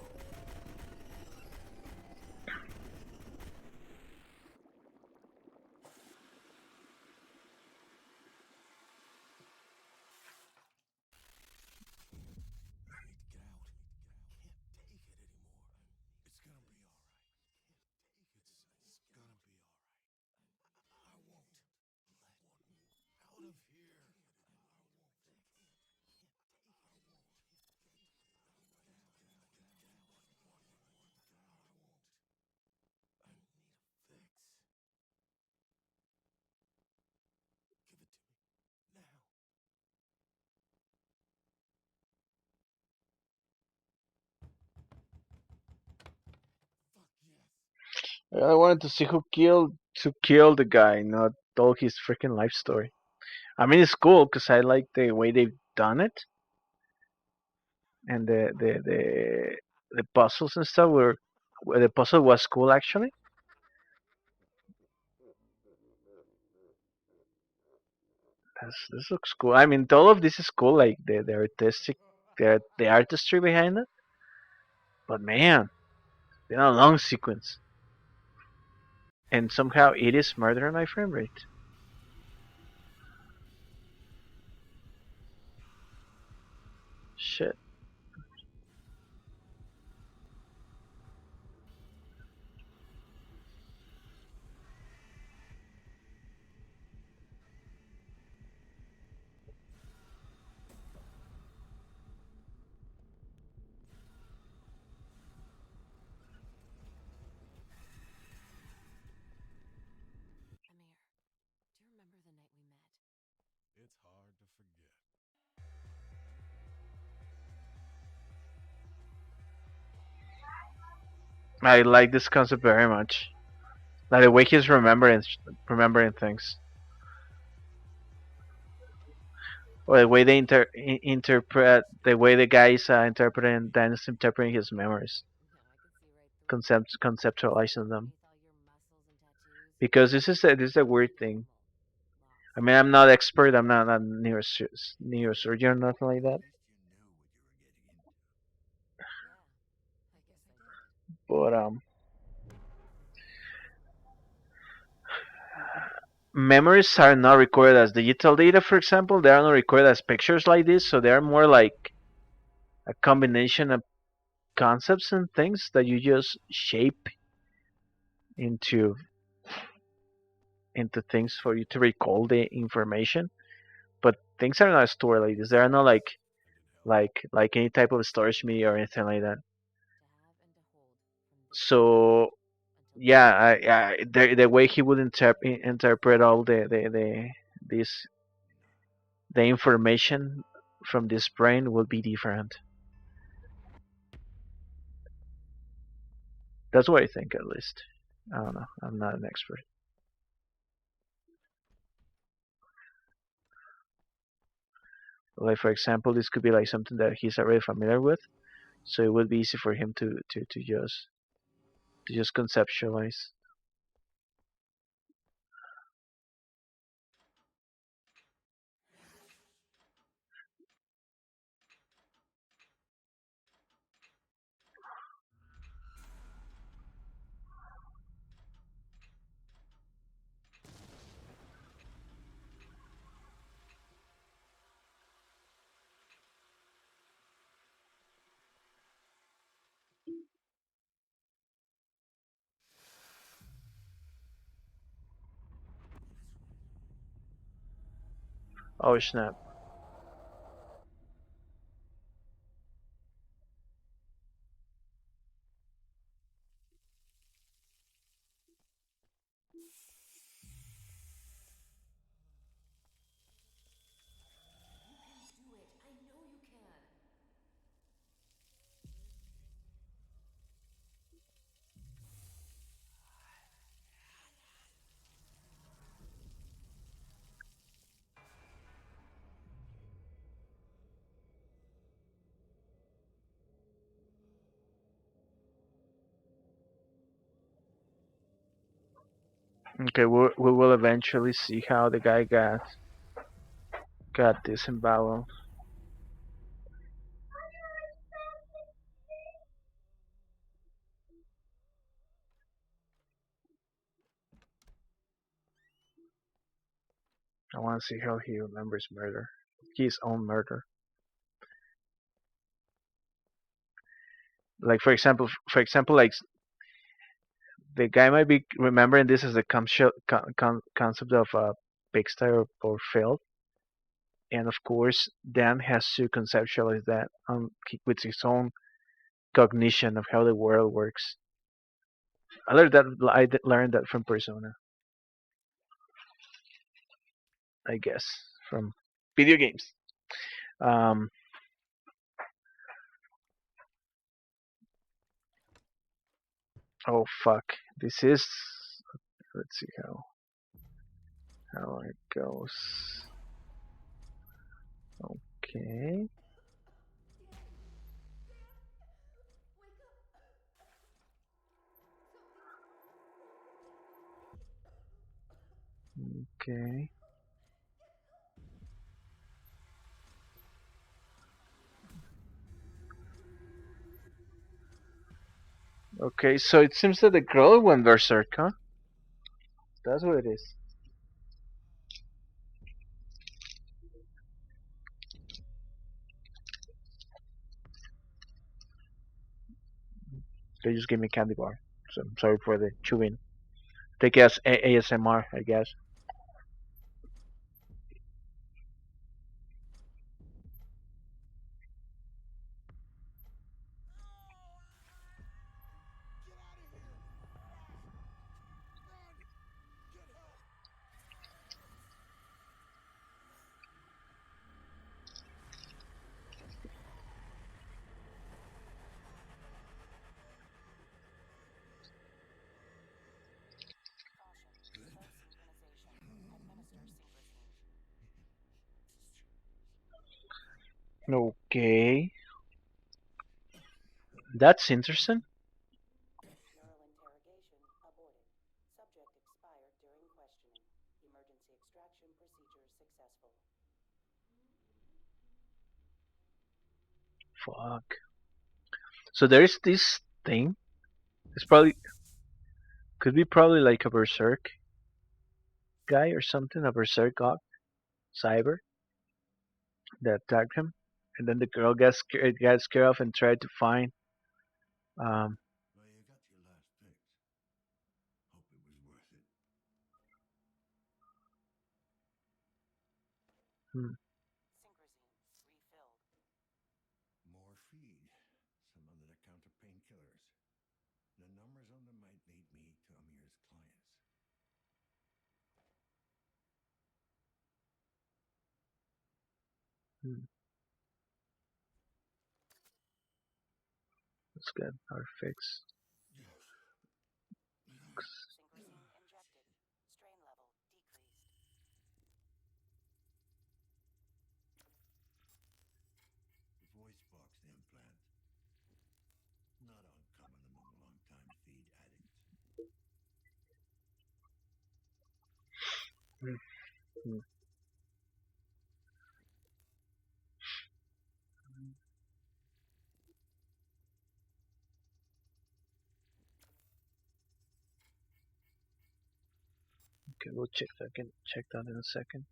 S1: I wanted to see who killed the guy, not all his freaking life story. I mean, it's cool because I like the way they've done it, and the puzzles and stuff the puzzle was cool actually. This looks cool. I mean, all of this is cool, like the artistic, the artistry behind it. But man, it's been a long sequence, and somehow it is murdering my frame rate. Shit.
S3: Amir, do you remember the night we met?
S1: I like this concept very much. Like the way he's remembering things, or the way they interpret, the way the guys interpreting Dennis interpreting his memories,
S3: Now I can see right through it.
S1: conceptualizing them.
S3: Underneath all your muscles and tattoos,
S1: Because this is a weird
S3: something
S1: thing.
S3: normal.
S1: I
S3: Lost.
S1: mean, I'm not expert. I'm not a neurosurgeon or nothing like
S2: At
S1: that.
S2: least you knew what you were getting into.
S3: Yeah, I guess I did.
S1: But memories are not recorded as digital data. For example, they are not recorded as pictures like this. So they are more like a combination of concepts and things that you just shape into things for you to recall the information. But things are not stored like this. They are not like any type of storage media or anything like that.
S3: To have and to hold from this moment
S1: So
S3: until the
S1: yeah,
S3: end of time.
S1: the way he would interpret all this the information from this brain will be different. That's what I think, at least. I don't know. I'm not an expert. Like for example, this could be like something that he's already familiar with, so it would be easy for him to just conceptualize. Oh snap!
S3: You can do it. I know you can.
S1: Okay, we will eventually see how the guy got this imbalance. I want to see how he remembers murder, his own murder. Like for example, like the guy might be remembering this as the concept of a pigsty or field, and of course Dan has to conceptualize that with his own cognition of how the world works. I learned that from Persona, I guess, from video games. Um, oh fuck, this is. Let's see how it goes. Okay, okay, okay. So it seems that the girl went berserk, huh? That's what it is. They just gave me a candy bar, so I'm sorry for the chewing. Take it as ASMR, I guess.
S6: Get out of here! Fast! Run! Get help!
S1: Okay, that's interesting.
S5: Neural interrogation aborted. Subject expired during questioning. Emergency extraction procedure successful.
S1: Fuck. So there's this thing. It's probably could be probably like a berserk guy or something, a berserk god, cyber that attacked him, and then the girl gets scared off and tried to find. Um,
S2: Well, you got your last fix. Hope it was worth it.
S1: hmm,
S5: Synchrosine refilled.
S2: More feed. Some under the counter painkillers. The numbers on them might lead me to Amir's clients.
S1: hmm, let's get our fix.
S2: Yes.
S5: Synchrosine injected. Strain level decreased.
S2: Voice box implant. Not uncommon among long-time feed addicts.
S1: Hmm, hmm. Okay, we'll check that. Can check that in a second.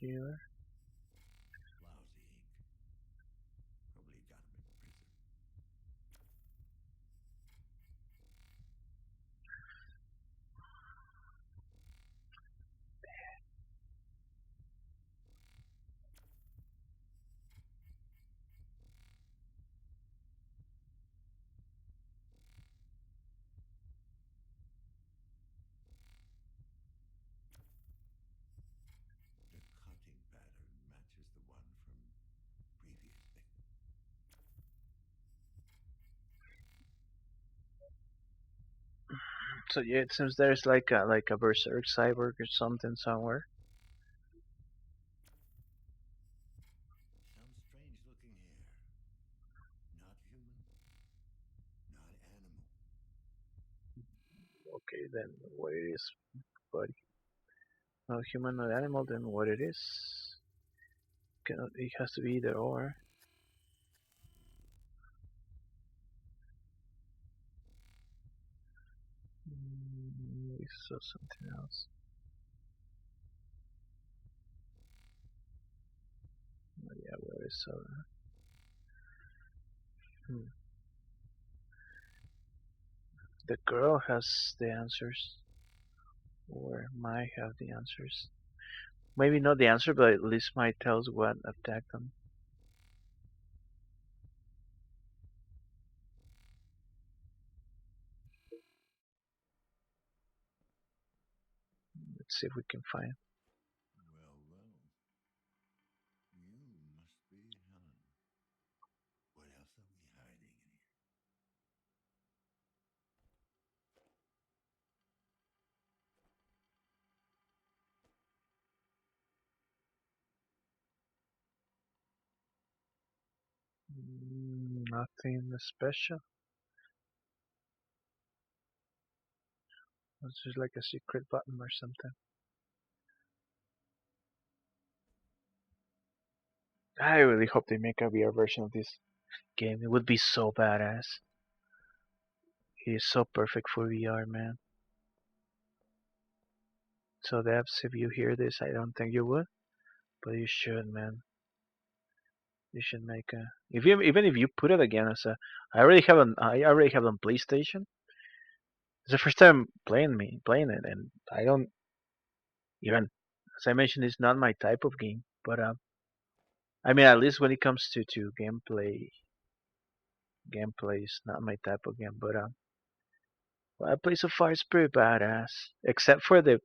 S1: Here.
S2: Lousy ink. Probably got him in prison. The cutting pattern matches the one from previous victim.
S1: So yeah, it seems there's like a berserk cyborg or something somewhere.
S2: Some strange looking hair. Not human, not animal.
S1: Okay, then what it is, buddy? Not human, not animal. Then what it is? Cannot. It has to be either or. We saw something else. Oh, yeah, we already saw that. Hmm. The girl has the answers, or might have the answers. Maybe not the answer, but at least might tell us what attacked them. Let's see if we can find.
S2: Well, well. You must be Helen. What else are we hiding in here?
S1: Nothing special. It's just like a secret button or something. I really hope they make a VR version of this game. It would be so badass. It is so perfect for VR, man. So devs, if you hear this, I don't think you would, but you should, man. You should make a. If you even if you put it again as a, I already have it on PlayStation. It's the first time playing it, and I don't even. As I mentioned, it's not my type of game, but I mean, at least when it comes to gameplay is not my type of game. But what I play so far is pretty badass, except for that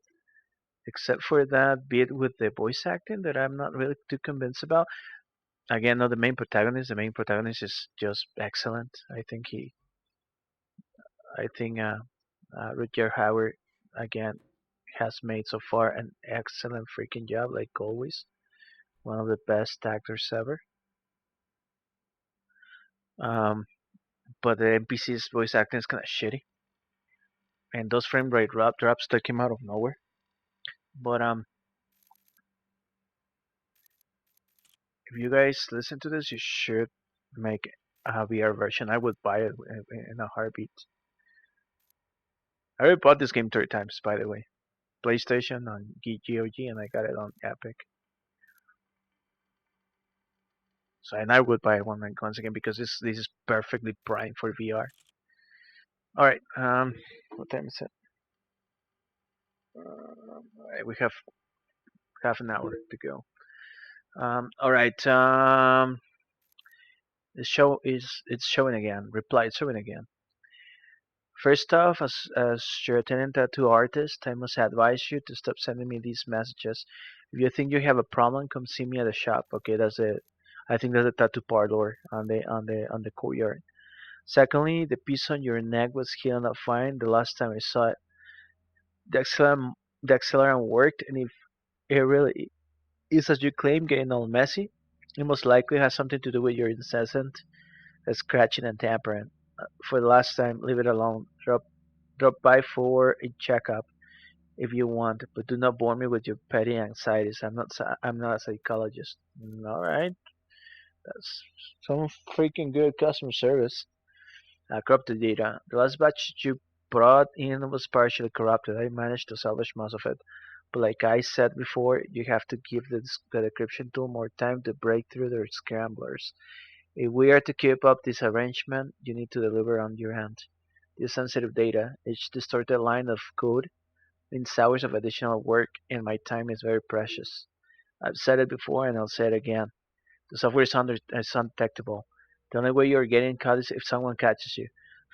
S1: bit with the voice acting that I'm not really too convinced about. Again, not the main protagonist. The main protagonist is just excellent. I think Rutger Hauer again has made so far an excellent freaking job, like always. One of the best actors ever. Um, but the NPC's voice acting is kind of shitty, and those frame rate drops that came out of nowhere. But if you guys listen to this, you should make a VR version. I would buy it in a heartbeat. I already bought this game 3 times, by the way. PlayStation on GOG, and I got it on Epic. So, and I would buy it once again because this is perfectly primed for VR. All right, what time is it? All right, we have half an hour to go. All right, it's showing again. Reply, it's showing again. First off, as your attending tattoo artist, I must advise you to stop sending me these messages. If you think you have a problem, come see me at the shop. Okay, that's it. I think that's the tattoo parlor on the courtyard. Secondly, the piece on your neck was healing up fine the last time I saw it. The accelerant, the accelerant worked, and if it really is as you claim, getting all messy, it most likely has something to do with your incessant scratching and tampering. For the last time, leave it alone. Drop by for a checkup if you want, but do not bore me with your petty anxieties. I'm not a psychologist. All right, that's some freaking good customer service. Corrupted data. The last batch you brought in was partially corrupted. I managed to salvage most of it. But like I said before, you have to give the decryption tool more time to break through their scramblers. If we are to keep up this arrangement, you need to deliver on your end. This sensitive data, each distorted line of code, means hours of additional work, and my time is very precious. I've said it before and I'll say it again. The software is undetectable. The only way you're getting caught is if someone catches you.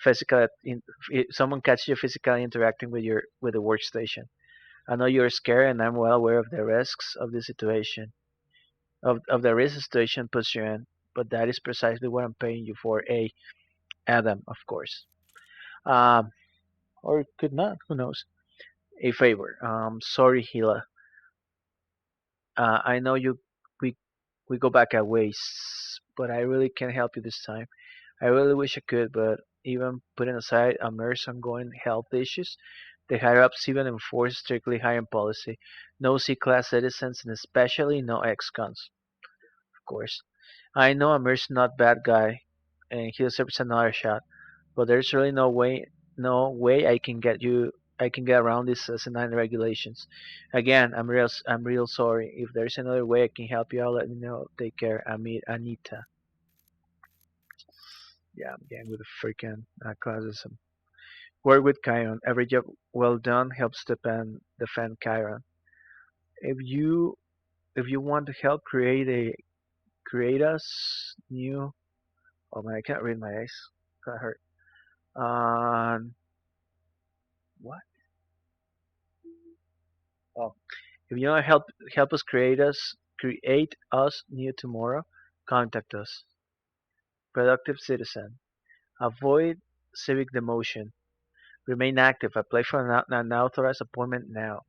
S1: If someone catches you physically interacting with the workstation. I know you're scared, and I'm well aware of the risks of this situation, of the risk the situation puts you in. But that is precisely what I'm paying you for. Adam, of course. Um, or could not. Who knows? A favor. Sorry, Hila. I know we we go back a ways, but I really can't help you this time. I really wish I could, but even putting aside Amir's ongoing health issues, the higher ups even enforce strictly hiring policy. No C-class citizens, and especially no ex-cons, of course. I know Amir's not bad guy, and he deserves another shot, but there's really no way I can get around these asinine regulations. Again, I'm real sorry. If there's another way I can help you out, let me know. Take care, Anita. Yeah, I'm getting with the freaking classism. Work with Chiron. Every job well done helps defend Chiron. If you if you want to help create us new. Oh man, I can't read my eyes. That hurt. What? Oh, if you want to help us create us new tomorrow, contact us. Productive citizen. Avoid civic demotion. Remain active. Apply for an authorized appointment now.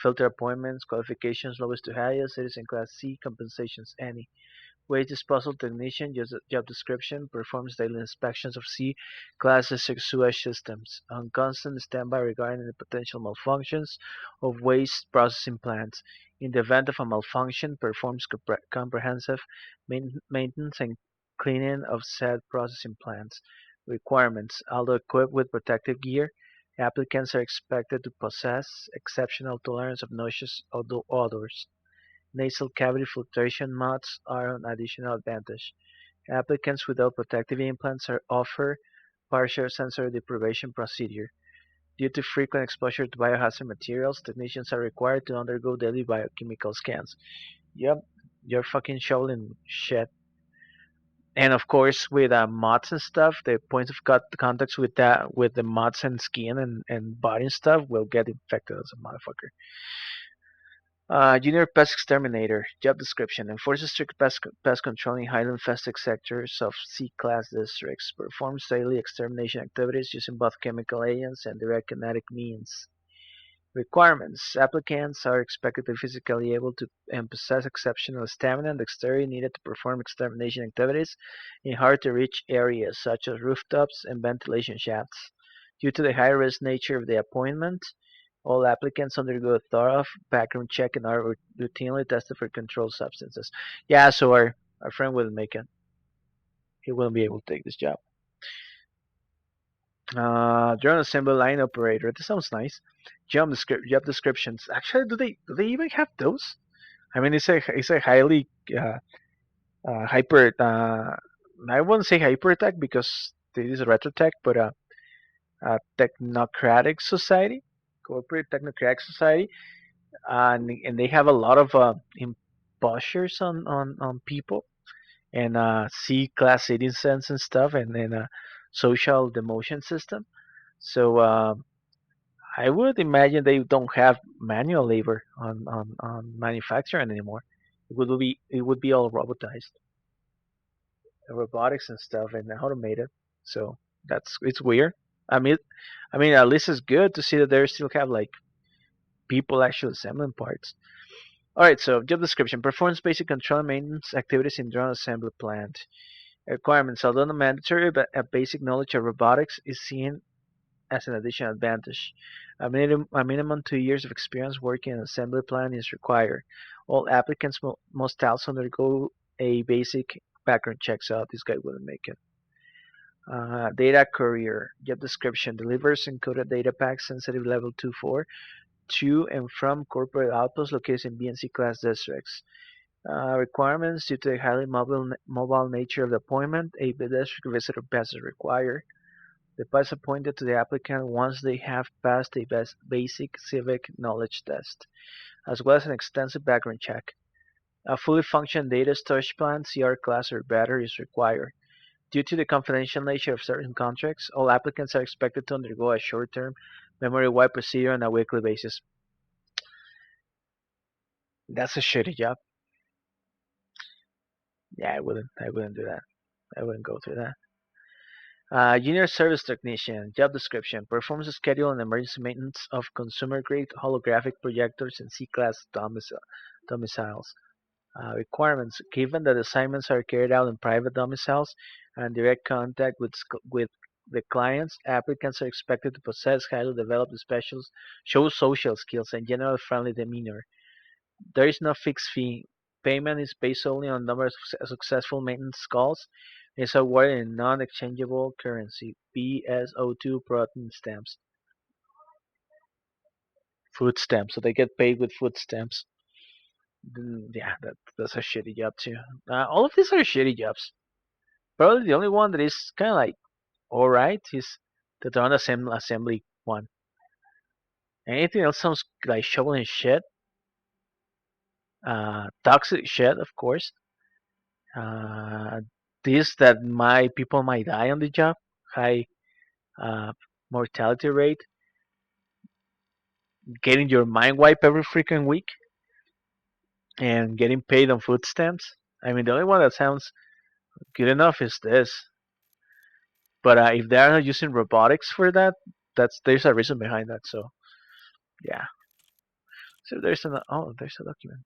S1: Filter appointments, qualifications lowest to highest, citizen class C, compensations any. Wage disposal technician, job description, performs daily inspections of C-class sewage systems, on constant standby regarding the potential malfunctions of waste processing plants. In the event of a malfunction, performs comprehensive maintenance and cleaning of said processing plants. Requirements: although equipped with protective gear, applicants are expected to possess exceptional tolerance of noxious odors. Nasal cavity filtration mods are an additional advantage. Applicants without protective implants are offered partial sensory deprivation procedure. Due to frequent exposure to biohazard materials, technicians are required to undergo daily biochemical scans. Yep, You're fucking shoveling shit. And of course, with mods and stuff, the points of contacts with that, with the mods and skin and body and stuff, will get infected as a motherfucker. Junior Pest Exterminator. Job description: enforces strict pest control in highly infested sectors of C-class districts. Performs daily extermination activities using both chemical agents and direct kinetic means. Requirements: applicants are expected to be physically able to and possess exceptional stamina and dexterity needed to perform extermination activities in hard-to-reach areas such as rooftops and ventilation shafts. Due to the high-risk nature of the appointment, all applicants undergo a thorough background check and are routinely tested for controlled substances. Yeah, so our friend wouldn't make it. He wouldn't be able to take this job. Drone assembly line operator. This sounds nice. Job descriptions. Actually, do they even have those? I mean, it's a highly hyper. I wouldn't say hyper tech because it is a retro tech, but a technocratic society, corporate technocratic society, and they have a lot of impostures on people and C-class citizens and stuff, and a social demotion system. So I would imagine they don't have manual labor on manufacturing anymore. It would be all robotized, robotics and stuff, and automated. So it's weird. I mean, at least it's good to see that they still have like people actually assembling parts. All right, so job description: performs basic control and maintenance activities in drone assembly plant. Requirements: although not mandatory, but a basic knowledge of robotics is seen as an additional advantage. A minimum 2 years of experience working in an assembly plant is required. All applicants must also undergo a basic background check, so this guy wouldn't make it. Data courier. Job description: delivers encoded data packs sensitive level 2-4 to and from corporate outposts located in B and C class districts. Requirements: due to the highly mobile nature of the appointment, a district visitor pass is required. The pass appointed to the applicant once they have passed a basic civic knowledge test, as well as an extensive background check. A fully functioning data storage plant, CR class or better, is required. Due to the confidential nature of certain contracts, all applicants are expected to undergo a short-term memory wipe procedure on a weekly basis. That's a shitty job. Yeah, I wouldn't do that. I wouldn't go through that. Junior service technician. Job description: performs a schedule and emergency maintenance of consumer-grade holographic projectors and C-class domiciles. Requirements: given that assignments are carried out in private domiciles and direct contact with the clients, applicants are expected to possess highly developed specials, show social skills, and general friendly demeanor. There is no fixed fee. Payment is based solely on number of successful maintenance calls. It is awarded in non-exchangeable currency, PSO2 protein stamps, food stamps. So they get paid with food stamps. Yeah, that's a shitty job too. All of these are shitty jobs. Probably the only one that is kind of like alright is the drone assembly one. Anything else sounds like shoveling shit, toxic shit, of course. Uh, this that my people might die on the job, high uh, mortality rate, getting your mind wiped every freaking week, and getting paid on food stamps. I mean, the only one that sounds good enough is this. But if they are not using robotics for that, there's a reason behind that. So yeah. So there's a document.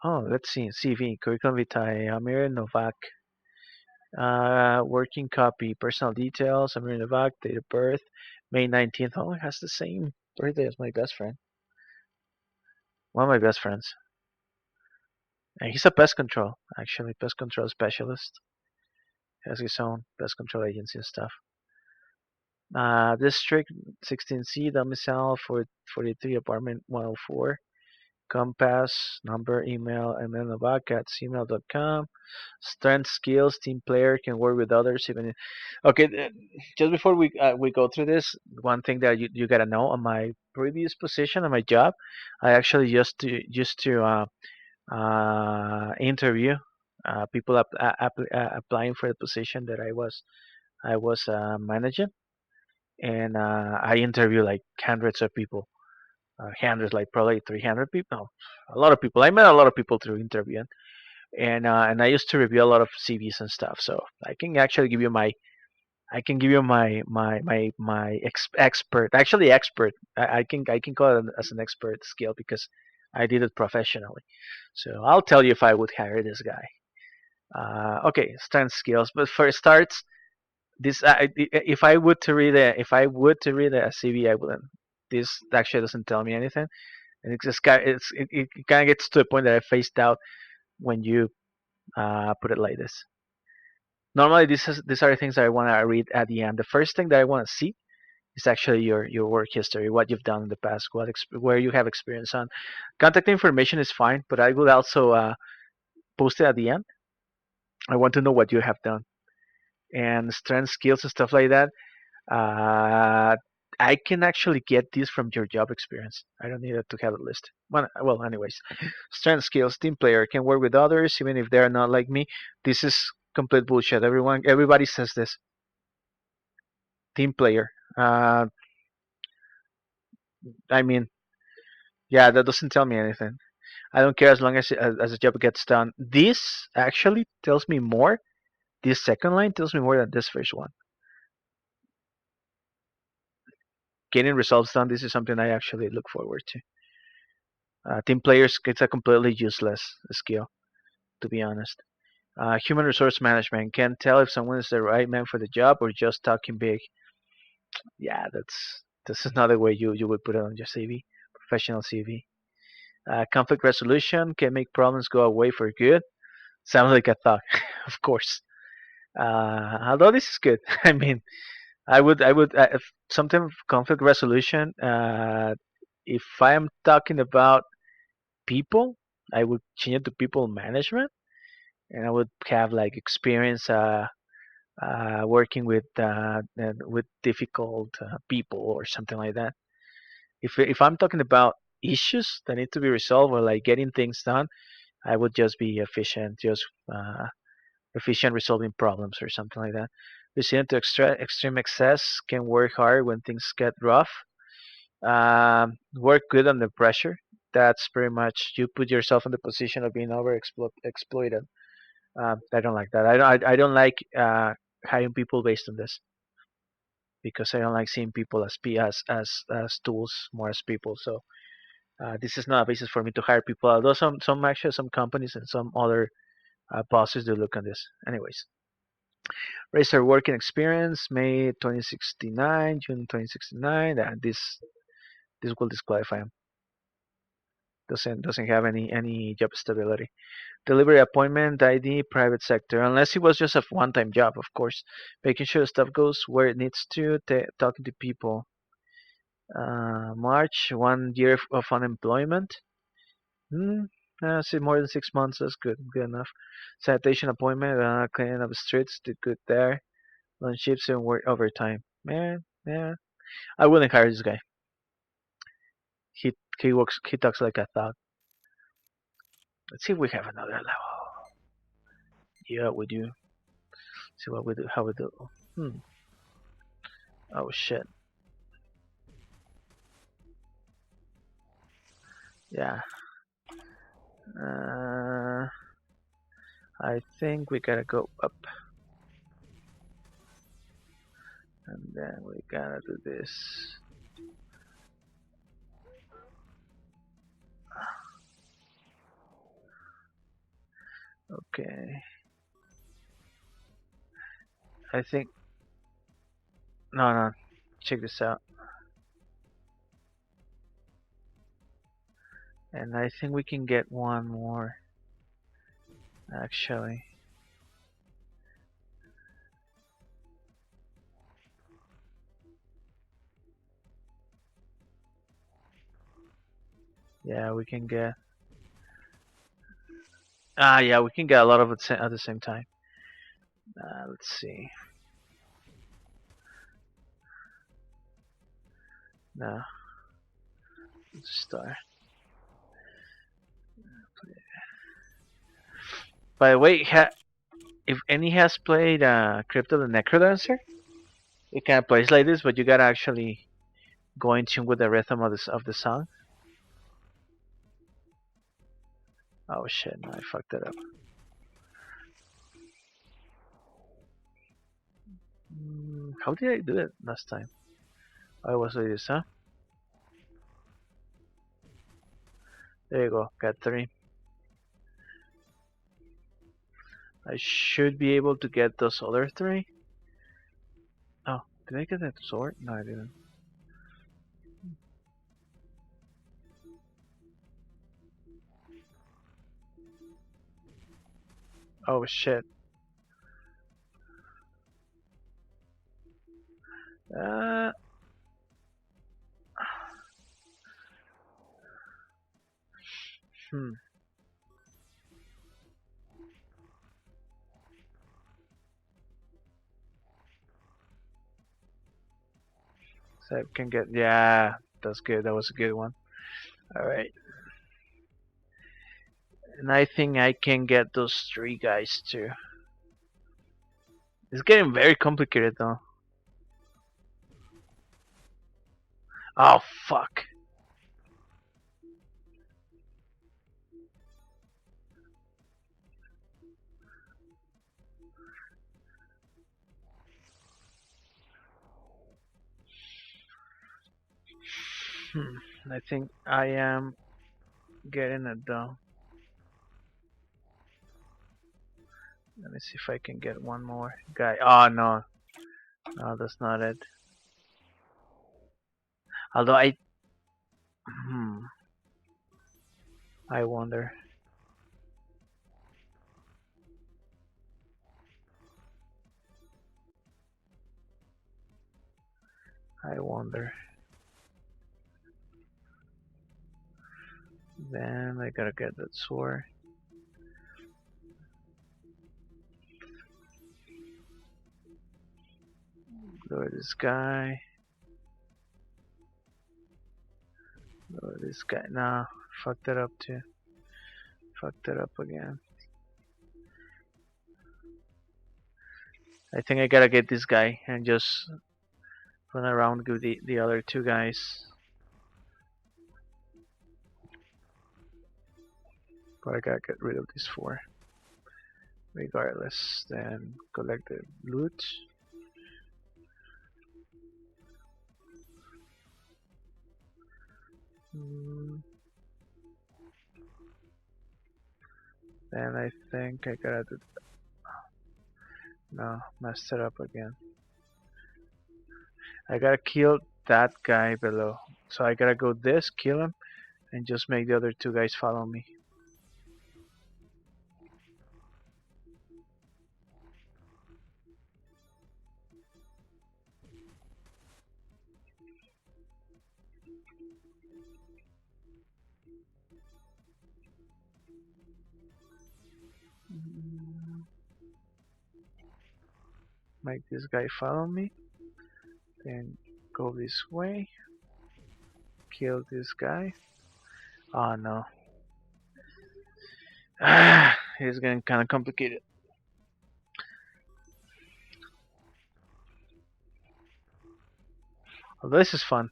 S1: Oh, let's see. CV, curriculum vitae, Amir Novak, working copy, personal details, Amir Novak, date of birth, May 19th. Oh, it has the same birthday as my best friend. One of my best friends. And he's a pest control, actually, pest control specialist. Has his own pest control agency and stuff. District 16C, domicile 43, apartment 104. Compass, number, email, mnovak@gmail.com. Strength, skills, team player, can work with others. Even okay, just before we go through this, one thing that you gotta know on my previous position on my job, I actually used to interview, people applying for the position that I was managing, and I interviewed like hundreds of people, hundreds, like probably 300 people, no, a lot of people. I met a lot of people through interviewing, and I used to review a lot of CVs and stuff. So I can actually give you my I can give you my expert, actually expert. I can call it as an expert skill because I did it professionally. So I'll tell you if I would hire this guy. Okay, strength skills. But for starts, this if I would to read a CV, I wouldn't. This actually doesn't tell me anything, and it kind of gets to the point that I faced out when you put it like this. Normally, these are the things that I want to read at the end. The first thing that I want to see is actually your work history, what you've done in the past, where you have experience on. Contact information is fine, but I would also post it at the end. I want to know what you have done and strength skills and stuff like that. Uh, I can actually get this from your job experience. I don't need it to have a list. Well, anyways, strength skills, team player, can work with others even if they're not like me. This is complete bullshit. Everybody says this. Team player. I mean, yeah, that doesn't tell me anything. I don't care as long as the job gets done. This actually tells me more. This second line tells me more than this first one. Getting results done. This is something I actually look forward to. Team players, it's a completely useless skill, to be honest. Human resource management can tell if someone is the right man for the job or just talking big. Yeah, that's another way you would put it on your CV, professional CV. Conflict resolution can make problems go away for good. Sounds like a thought, of course. Although this is good. I mean, I would if something conflict resolution. If I am talking about people, I would change it to people management, and I would have like experience working with difficult people or something like that. If I'm talking about issues that need to be resolved or like getting things done, I would just be efficient, just efficient resolving problems or something like that. Resilient to extreme excess, can work hard when things get rough. Work good under pressure. That's pretty much you put yourself in the position of being exploited. I don't like that. I don't like hiring people based on this because I don't like seeing people as tools more as people. So this is not a basis for me to hire people. Although some companies and some other bosses do look on this. Anyways, Racer working experience, May 2069, June 2069. This will disqualify him. Doesn't have any job stability. Delivery appointment, ID, private sector. Unless it was just a one-time job, of course. Making sure stuff goes where it needs to. Talking to people. March, 1 year of unemployment. Hmm. See, more than 6 months. That's good. Good enough. Sanitation appointment. Cleaning up the streets. Did good there. Lunch shifts and work overtime. Man, yeah. I wouldn't hire this guy. He he talks like a thug. Let's see if we have another level. Yeah, we do. See what we do. How we do. Hmm. Oh shit. Yeah. Uh, I think we gotta go up, and then we gotta do this. Okay. I think no. Check this out. And I think we can get one more. Actually, yeah, we can get. Yeah, we can get a lot of it at the same time. Let's see. No, let's start. By the way, if any has played Crypto the Necrodancer, it kind of plays like this, but you gotta actually go in tune with the rhythm of the song. Oh shit! No, I fucked it up. How did I do it last time? Oh, it was like this, huh? There you go. Got 3. I should be able to get those other 3. Oh, did I get that sword? No, I didn't. Oh shit. Uh, hmm. So I can get. Yeah, that's good. That was a good one. All right. And I think I can get those 3 guys too. It's getting very complicated though. Oh fuck. I think I am getting it though. Let me see if I can get one more guy. Oh no, no, that's not it. Although hmm, I wonder. I wonder. Then I gotta get that sword. Go to this guy. Go to this guy. Nah, fucked it up too. Fucked it up again. I think I gotta get this guy and just run around with the other 2 guys. But I gotta get rid of these 4. Regardless, then collect the loot. Then I think I gotta do. No, messed it up again. I gotta kill that guy below. So I gotta go this, kill him, and just make the other 2 guys follow me. Make this guy follow me. Then go this way. Kill this guy. Oh no. It's getting kind of complicated. Oh, this is fun.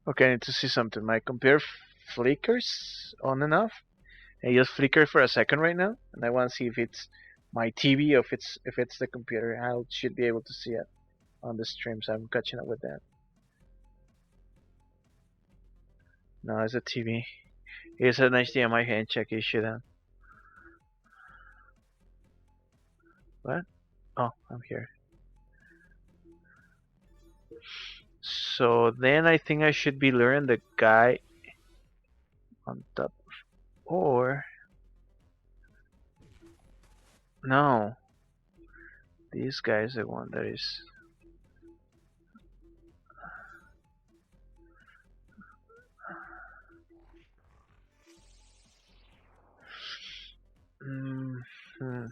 S1: Okay, I need to see something. My computer flickers on and off. It just flickered for a second right now, and I want to see if it's my TV or if it's the computer. I should be able to see it on the stream, so I'm catching up with that. No, it's a TV. It's an HDMI hand check issue then. What? Oh, I'm here. So then I think I should be luring the guy on top. Or no, this guy is the one that is. Hmm.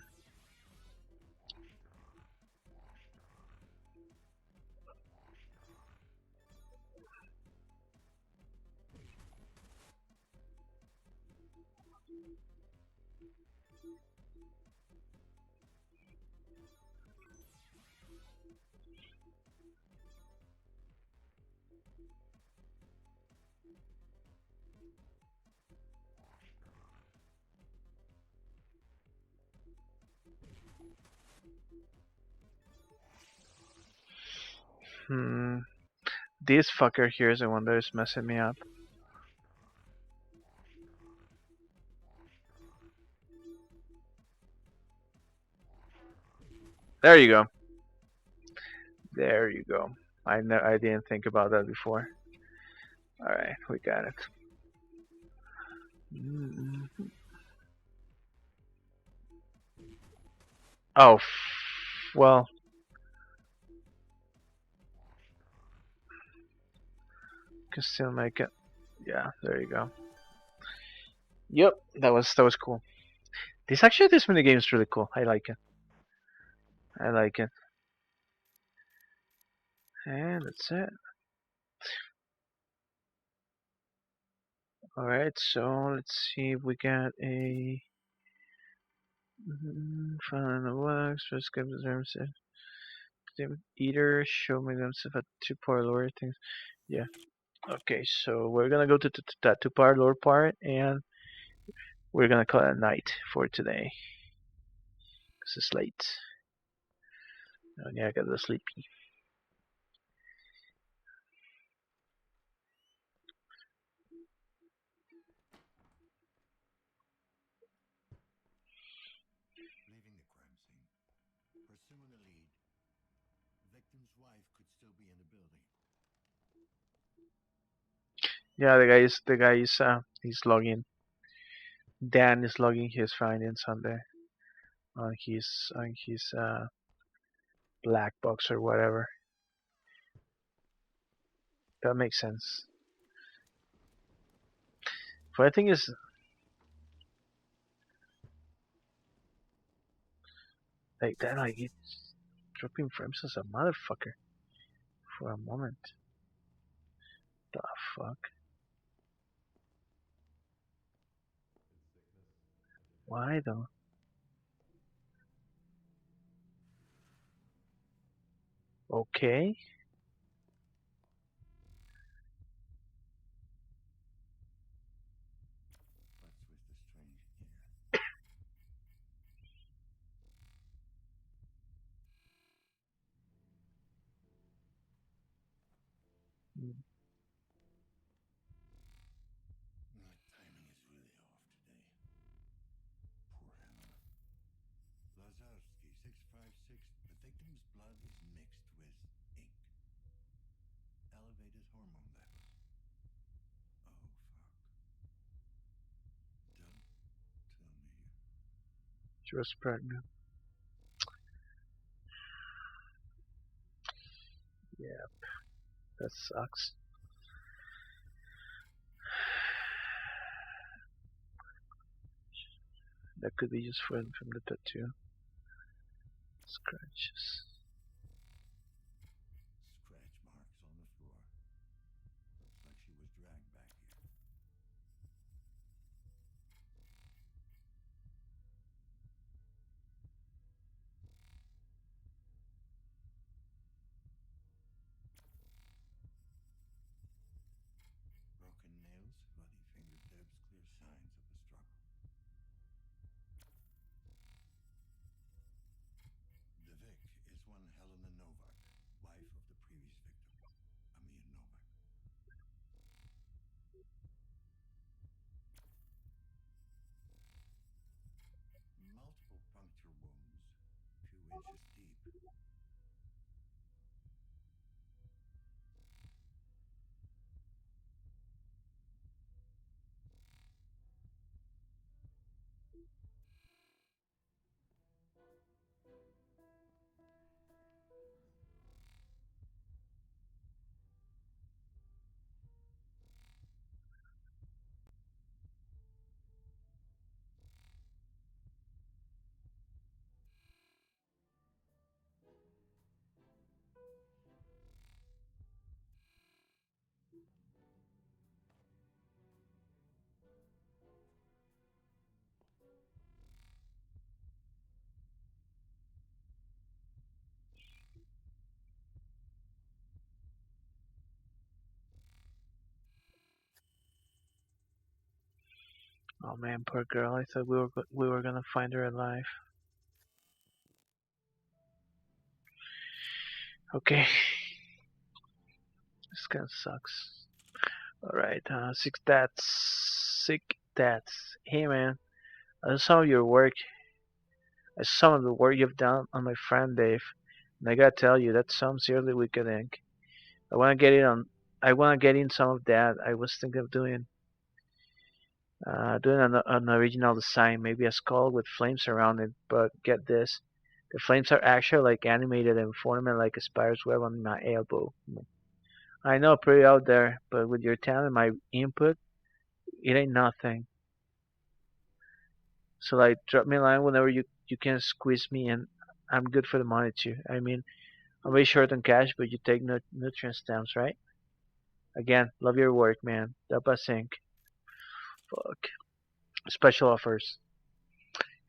S1: Hmm. This fucker here is the one that is messing me up. There you go. There you go. I didn't think about that before. All right, we got it. Mm. Oh, well, can still make it. Yeah, there you go. Yep, that was cool. This mini game is really cool. I like it. I like it. And that's it. All right, so let's see if we got a file in the works. First skip the terms. Eater, show me themselves at 2 part lower things. Yeah. Okay, so we're gonna go to that 2 part lower part, and we're gonna call it a night for today. Cause it's late. Oh, yeah, I got to sleepy.
S2: Leaving the crime scene. Pursuing a lead. Victim's wife could still be in the building.
S1: Yeah, the guy is he's logging. Dan is logging his findings on the on his black box or whatever. That makes sense. But I think is like that. Like it's dropping frames as a motherfucker for a moment. The fuck? Why though? Okay.
S2: What's with the strange air? My timing is really off today. Poor Hannah. Lazarski, 656. The victim's blood is mixed with ink. Elevated hormone levels. Oh, fuck. Don't tell me.
S1: She was pregnant. Yeah, that sucks. That could be just from the tattoo. Scratches.
S2: Scratch marks on the floor. Looks like she was dragged back here. Broken nails, bloody fingertips, clear signs of a struggle. The Vic is
S1: Oh man, poor girl. I thought we were gonna find her alive. Okay, this kind of sucks. All right, sick dads, sick dads. Hey man, I saw some of your work. I saw some of the work you've done on my friend Dave, and I gotta tell you, that's some seriously wicked ink. I wanna get in on. I wanna get in some of that. I was thinking of doing an original design, maybe a skull with flames around it. But get this, the flames are actually like animated and forming like a spider's web on my elbow. I know, pretty out there, but with your talent and my input, it ain't nothing. So like, drop me a line whenever you can squeeze me, and I'm good for the money too. I mean, I'm very short on cash, but you take nutrient stamps, right? Again, love your work, man. Dapa Sync. Fuck. Special offers.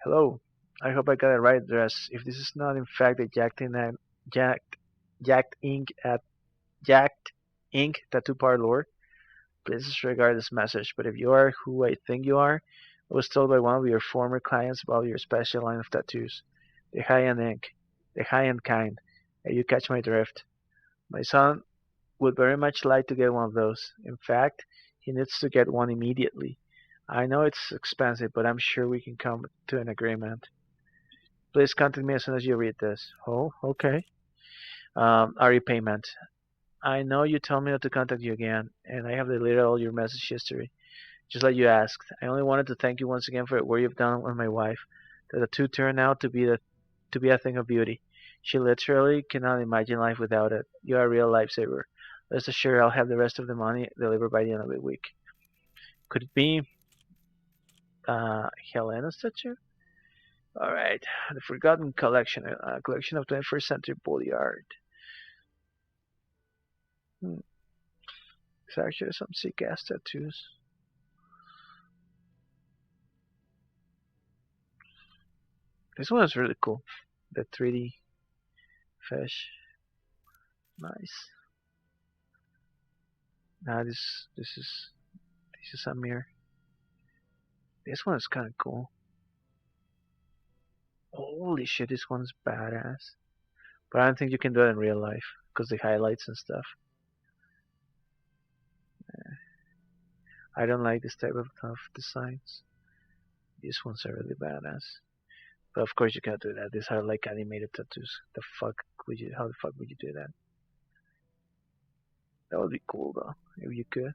S1: Hello. I hope I got the right address. If this is not in fact the Jacked Jacked Ink at Jacked Ink tattoo parlor, please disregard this message. But if you are who I think you are, I was told by one of your former clients about your special line of tattoos, the high-end ink, the high-end kind. You catch my drift. My son would very much like to get one of those. In fact, he needs to get one immediately. I know it's expensive, but I'm sure we can come to an agreement. Please contact me as soon as you read this. Oh, okay. A repayment. I know you told me not to contact you again, and I have deleted all your message history, just like you asked. I only wanted to thank you once again for what you've done with my wife. The two turned out to be a thing of beauty. She literally cannot imagine life without it. You are a real lifesaver. Rest assured, I'll have the rest of the money delivered by the end of the week. Could it be Helena's statue? All right, the Forgotten Collection, a collection of 21st century body art. Hmm. It's actually some sick ass tattoos. This one is really cool. The 3D fish, nice. Now this is a mirror. This one is kind of cool. Holy shit, this one's badass. But I don't think you can do it in real life because the highlights and stuff. I don't like this type of designs. These ones are really badass. But of course you can't do that. These are like animated tattoos. The fuck would you? How the fuck would you do that? That would be cool though, if you could.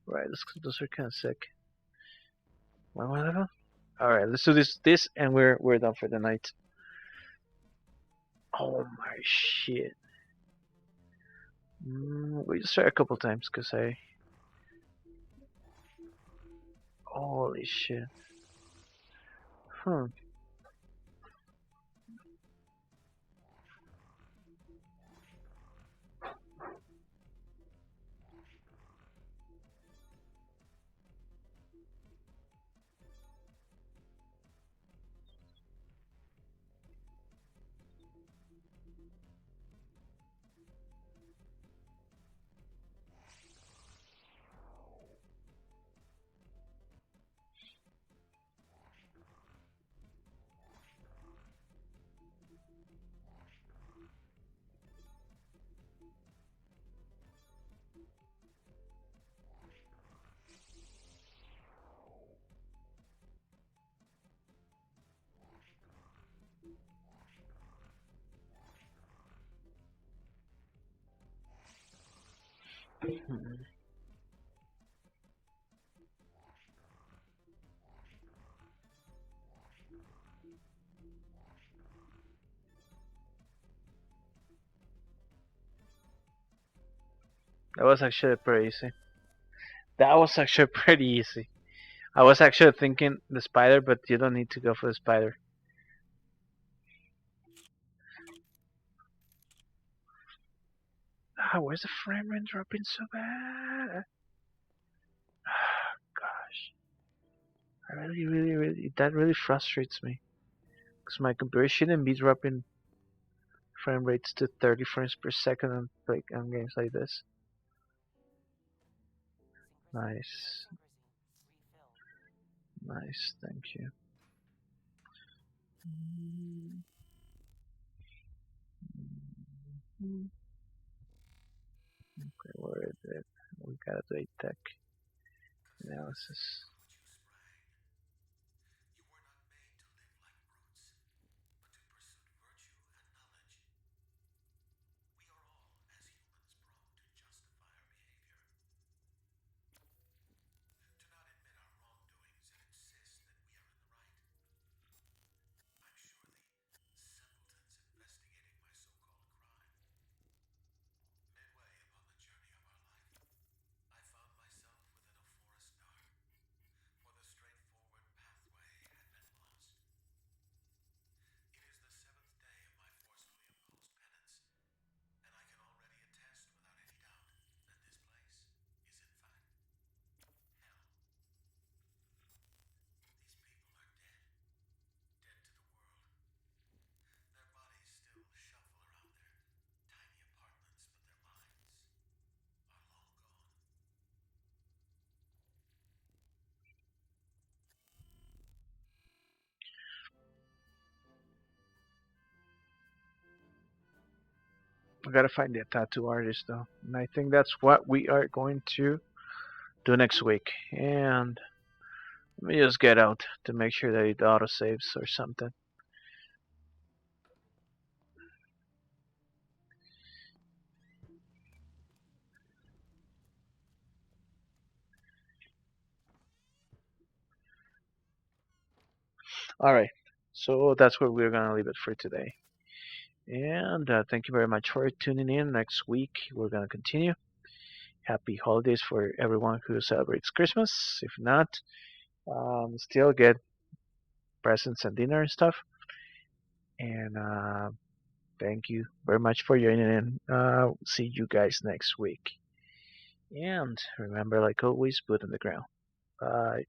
S1: Right, those are kind of sick. Well, whatever. All right, let's do this, and we're done for the night. Oh my shit. We just try a couple times, cause I. Holy shit. Huh. That was actually pretty easy. That was actually pretty easy. I was actually thinking the spider, but you don't need to go for the spider. Where's the frame rate dropping so bad? Gosh, I really, that really frustrates me. Because my computer shouldn't be dropping frame rates to 30 frames per second on games like this. Nice. Nice. Thank you. Okay, where is it? We gotta do a tech analysis.
S2: You were not made to live like brutes, but to pursue virtue and knowledge. We are all, as humans, prone to justify our behavior, to not admit our wrongdoings and insist that we are in the right. I'm surely simpletons investigating my so-called crime. Midway upon the journey of our life, I found myself within a forest dark, for the straightforward pathway had been lost. It is the seventh day of my forcefully imposed penance, and I can already attest without any doubt that this place is in fact hell. These people are dead, dead to the world. Their bodies still shuffle around their tiny apartments, but their minds are long gone.
S1: We gotta find the tattoo artist though, and I think that's what we are going to do next week. And let me just get out to make sure that it auto saves or something. All right, so that's where we're gonna leave it for today. And thank you very much for tuning in. Next week we're gonna continue. Happy holidays for everyone who celebrates Christmas. If not, still get presents and dinner and stuff. And thank you very much for joining in. See you guys next week. And remember, like always, boot on the ground. Bye.